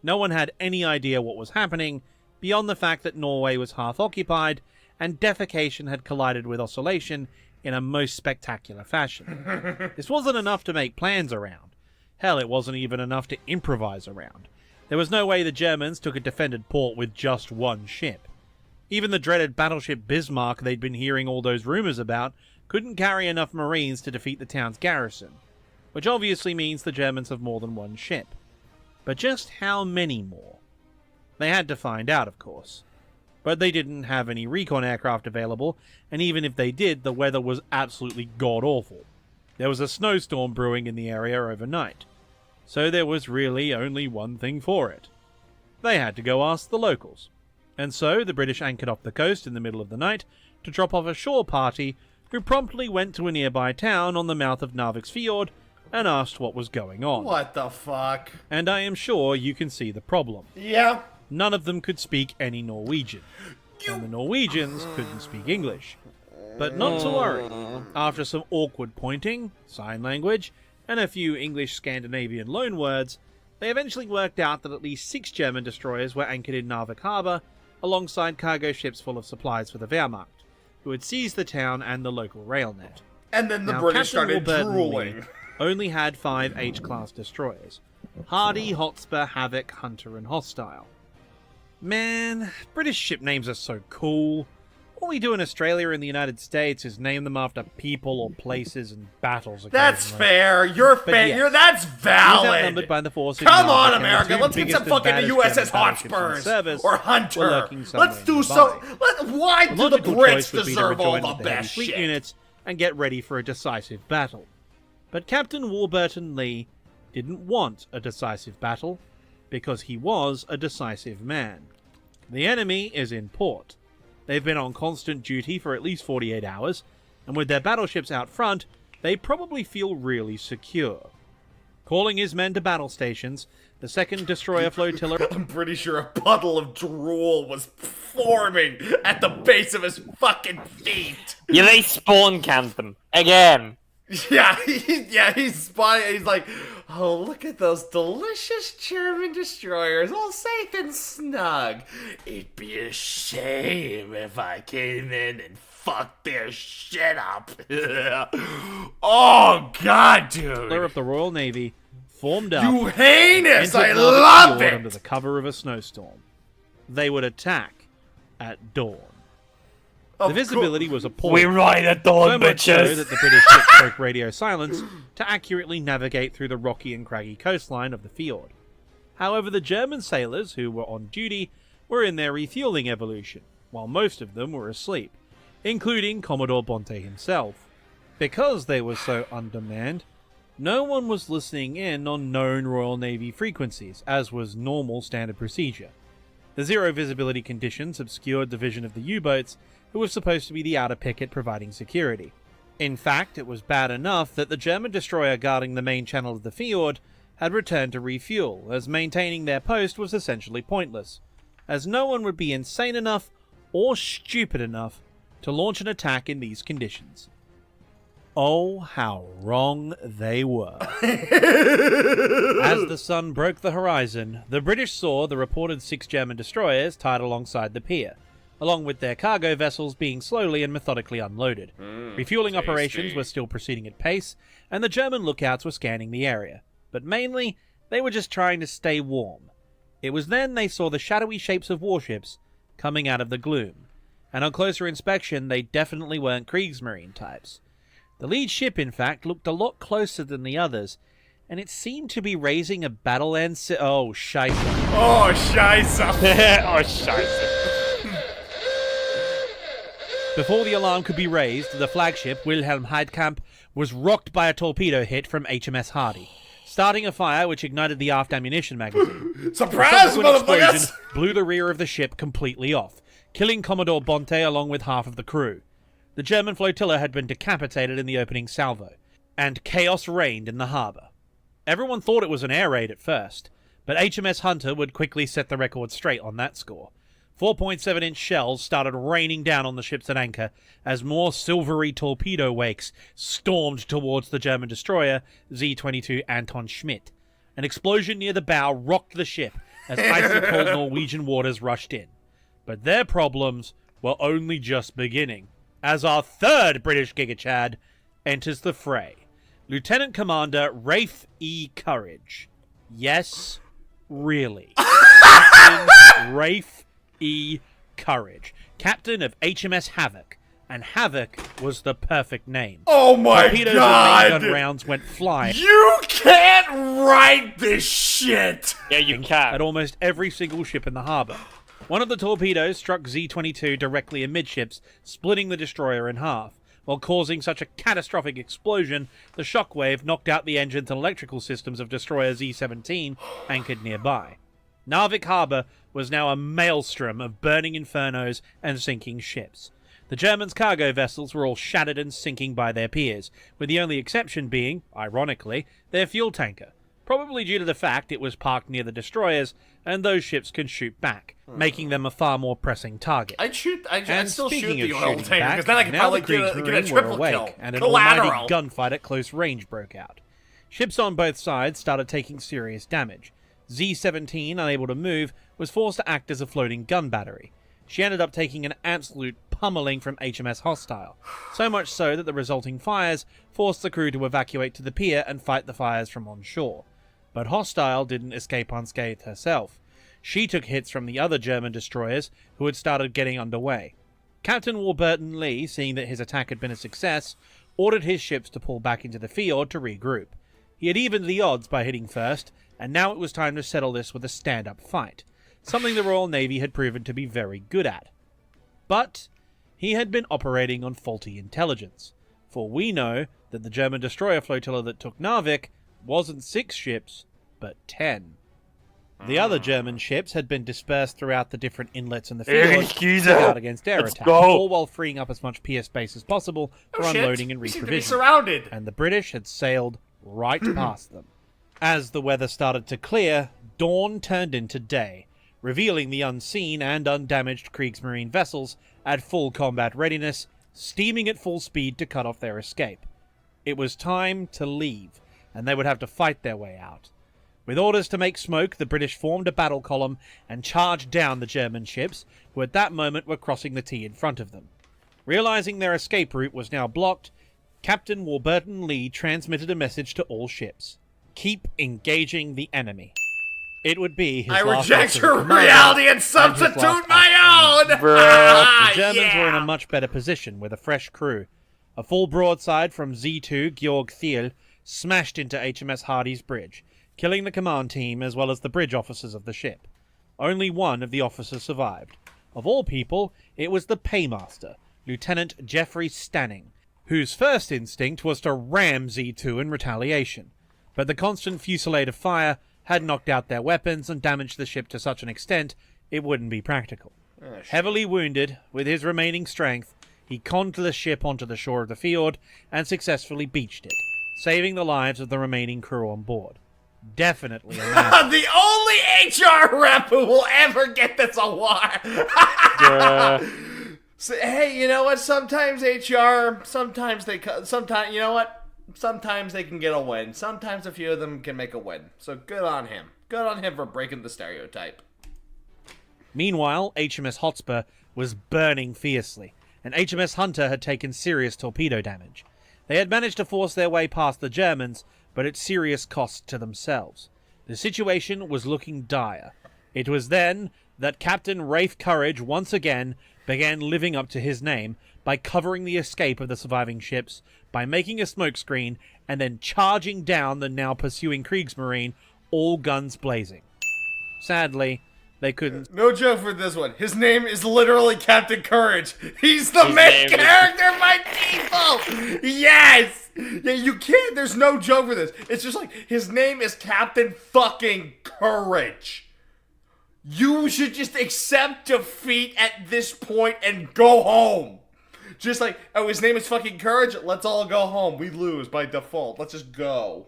No one had any idea what was happening, beyond the fact that Norway was half occupied, and defecation had collided with oscillation in a most spectacular fashion. This wasn't enough to make plans around. Hell, it wasn't even enough to improvise around. There was no way the Germans took a defended port with just one ship. Even the dreaded battleship Bismarck they'd been hearing all those rumors about couldn't carry enough Marines to defeat the town's garrison, which obviously means the Germans have more than one ship. But just how many more? They had to find out, of course. But they didn't have any recon aircraft available, and even if they did, the weather was absolutely god-awful. There was a snowstorm brewing in the area overnight, so there was really only one thing for it. They had to go ask the locals. And so the British anchored off the coast in the middle of the night to drop off a shore party who promptly went to a nearby town on the mouth of Narvik's Fjord and asked what was going on. What the fuck? And I am sure you can see the problem. Yeah. None of them could speak any Norwegian, and the Norwegians couldn't speak English. But not to worry. After some awkward pointing, sign language, and a few English Scandinavian loanwords, they eventually worked out that at least 6 German destroyers were anchored in Narvik harbour, alongside cargo ships full of supplies for the Wehrmacht, who had seized the town and the local rail net. And then the Now, British Captain started Warburton drooling. Lee only had 5 H-class destroyers: Hardy, Hotspur, Havoc, Hunter, and Hostile. Man, British ship names are so cool. All we do in Australia and the United States is name them after people or places and battles. That's fair. You're fair. yes, That's He's valid. outnumbered by the force. Come on, America. Let's get some fucking USS Hotspurs or were Hunter. lurking somewhere Let's do so. Why The do the logical Brits choice would be to deserve all rejoin the with the heavy best fleet shit? units and get ready for a decisive battle. But Captain Warburton Lee didn't want a decisive battle, because he was a decisive man. The enemy is in port. They've been on constant duty for at least 48 hours, and with their battleships out front, they probably feel really secure. Calling his men to battle stations, the second destroyer flotilla... I'm pretty sure a puddle of drool was forming at the base of his fucking feet. Yeah, they spawn camped them. Again. Yeah, he's spotting. He's like, oh, look at those delicious German destroyers, all safe and snug. It'd be a shame if I came in and fucked their shit up. Oh, God, dude. of the Royal Navy formed up. You heinous! entered I Narvik love Fjord it! under the cover of a snowstorm. They would attack at dawn. The visibility was appalling. We ride at dawn, So much so bitches. that the British ships broke radio silence to accurately navigate through the rocky and craggy coastline of the fjord. However, the German sailors who were on duty were in their refueling evolution, while most of them were asleep, including Commodore Bonte himself. Because they were so undermanned, no one was listening in on known Royal Navy frequencies, as was normal standard procedure. The zero visibility conditions obscured the vision of the U-boats, who were supposed to be the outer picket providing security. In fact, it was bad enough that the German destroyer guarding the main channel of the fjord had returned to refuel, as maintaining their post was essentially pointless, as no one would be insane enough or stupid enough to launch an attack in these conditions. Oh, how wrong they were. As the sun broke the horizon, the British saw the reported 6 German destroyers tied alongside the pier, along with their cargo vessels being slowly and methodically unloaded. Refueling operations were still proceeding at pace, and the German lookouts were scanning the area. But mainly, they were just trying to stay warm. It was then they saw the shadowy shapes of warships coming out of the gloom, and on closer inspection, they definitely weren't Kriegsmarine types. The lead ship, in fact, looked a lot closer than the others, and it seemed to be raising a battle ensign. Oh, scheisse. Oh, scheisse. Oh, scheisse. Before the alarm could be raised, the flagship, Wilhelm Heidkamp, was rocked by a torpedo hit from HMS Hardy, starting a fire which ignited the aft ammunition magazine. Surprise, The subsequent motherfuckers! explosion blew the rear of the ship completely off, killing Commodore Bonte along with half of the crew. The German flotilla had been decapitated in the opening salvo, and chaos reigned in the harbour. Everyone thought it was an air raid at first, but HMS Hunter would quickly set the record straight on that score. 4.7-inch shells started raining down on the ships at anchor as more silvery torpedo wakes stormed towards the German destroyer Z-22 Anton Schmidt. An explosion near the bow rocked the ship as icy cold Norwegian waters rushed in. But their problems were only just beginning, as our third British Gigachad enters the fray. Lieutenant Commander Rafe E. Courage. Yes, really. Captain Rafe E. Courage, captain of HMS Havoc, and Havoc was the perfect name. Oh my Torpedoes God! and main gun rounds went flying You can't write this shit! Yeah, you can. at almost every single ship in the harbour. One of the torpedoes struck Z-22 directly amidships, splitting the destroyer in half. While causing such a catastrophic explosion, the shockwave knocked out the engines and electrical systems of destroyer Z-17 anchored nearby. Narvik Harbour was now a maelstrom of burning infernos and sinking ships. The Germans' cargo vessels were all shattered and sinking by their peers, with the only exception being, ironically, their fuel tanker, probably due to the fact it was parked near the destroyers, and those ships can shoot back, making them a far more pressing target. I'd still shoot speaking the of oil shooting tanker, back, because then I could now probably the get a Kriegsmarine were triple awake, kill. and an Collateral. almighty gunfight at close range broke out. Ships on both sides started taking serious damage. Z-17, unable to move, was forced to act as a floating gun battery. She ended up taking an absolute pummeling from HMS Hostile, so much so that the resulting fires forced the crew to evacuate to the pier and fight the fires from on shore. But Hostile didn't escape unscathed herself. She took hits from the other German destroyers, who had started getting underway. Captain Warburton Lee, seeing that his attack had been a success, ordered his ships to pull back into the fjord to regroup. He had evened the odds by hitting first, and now it was time to settle this with a stand-up fight, something the Royal Navy had proven to be very good at. But he had been operating on faulty intelligence, for we know that the German destroyer flotilla that took Narvik wasn't 6 ships, but 10. The other German ships had been dispersed throughout the different inlets in the Fjord to guard against air attack, all while freeing up as much pier space as possible for unloading and reprovisioning. Surrounded. And the British had sailed right past them. As the weather started to clear, dawn turned into day, revealing the unseen and undamaged Kriegsmarine vessels at full combat readiness, steaming at full speed to cut off their escape. It was time to leave, and they would have to fight their way out. With orders to make smoke, the British formed a battle column and charged down the German ships, who at that moment were crossing the T in front of them. Realizing their escape route was now blocked, Captain Warburton Lee transmitted a message to all ships. Keep engaging the enemy. It would be his last reject your reality and substitute my own! The Germans were in a much better position with a fresh crew. A full broadside from Z2 Georg Thiel smashed into HMS Hardy's bridge, killing the command team as well as the bridge officers of the ship. Only one of the officers survived. Of all people, it was the paymaster, Lieutenant Geoffrey Stanning, whose first instinct was to ram Z2 in retaliation. But the constant fusillade of fire had knocked out their weapons and damaged the ship to such an extent it wouldn't be practical. Heavily wounded, with his remaining strength, he conned the ship onto the shore of the fjord and successfully beached it, saving the lives of the remaining crew on board. Definitely a man. The only HR rep who will ever get this award. So, hey, you know what? Sometimes HR, sometimes you know what? Sometimes they can get a win. Sometimes a few of them can make a win. So good on him. Good on him for breaking the stereotype. Meanwhile, HMS Hotspur was burning fiercely, and HMS Hunter had taken serious torpedo damage. They had managed to force their way past the Germans, but at serious cost to themselves. The situation was looking dire. It was then that Captain Rafe Courage once again began living up to his name by covering the escape of the surviving ships, by making a smokescreen, and then charging down the now pursuing Kriegsmarine, all guns blazing. Sadly, they couldn't... No joke for this one. His name is literally Captain Courage. He's the main character, my people! Yes! Yeah, you can't... There's no joke for this. It's just like, his name is Captain fucking Courage. You should just accept defeat at this point and go home. Just like, oh, his name is fucking Courage, let's all go home. We lose by default. Let's just go.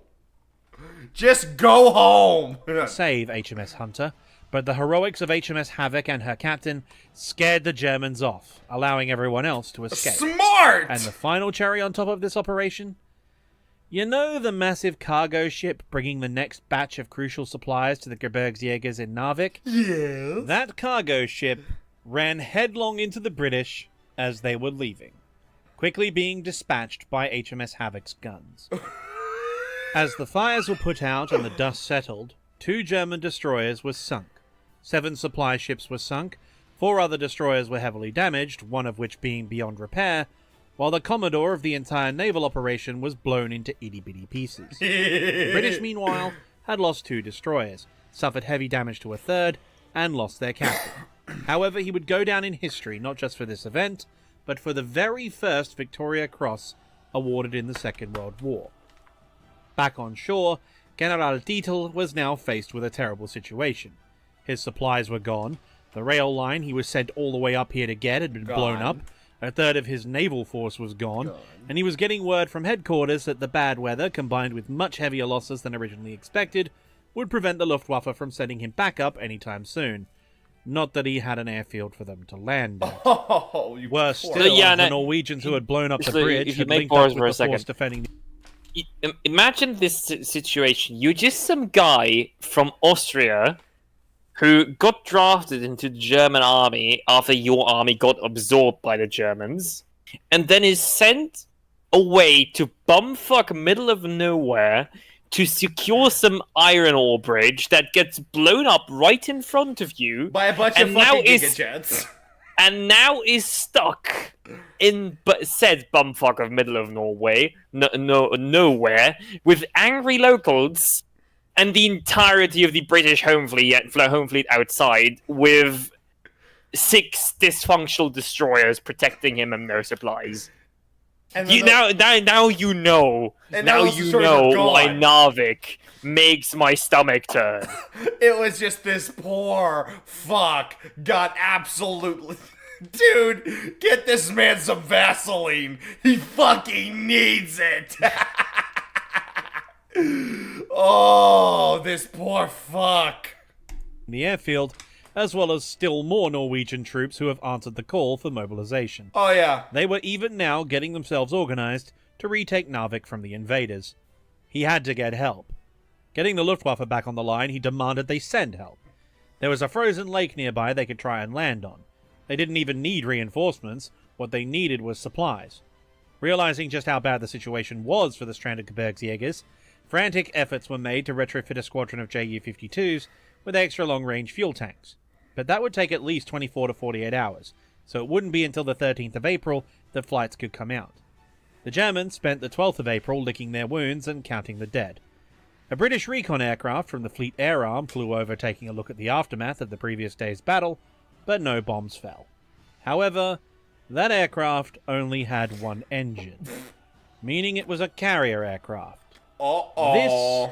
Just go home. Save HMS Hunter, but the heroics of HMS Havoc and her captain scared the Germans off, allowing everyone else to escape. Smart! And the final cherry on top of this operation? You know the massive cargo ship bringing the next batch of crucial supplies to the Gebirgsjägers in Narvik? Yes. That cargo ship ran headlong into the British as they were leaving, quickly being dispatched by HMS Havoc's guns. As the fires were put out and the dust settled, 2 German destroyers were sunk, 7 supply ships were sunk, 4 other destroyers were heavily damaged, one of which being beyond repair, while the commodore of the entire naval operation was blown into itty-bitty pieces. The British, meanwhile, had lost 2 destroyers, suffered heavy damage to a third, and lost their captain. However, he would go down in history not just for this event, but for the very first Victoria Cross awarded in the Second World War. Back on shore, General Dietl was now faced with a terrible situation. His supplies were gone, the rail line he was sent all the way up here to get had been blown up, a third of his naval force was gone, and he was getting word from headquarters that the bad weather, combined with much heavier losses than originally expected, would prevent the Luftwaffe from sending him back up anytime soon. Not that he had an airfield for them to land at. Oh, you Worse still, the Norwegians who had blown up the bridge had linked up with the force defending... Imagine this situation. You're just some guy from Austria who got drafted into the German army after your army got absorbed by the Germans, and then is sent away to bumfuck middle of nowhere to secure some iron ore bridge that gets blown up right in front of you by a bunch of fucking gigajets. And now is stuck in said bumfuck of middle of Norway, nowhere, with angry locals and the entirety of the British home fleet outside, with 6 dysfunctional destroyers protecting him and their supplies. And Now you know. And Now those you stories know are why gone. Narvik makes my stomach turn. It was just this poor fuck got absolutely... Dude, get this man some Vaseline. He fucking needs it. Oh, this poor fuck. In the airfield, as well as still more Norwegian troops who have answered the call for mobilization. Oh, yeah. They were even now getting themselves organized to retake Narvik from the invaders. He had to get help. Getting the Luftwaffe back on the line, he demanded they send help. There was a frozen lake nearby they could try and land on. They didn't even need reinforcements. What they needed was supplies. Realizing just how bad the situation was for the stranded Gebirgsjägers, frantic efforts were made to retrofit a squadron of Ju-52s with extra long-range fuel tanks. But that would take at least 24 to 48 hours, so it wouldn't be until the 13th of April that flights could come out. The Germans spent the 12th of April licking their wounds and counting the dead. A British recon aircraft from the Fleet Air Arm flew over taking a look at the aftermath of the previous day's battle, but no bombs fell. However, that aircraft only had one engine, meaning it was a carrier aircraft. This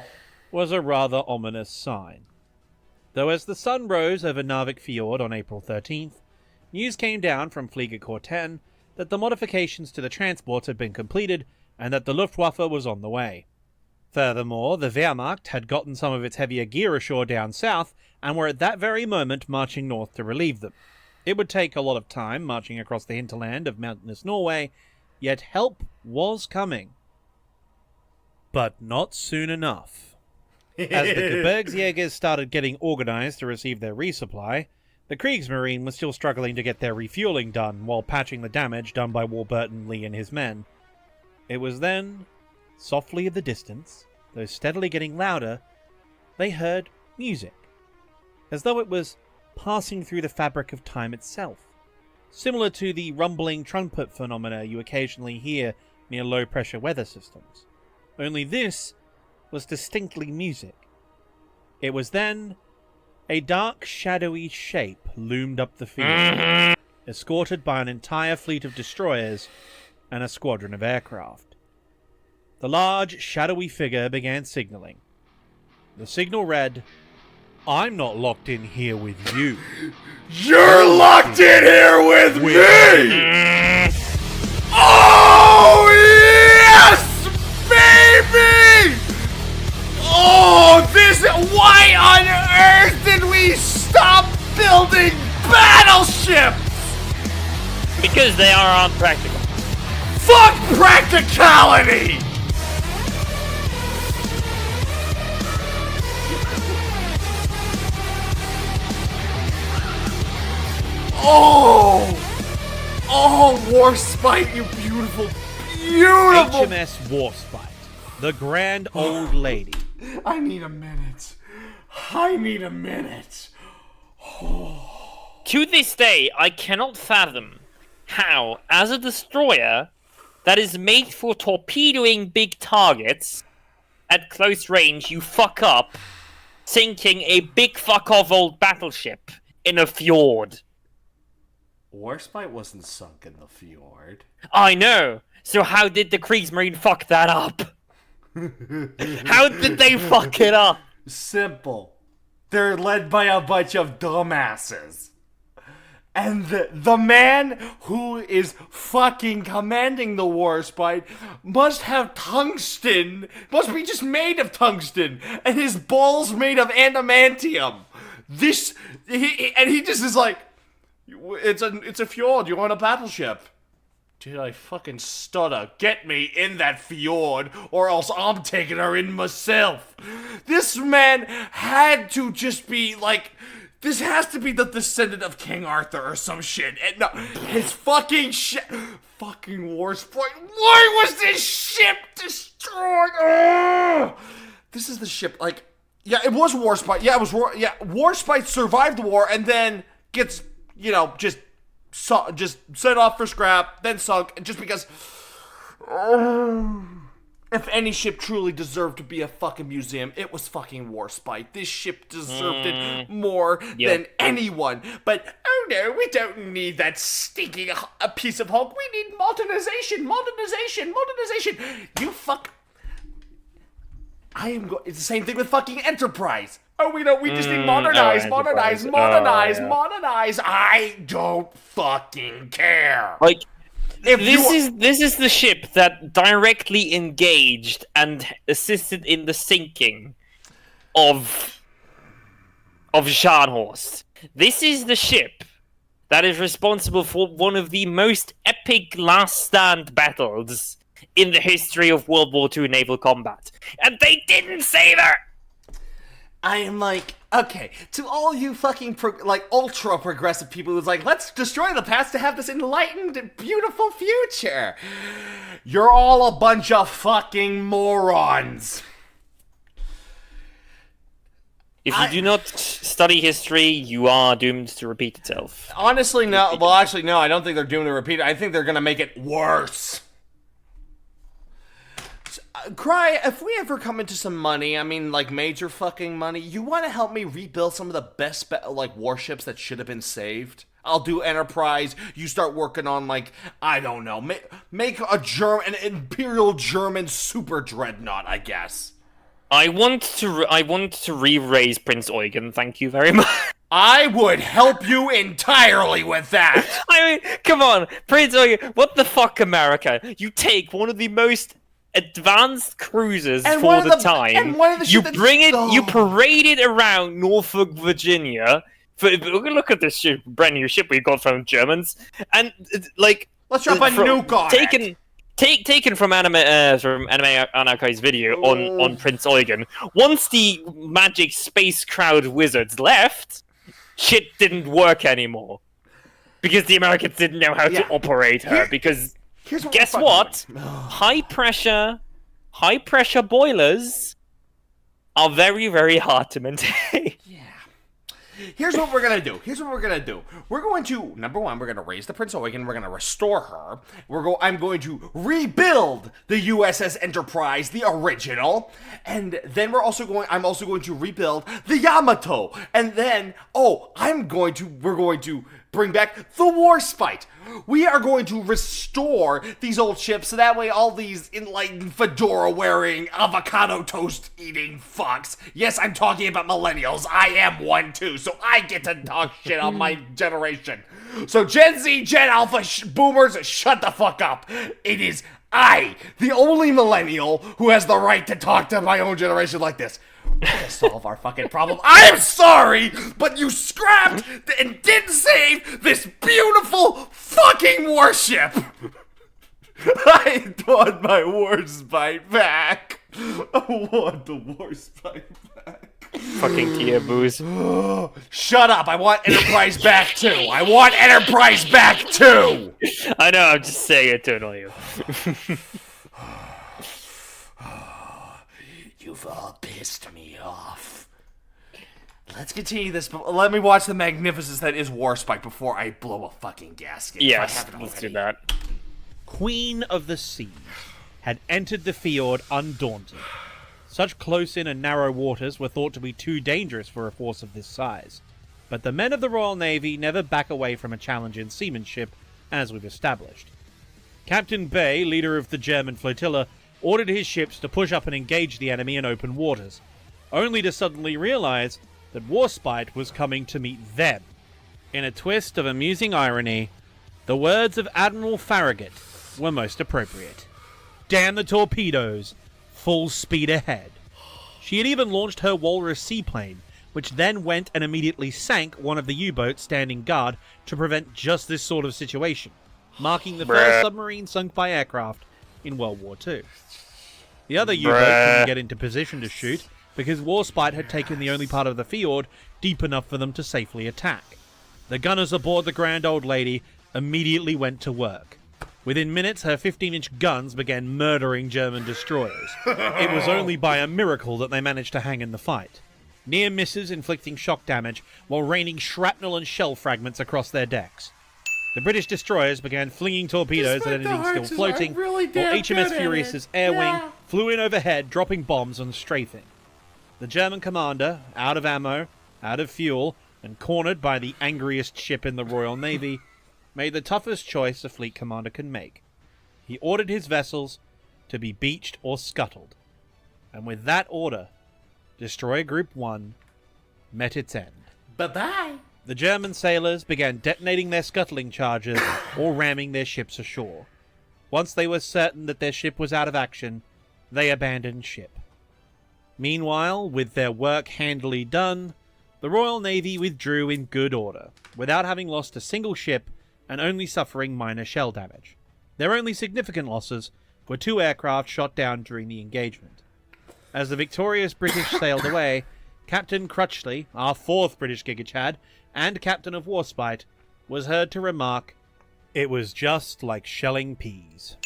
was a rather ominous sign. Though as the sun rose over Narvik Fjord on April 13th, news came down from Fliegerkorps 10 that the modifications to the transports had been completed and that the Luftwaffe was on the way. Furthermore, the Wehrmacht had gotten some of its heavier gear ashore down south and were at that very moment marching north to relieve them. It would take a lot of time marching across the hinterland of mountainous Norway, yet help was coming. But not soon enough. As the Gebirgsjägers started getting organized to receive their resupply, the Kriegsmarine was still struggling to get their refueling done while patching the damage done by Warburton Lee and his men. It was then, softly in the distance, though steadily getting louder, they heard music, as though it was passing through the fabric of time itself, similar to the rumbling trumpet phenomena you occasionally hear near low-pressure weather systems. Only this was distinctly music. It was then a dark, shadowy shape loomed up the field, escorted by an entire fleet of destroyers and a squadron of aircraft. The large, shadowy figure began signaling. The signal read, "I'm not locked in here with you. You're locked in here with me! Oh, yes, baby! Oh, this... Why on earth did we stop building battleships? Because they are unpractical. Fuck practicality! Oh, Warspite, you beautiful, beautiful... HMS Warspite, the grand old lady. I need a minute. To this day, I cannot fathom how, as a destroyer that is made for torpedoing big targets at close range, you fuck up sinking a big fuck off old battleship in a fjord. Warspite wasn't sunk in the fjord. I know. So how did the Kriegsmarine fuck that up? How did they fuck it up? Simple. They're led by a bunch of dumbasses. And the man who is fucking commanding the Warspite must have tungsten, must be just made of tungsten, and his balls made of adamantium. And he just is like, it's a fjord, you want a battleship? Did I fucking stutter? Get me in that fjord, or else I'm taking her in myself. This man had to just be like, this has to be the descendant of King Arthur or some shit. And no, his fucking fucking Warspite. Why was this ship destroyed? Ugh! This is the ship, like, yeah, it was Warspite. Yeah, it was Warspite survived the war and then gets, just set off for scrap, then sunk, just because If any ship truly deserved to be a fucking museum, it was fucking Warspite. This ship deserved it more than anyone. But, oh no, we don't need that stinking a piece of Hulk. We need modernization. You fuck... It's the same thing with fucking Enterprise. Oh, we just need modernize. I don't fucking care. Like... This is the ship that directly engaged and assisted in the sinking of Scharnhorst. This is the ship that is responsible for one of the most epic last stand battles in the history of World War II naval combat. And they didn't save her! I am like, okay, to all you fucking, ultra progressive people who's like, let's destroy the past to have this enlightened, beautiful future. You're all a bunch of fucking morons. If you do not study history, you are doomed to repeat itself. Honestly, no. Well, actually, no, I don't think they're doomed to repeat it. I think they're gonna make it worse. Cry, if we ever come into some money, I mean, major fucking money, you want to help me rebuild some of the best, warships that should have been saved? I'll do Enterprise, you start working on, I don't know, make an Imperial German super dreadnought, I guess. I want to re-raise Prince Eugen, thank you very much. I would help you entirely with that! I mean, come on, Prince Eugen, what the fuck, America? You take one of the most advanced cruisers and for the time. You bring it, you parade it around Norfolk, Virginia. Look at this ship, brand new ship we got from Germans, and let's drop a nuke on it. Taken from Anime Anarchy's video on Prince Eugen. Once the magic space crowd wizards left, shit didn't work anymore because the Americans didn't know how to operate her because. Guess what? High pressure boilers are very, very hard to maintain. Yeah. Here's what we're gonna do. We're going to, number one, we're gonna raise the Prince Eugen. We're gonna restore her. I'm going to rebuild the USS Enterprise, the original, and then I'm also going to rebuild the Yamato, and then we're going to bring back the Warspite. We are going to restore these old ships so that way all these enlightened fedora-wearing, avocado toast-eating fucks. Yes, I'm talking about millennials. I am one too, so I get to talk shit on my generation. So Gen Z, Gen Alpha, boomers, shut the fuck up. It is I, the only millennial, who has the right to talk to my own generation like this. We're gonna solve our fucking problem. I am sorry, but you scrapped and didn't save this beautiful fucking warship. I want my Warspite back. I want the Warspite back. Fucking Kia booze. Shut up. I want Enterprise back too. I want Enterprise back too. I know, I'm just saying it to annoy you. You've all pissed me off. Let's continue this, but let me watch the magnificence that is Warspite before I blow a fucking gasket. Yes, let's do that. Queen of the Sea had entered the fjord undaunted. Such close-in and narrow waters were thought to be too dangerous for a force of this size. But the men of the Royal Navy never back away from a challenge in seamanship, as we've established. Captain Bay, leader of the German flotilla, ordered his ships to push up and engage the enemy in open waters, only to suddenly realize that Warspite was coming to meet them. In a twist of amusing irony, the words of Admiral Farragut were most appropriate. Damn the torpedoes! Full speed ahead. She had even launched her Walrus seaplane, which then went and immediately sank one of the U-boats standing guard to prevent just this sort of situation, marking the first submarine sunk by aircraft in World War II. The other U-boat couldn't get into position to shoot because Warspite had taken the only part of the fjord deep enough for them to safely attack. The gunners aboard the Grand Old Lady immediately went to work. Within minutes, her 15-inch guns began murdering German destroyers. It was only by a miracle that they managed to hang in the fight. Near misses inflicting shock damage while raining shrapnel and shell fragments across their decks. The British destroyers began flinging torpedoes at anything still floating, while HMS Furious's air wing flew in overhead, dropping bombs and strafing. The German commander, out of ammo, out of fuel, and cornered by the angriest ship in the Royal Navy, made the toughest choice a fleet commander can make. He ordered his vessels to be beached or scuttled. And with that order, Destroyer Group 1 met its end. Bye-bye. The German sailors began detonating their scuttling charges or ramming their ships ashore. Once they were certain that their ship was out of action, they abandoned ship. Meanwhile, with their work handily done, the Royal Navy withdrew in good order, without having lost a single ship and only suffering minor shell damage. Their only significant losses were 2 aircraft shot down during the engagement. As the victorious British sailed away, Captain Crutchley, our 4th British Gigachad, and Captain of Warspite, was heard to remark, "It was just like shelling peas."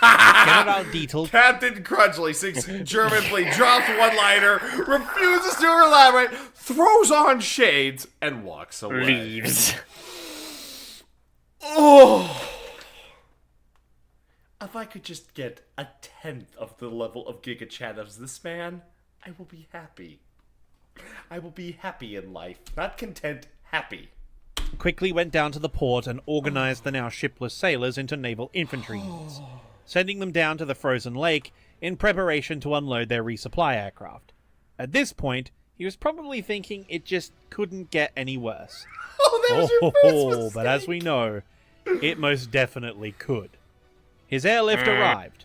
General Dietl, Captain Crutchley sings German fleet, drops one-liner, refuses to elaborate, throws on shades, and walks away. Leaves. Oh! If I could just get a 10th of the level of Gigachad as this man, I will be happy. I will be happy in life. Not content, happy. quickly went down to the port and organized the now shipless sailors into naval infantry units, sending them down to the frozen lake in preparation to unload their resupply aircraft. At this point, he was probably thinking it just couldn't get any worse. Oh, that was your first mistake. But as we know, it most definitely could. His airlift arrived.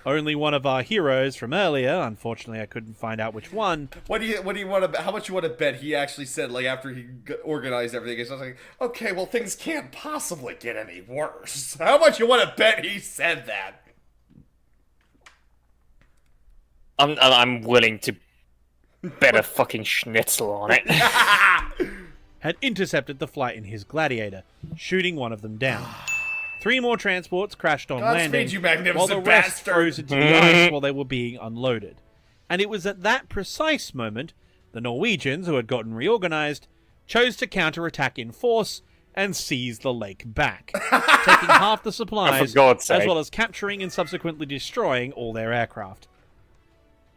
Only one of our heroes from earlier, unfortunately I couldn't find out which one. What do you want to? How much you want to bet he actually said, like, after he organized everything? It's like, okay, well, things can't possibly get any worse. How much you want to bet he said that? I'm willing to bet a fucking schnitzel on it. Had intercepted the flight in his Gladiator, shooting one of them down. 3 more transports crashed on landing, you while the rest froze into the ice while they were being unloaded. And it was at that precise moment the Norwegians, who had gotten reorganized, chose to counterattack in force and seize the lake back, taking half the supplies, For God's sake. as well as capturing and subsequently destroying all their aircraft.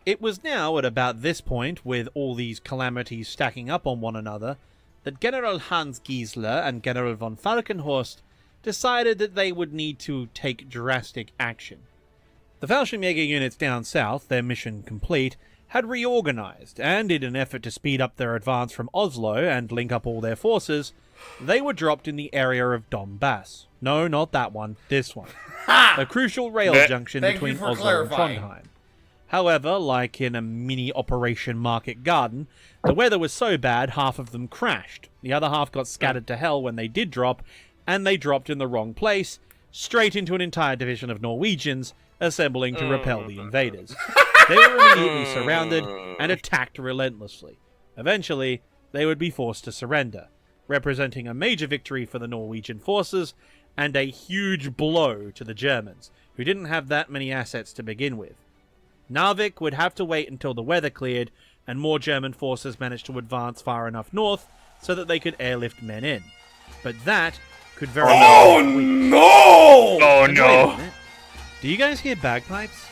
It was now at about this point, with all these calamities stacking up on one another, that General Hans Giesler and General von Falkenhorst decided that they would need to take drastic action. The Fallschirmjäger units down south, their mission complete, had reorganized, and in an effort to speed up their advance from Oslo and link up all their forces, they were dropped in the area of Donbass. No, not that one, this one. A crucial rail junction between Oslo and Trondheim. However, like in a mini Operation Market Garden, the weather was so bad half of them crashed. The other half got scattered to hell when they did drop, and they dropped in the wrong place, straight into an entire division of Norwegians assembling to repel the invaders. They were immediately surrounded and attacked relentlessly. Eventually, they would be forced to surrender, representing a major victory for the Norwegian forces and a huge blow to the Germans, who didn't have that many assets to begin with. Narvik would have to wait until the weather cleared and more German forces managed to advance far enough north so that they could airlift men in. But that could very well take weeks. No! Oh And no! wait a minute. Do you guys hear bagpipes?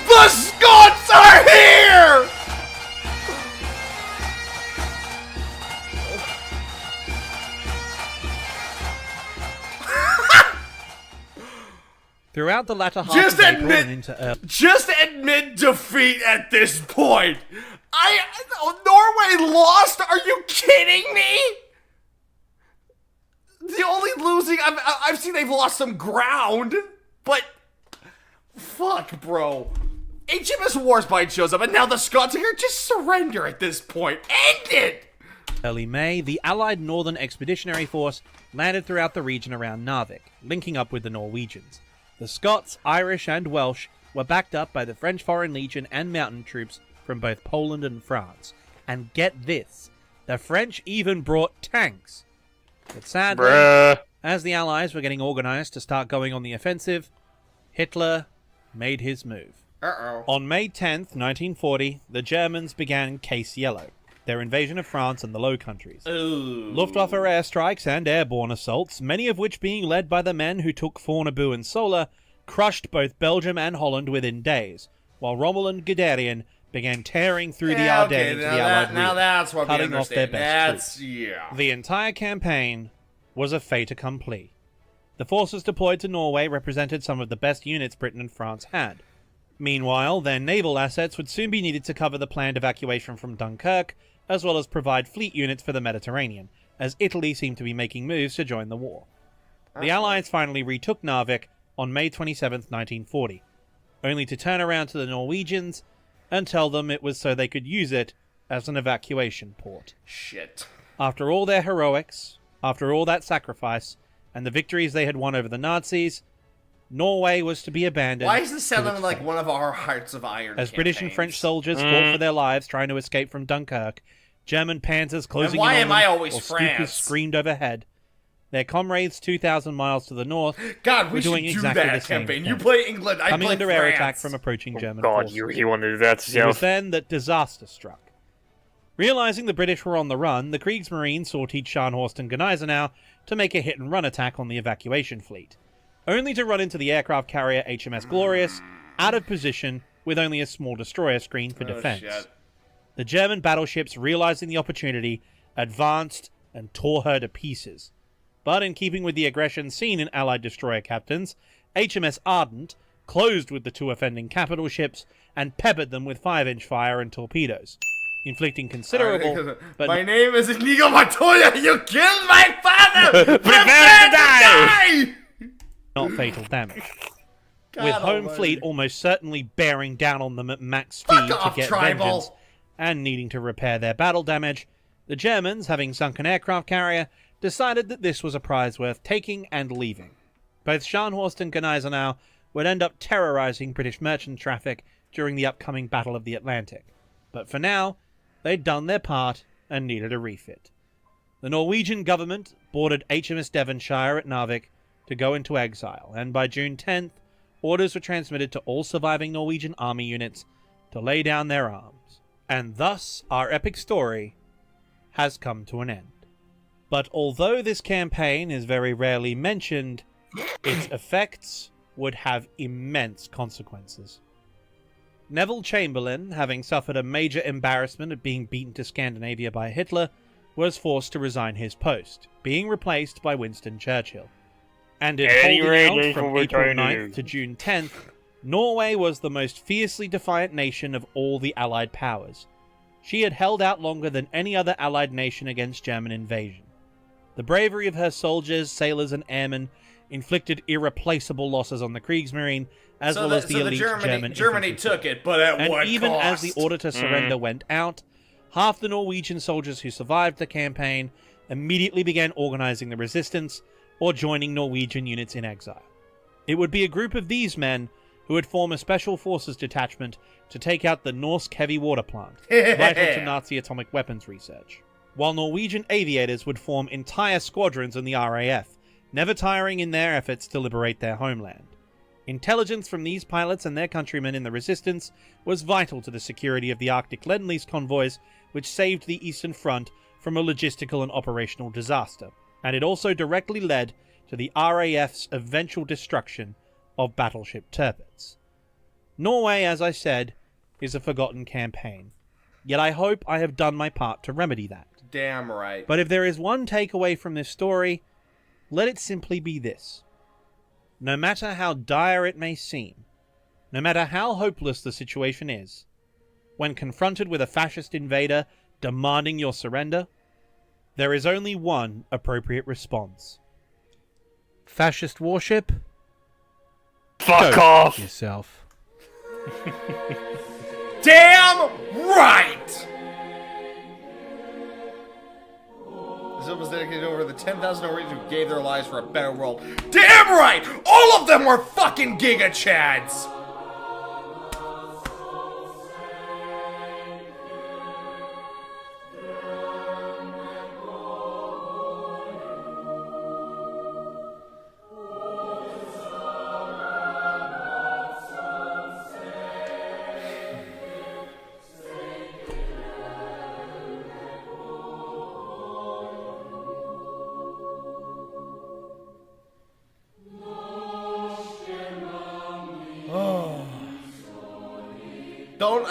The Scots are here! Throughout the latter half Just of April admit- and into Just admit defeat at this point. Norway lost? Are you kidding me? The only losing I've seen, they've lost some ground, but fuck, bro. HMS Warspite shows up, and now the Scots are here. Just surrender at this point. End it. early May, the Allied Northern Expeditionary Force landed throughout the region around Narvik, linking up with the Norwegians. The Scots, Irish, and Welsh were backed up by the French Foreign Legion and mountain troops from both Poland and France. And get this, the French even brought tanks. But sadly, as the Allies were getting organized to start going on the offensive, Hitler made his move. Uh-oh. On May 10th, 1940, the Germans began Case Yellow, their invasion of France and the Low Countries. Ooh. Luftwaffe airstrikes and airborne assaults, many of which being led by the men who took Fornebu and Sola, crushed both Belgium and Holland within days, while Rommel and Guderian began tearing through the Ardennes into the Allied rear, now that's what cutting we off their understand. best troops. Yeah. The entire campaign was a fait accompli. The forces deployed to Norway represented some of the best units Britain and France had. Meanwhile, their naval assets would soon be needed to cover the planned evacuation from Dunkirk, as well as provide fleet units for the Mediterranean, as Italy seemed to be making moves to join the war. The Allies finally retook Narvik on May 27, 1940, only to turn around to the Norwegians and tell them it was so they could use it as an evacuation port. Shit. After all their heroics, after all that sacrifice, and the victories they had won over the Nazis, Norway was to be abandoned. Why is this sounding like one of our Hearts of Iron As campaigns? British and French soldiers fought for their lives trying to escape from Dunkirk, German panzers closing why in am on I them, always while France? Stukas screamed overhead. Their comrades 2,000 miles to the north God, we were should doing do exactly that the same campaign. thing, You play England, I coming play under France. air attack from approaching German God, forces. he wanted to do that It was himself. then that disaster struck. Realizing the British were on the run, the Kriegsmarine sortied Scharnhorst and Gneisenau to make a hit-and-run attack on the evacuation fleet, only to run into the aircraft carrier HMS Glorious, out of position with only a small destroyer screen for defense. Shit. The German battleships, realizing the opportunity, advanced and tore her to pieces. But in keeping with the aggression seen in Allied destroyer captains, HMS Ardent closed with the two offending capital ships and peppered them with 5-inch fire and torpedoes, inflicting considerable but My name is Inigo Montoya. You killed my father. Prepare to die! not fatal damage. God With home almighty. fleet almost certainly bearing down on them at max speed to off, get Tribal. vengeance and needing to repair their battle damage, the Germans, having sunk an aircraft carrier, decided that this was a prize worth taking and leaving. Both Scharnhorst and Gneisenau would end up terrorizing British merchant traffic during the upcoming Battle of the Atlantic. But for now, they'd done their part and needed a refit. The Norwegian government boarded HMS Devonshire at Narvik to go into exile, and by June 10th, orders were transmitted to all surviving Norwegian army units to lay down their arms. And thus, our epic story has come to an end. But although this campaign is very rarely mentioned, its effects would have immense consequences. Neville Chamberlain, having suffered a major embarrassment at being beaten to Scandinavia by Hitler, was forced to resign his post, being replaced by Winston Churchill. And in holding out from April 9th to June 10th, Norway was the most fiercely defiant nation of all the Allied powers. She had held out longer than any other Allied nation against German invasion. The bravery of her soldiers, sailors, and airmen inflicted irreplaceable losses on the Kriegsmarine, as well as the elite German Germany infantry. took it, but at And what even cost? as the order to surrender went out, half the Norwegian soldiers who survived the campaign immediately began organizing the resistance or joining Norwegian units in exile. It would be a group of these men who would form a special forces detachment to take out the Norsk heavy water plant, vital to Nazi atomic weapons research, while Norwegian aviators would form entire squadrons in the RAF, never tiring in their efforts to liberate their homeland. Intelligence from these pilots and their countrymen in the resistance was vital to the security of the Arctic Lend-Lease convoys, which saved the Eastern Front from a logistical and operational disaster, and it also directly led to the RAF's eventual destruction of battleship Tirpitz. Norway, as I said, is a forgotten campaign, yet I hope I have done my part to remedy that. Damn right. But if there is one takeaway from this story, let it simply be this. No matter how dire it may seem, no matter how hopeless the situation is, when confronted with a fascist invader demanding your surrender, there is only one appropriate response. Fascist warship? Fuck Go off! yourself. Damn right! This film was dedicated over the 10,000 Norwegians who gave their lives for a better world. Damn right! All of them were fucking Giga Chads!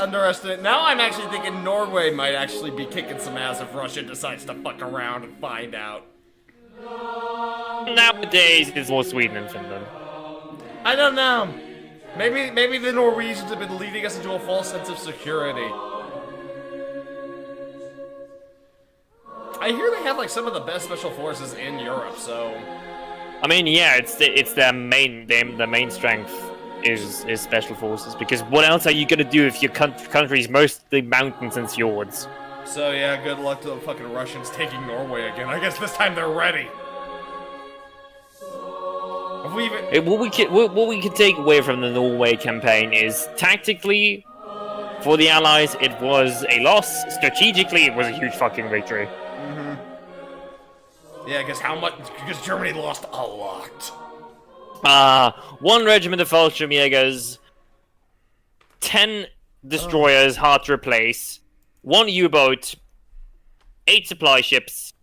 underestimate. Now I'm actually thinking Norway might actually be kicking some ass if Russia decides to fuck around and find out. Nowadays, it's more Sweden and Finland. I don't know. Maybe the Norwegians have been leading us into a false sense of security. I hear they have like some of the best special forces in Europe, so. I mean, yeah, it's their main strength is special forces, because what else are you gonna do if your country's mostly mountains and fjords? So yeah, good luck to the fucking Russians taking Norway again. I guess this time they're ready. What we could take away from the Norway campaign is, tactically, for the Allies, it was a loss. Strategically, it was a huge fucking victory. Yeah, I guess how much? Because Germany lost a lot. 1 regiment of Fallschirmjägers, 10 destroyers hard to replace, 1 U-boat, 8 supply ships,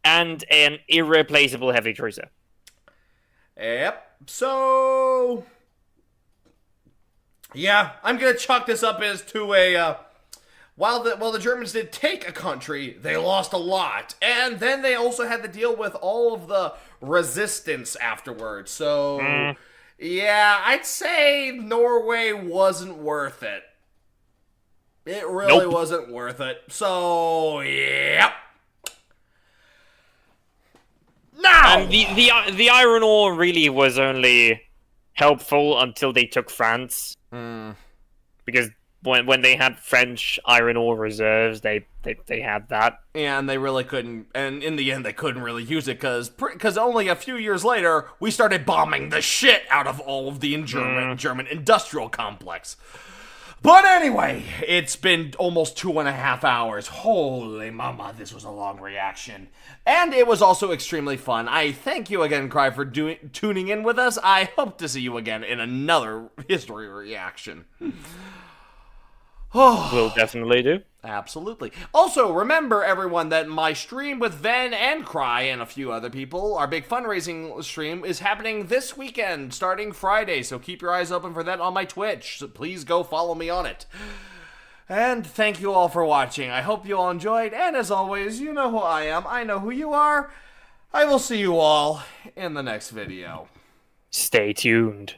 and an irreplaceable heavy cruiser. Yep. So, yeah, I'm gonna chalk this up as to a. While the Germans did take a country, they lost a lot, and then they also had to deal with all of the resistance afterwards. So, yeah, I'd say Norway wasn't worth it. It really wasn't worth it. So, yep. Now, And the iron ore really was only helpful until they took France, because when they had French iron ore reserves, they had that. and they really couldn't, and in the end they couldn't really use it because only a few years later we started bombing the shit out of all of the German industrial complex. But anyway, it's been almost 2.5 hours. Holy mama, this was a long reaction. And it was also extremely fun. I thank you again, Cry, for tuning in with us. I hope to see you again in another history reaction. We'll definitely do. Absolutely. Also, remember, everyone, that my stream with Ven and Cry and a few other people, our big fundraising stream, is happening this weekend, starting Friday, so keep your eyes open for that on my Twitch. So please go follow me on it. And thank you all for watching. I hope you all enjoyed, and as always, you know who I am, I know who you are. I will see you all in the next video. Stay tuned.